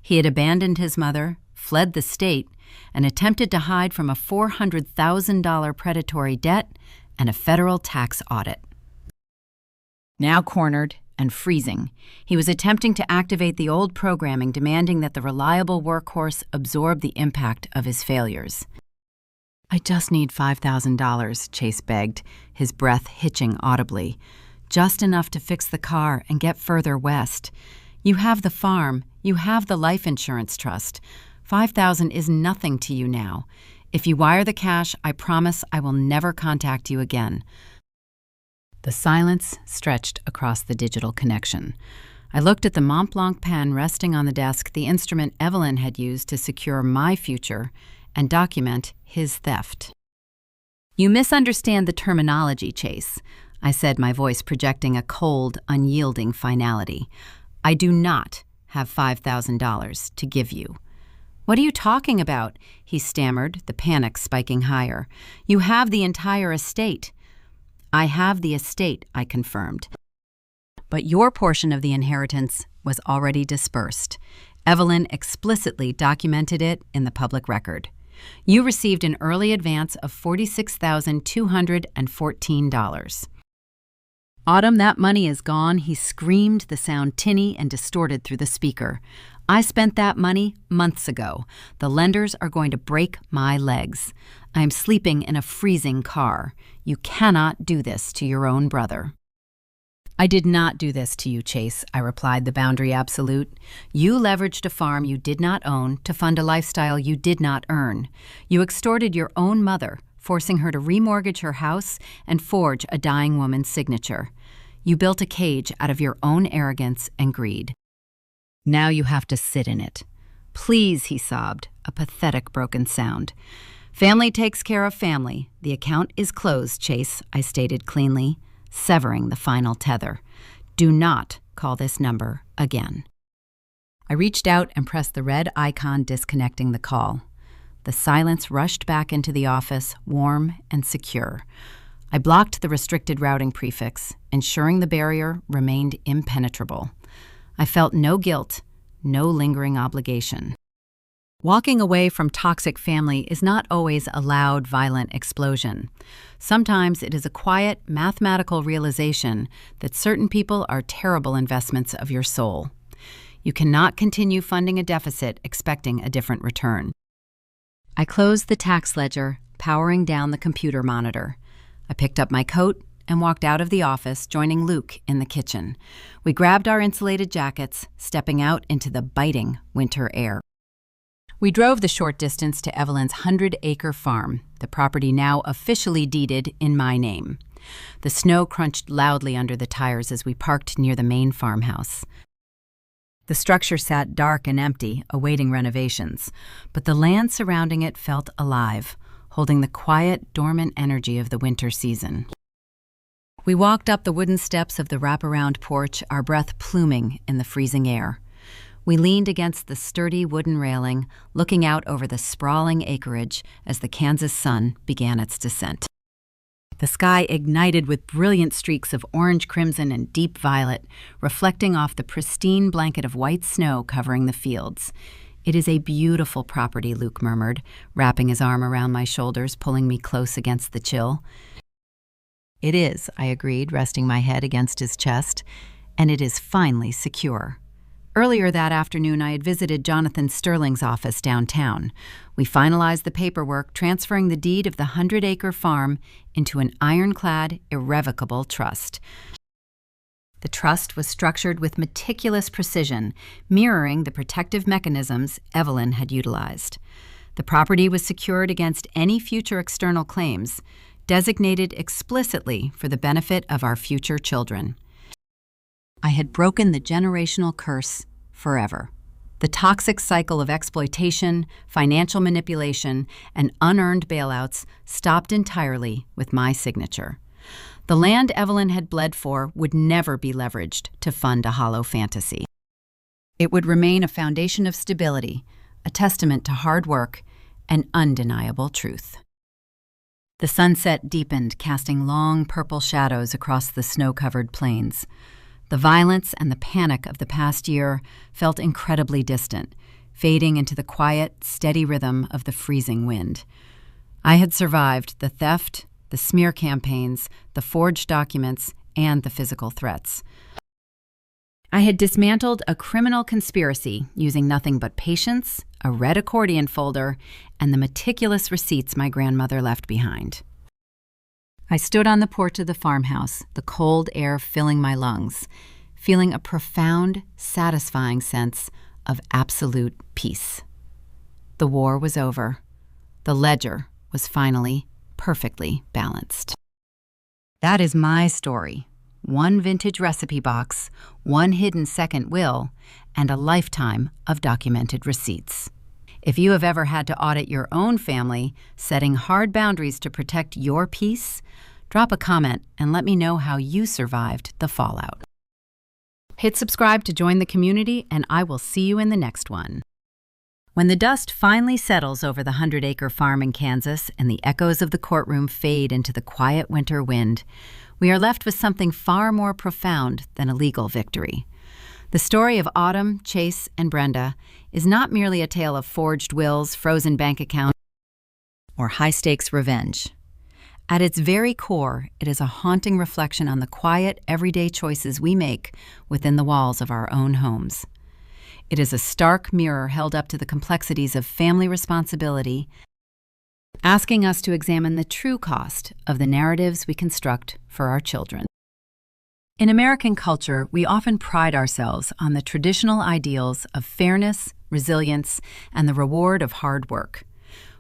He had abandoned his mother, fled the state, and attempted to hide from a $400,000 predatory debt and a federal tax audit. Now cornered and freezing, he was attempting to activate the old programming demanding that the reliable workhorse absorb the impact of his failures. "I just need $5,000, Chase begged, his breath hitching audibly. "Just enough to fix the car and get further west. You have the farm, you have the life insurance trust. $5,000 is nothing to you now. If you wire the cash, I promise I will never contact you again." The silence stretched across the digital connection. I looked at the Mont Blanc pen resting on the desk, the instrument Evelyn had used to secure my future and document his theft. "You misunderstand the terminology, Chase," I said, my voice projecting a cold, unyielding finality. "I do not have $5,000 to give you." "What are you talking about?" he stammered, the panic spiking higher. "You have the entire estate." "I have the estate," I confirmed. "But your portion of the inheritance was already dispersed. Evelyn explicitly documented it in the public record. You received an early advance of $46,214. "Autumn, that money is gone," he screamed, the sound tinny and distorted through the speaker. "I spent that money months ago. The lenders are going to break my legs. I am sleeping in a freezing car. You cannot do this to your own brother." "I did not do this to you, Chase," I replied, the boundary absolute. "You leveraged a farm you did not own to fund a lifestyle you did not earn. You extorted your own mother, forcing her to remortgage her house and forge a dying woman's signature. You built a cage out of your own arrogance and greed. Now you have to sit in it." "Please," he sobbed, a pathetic broken sound. "Family takes care of family. The account is closed, Chase," I stated cleanly, severing the final tether. "Do not call this number again." I reached out and pressed the red icon disconnecting the call. The silence rushed back into the office, warm and secure. I blocked the restricted routing prefix, ensuring the barrier remained impenetrable. I felt no guilt, no lingering obligation. Walking away from toxic family is not always a loud, violent explosion. Sometimes it is a quiet, mathematical realization that certain people are terrible investments of your soul. You cannot continue funding a deficit expecting a different return. I closed the tax ledger, powering down the computer monitor. I picked up my coat and walked out of the office, joining Luke in the kitchen. We grabbed our insulated jackets, stepping out into the biting winter air. We drove the short distance to Evelyn's 100-acre farm, the property now officially deeded in my name. The snow crunched loudly under the tires as we parked near the main farmhouse. The structure sat dark and empty, awaiting renovations, but the land surrounding it felt alive, holding the quiet, dormant energy of the winter season. We walked up the wooden steps of the wraparound porch, our breath pluming in the freezing air. We leaned against the sturdy wooden railing, looking out over the sprawling acreage as the Kansas sun began its descent. The sky ignited with brilliant streaks of orange, crimson, and deep violet, reflecting off the pristine blanket of white snow covering the fields. "It is a beautiful property," Luke murmured, wrapping his arm around my shoulders, pulling me close against the chill. "It is," I agreed, resting my head against his chest, "and it is finally secure." Earlier that afternoon, I had visited Jonathan Sterling's office downtown. We finalized the paperwork, transferring the deed of the 100-acre farm into an ironclad, irrevocable trust. The trust was structured with meticulous precision, mirroring the protective mechanisms Evelyn had utilized. The property was secured against any future external claims, designated explicitly for the benefit of our future children. I had broken the generational curse forever. The toxic cycle of exploitation, financial manipulation, and unearned bailouts stopped entirely with my signature. The land Evelyn had bled for would never be leveraged to fund a hollow fantasy. It would remain a foundation of stability, a testament to hard work and undeniable truth. The sunset deepened, casting long purple shadows across the snow-covered plains. The violence and the panic of the past year felt incredibly distant, fading into the quiet, steady rhythm of the freezing wind. I had survived the theft, the smear campaigns, the forged documents, and the physical threats. I had dismantled a criminal conspiracy using nothing but patience, a red accordion folder, and the meticulous receipts my grandmother left behind. I stood on the porch of the farmhouse, the cold air filling my lungs, feeling a profound, satisfying sense of absolute peace. The war was over. The ledger was finally perfectly balanced. That is my story. One vintage recipe box, one hidden second will, and a lifetime of documented receipts. If you have ever had to audit your own family, setting hard boundaries to protect your peace, drop a comment and let me know how you survived the fallout. Hit subscribe to join the community, and I will see you in the next one. When the dust finally settles over the 100-acre farm in Kansas and the echoes of the courtroom fade into the quiet winter wind, we are left with something far more profound than a legal victory. The story of Autumn, Chase, and Brenda is not merely a tale of forged wills, frozen bank accounts, or high-stakes revenge. At its very core, it is a haunting reflection on the quiet, everyday choices we make within the walls of our own homes. It is a stark mirror held up to the complexities of family responsibility, asking us to examine the true cost of the narratives we construct for our children. In American culture, we often pride ourselves on the traditional ideals of fairness, resilience, and the reward of hard work.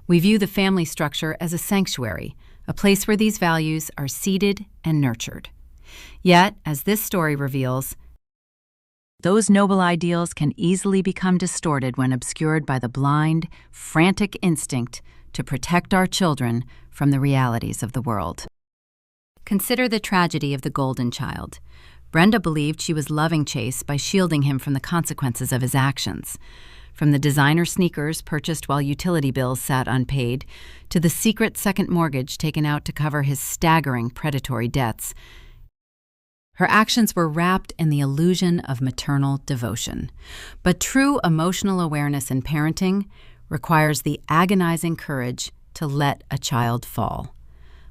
We view the family structure as a sanctuary, a place where these values are seeded and nurtured. Yet, as this story reveals, those noble ideals can easily become distorted when obscured by the blind, frantic instinct to protect our children from the realities of the world. Consider the tragedy of the golden child. Brenda believed she was loving Chase by shielding him from the consequences of his actions. From the designer sneakers purchased while utility bills sat unpaid, to the secret second mortgage taken out to cover his staggering predatory debts, her actions were wrapped in the illusion of maternal devotion. But true emotional awareness in parenting requires the agonizing courage to let a child fall.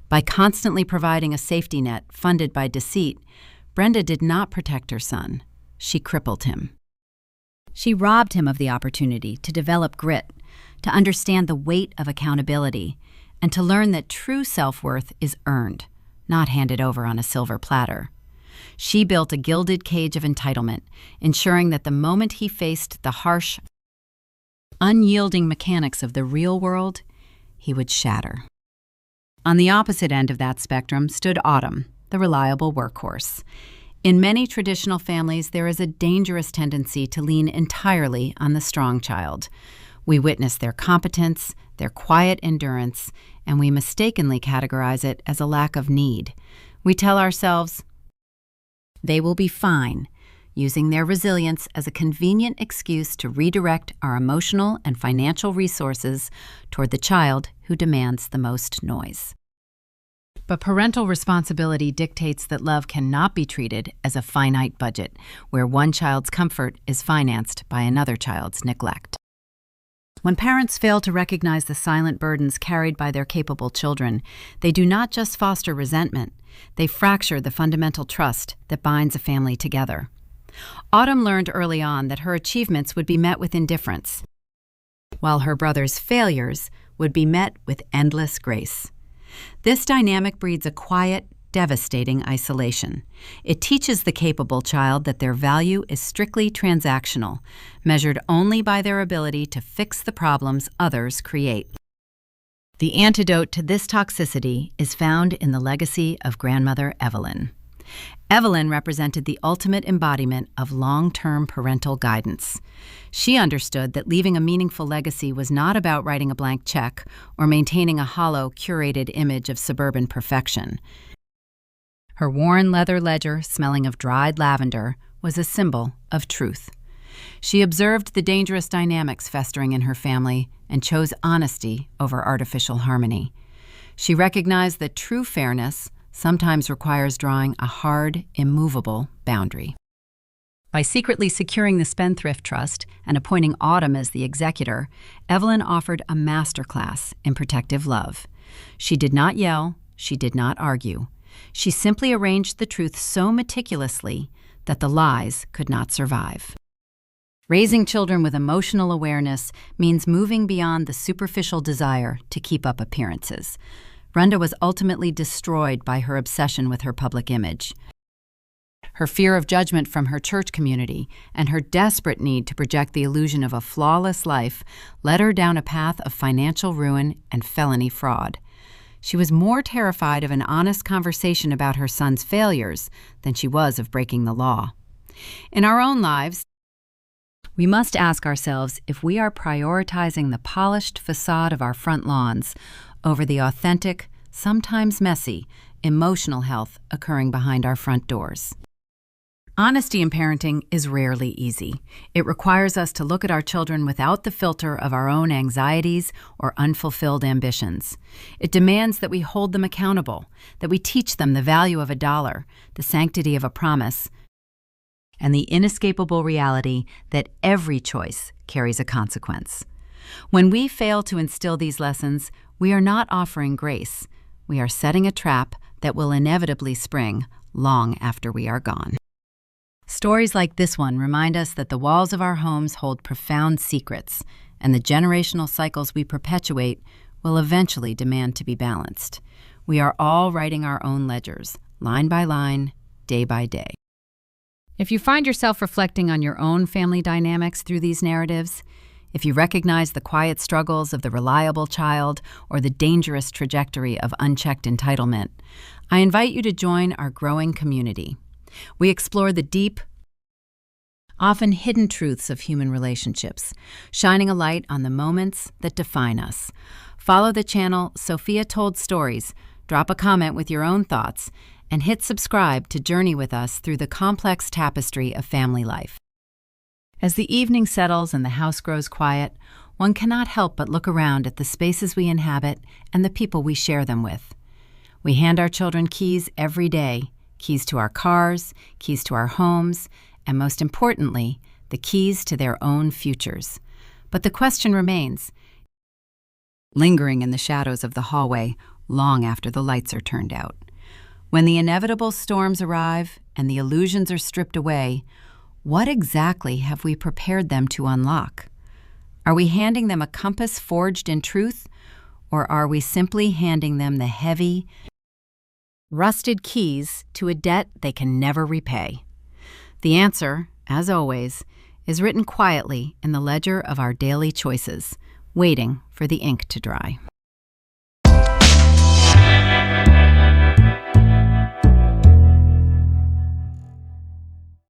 By constantly providing a safety net funded by deceit, Brenda did not protect her son. She crippled him. She robbed him of the opportunity to develop grit, to understand the weight of accountability, and to learn that true self-worth is earned, not handed over on a silver platter. She built a gilded cage of entitlement, ensuring that the moment he faced the harsh, unyielding mechanics of the real world, he would shatter. On the opposite end of that spectrum stood Autumn, the reliable workhorse. In many traditional families, there is a dangerous tendency to lean entirely on the strong child. We witness their competence, their quiet endurance, and we mistakenly categorize it as a lack of need. We tell ourselves, they will be fine, using their resilience as a convenient excuse to redirect our emotional and financial resources toward the child who demands the most noise. But parental responsibility dictates that love cannot be treated as a finite budget, where one child's comfort is financed by another child's neglect. When parents fail to recognize the silent burdens carried by their capable children, they do not just foster resentment, they fracture the fundamental trust that binds a family together. Autumn learned early on that her achievements would be met with indifference, while her brother's failures would be met with endless grace. This dynamic breeds a quiet, devastating isolation. It teaches the capable child that their value is strictly transactional, measured only by their ability to fix the problems others create. The antidote to this toxicity is found in the legacy of grandmother Evelyn. Evelyn represented the ultimate embodiment of long-term parental guidance. She understood that leaving a meaningful legacy was not about writing a blank check or maintaining a hollow, curated image of suburban perfection. Her worn leather ledger, smelling of dried lavender, was a symbol of truth. She observed the dangerous dynamics festering in her family and chose honesty over artificial harmony. She recognized that true fairness sometimes requires drawing a hard, immovable boundary. By secretly securing the Spendthrift Trust and appointing Autumn as the executor, Evelyn offered a masterclass in protective love. She did not yell, she did not argue. She simply arranged the truth so meticulously that the lies could not survive. Raising children with emotional awareness means moving beyond the superficial desire to keep up appearances. Brenda was ultimately destroyed by her obsession with her public image. Her fear of judgment from her church community and her desperate need to project the illusion of a flawless life led her down a path of financial ruin and felony fraud. She was more terrified of an honest conversation about her son's failures than she was of breaking the law. In our own lives, we must ask ourselves if we are prioritizing the polished facade of our front lawns over the authentic, sometimes messy, emotional health occurring behind our front doors. Honesty in parenting is rarely easy. It requires us to look at our children without the filter of our own anxieties or unfulfilled ambitions. It demands that we hold them accountable, that we teach them the value of $1, the sanctity of a promise, and the inescapable reality that every choice carries a consequence. When we fail to instill these lessons, we are not offering grace. We are setting a trap that will inevitably spring long after we are gone. Stories like this one remind us that the walls of our homes hold profound secrets, and the generational cycles we perpetuate will eventually demand to be balanced. We are all writing our own ledgers, line by line, day by day. If you find yourself reflecting on your own family dynamics through these narratives, if you recognize the quiet struggles of the reliable child or the dangerous trajectory of unchecked entitlement, I invite you to join our growing community. We explore the deep, often hidden truths of human relationships, shining a light on the moments that define us. Follow the channel Eva Tells Stories, drop a comment with your own thoughts, and hit subscribe to journey with us through the complex tapestry of family life. As the evening settles and the house grows quiet, one cannot help but look around at the spaces we inhabit and the people we share them with. We hand our children keys every day, keys to our cars, keys to our homes, and most importantly, the keys to their own futures. But the question remains, lingering in the shadows of the hallway long after the lights are turned out. When the inevitable storms arrive and the illusions are stripped away, what exactly have we prepared them to unlock? Are we handing them a compass forged in truth, or are we simply handing them the heavy, rusted keys to a debt they can never repay? The answer, as always, is written quietly in the ledger of our daily choices, waiting for the ink to dry.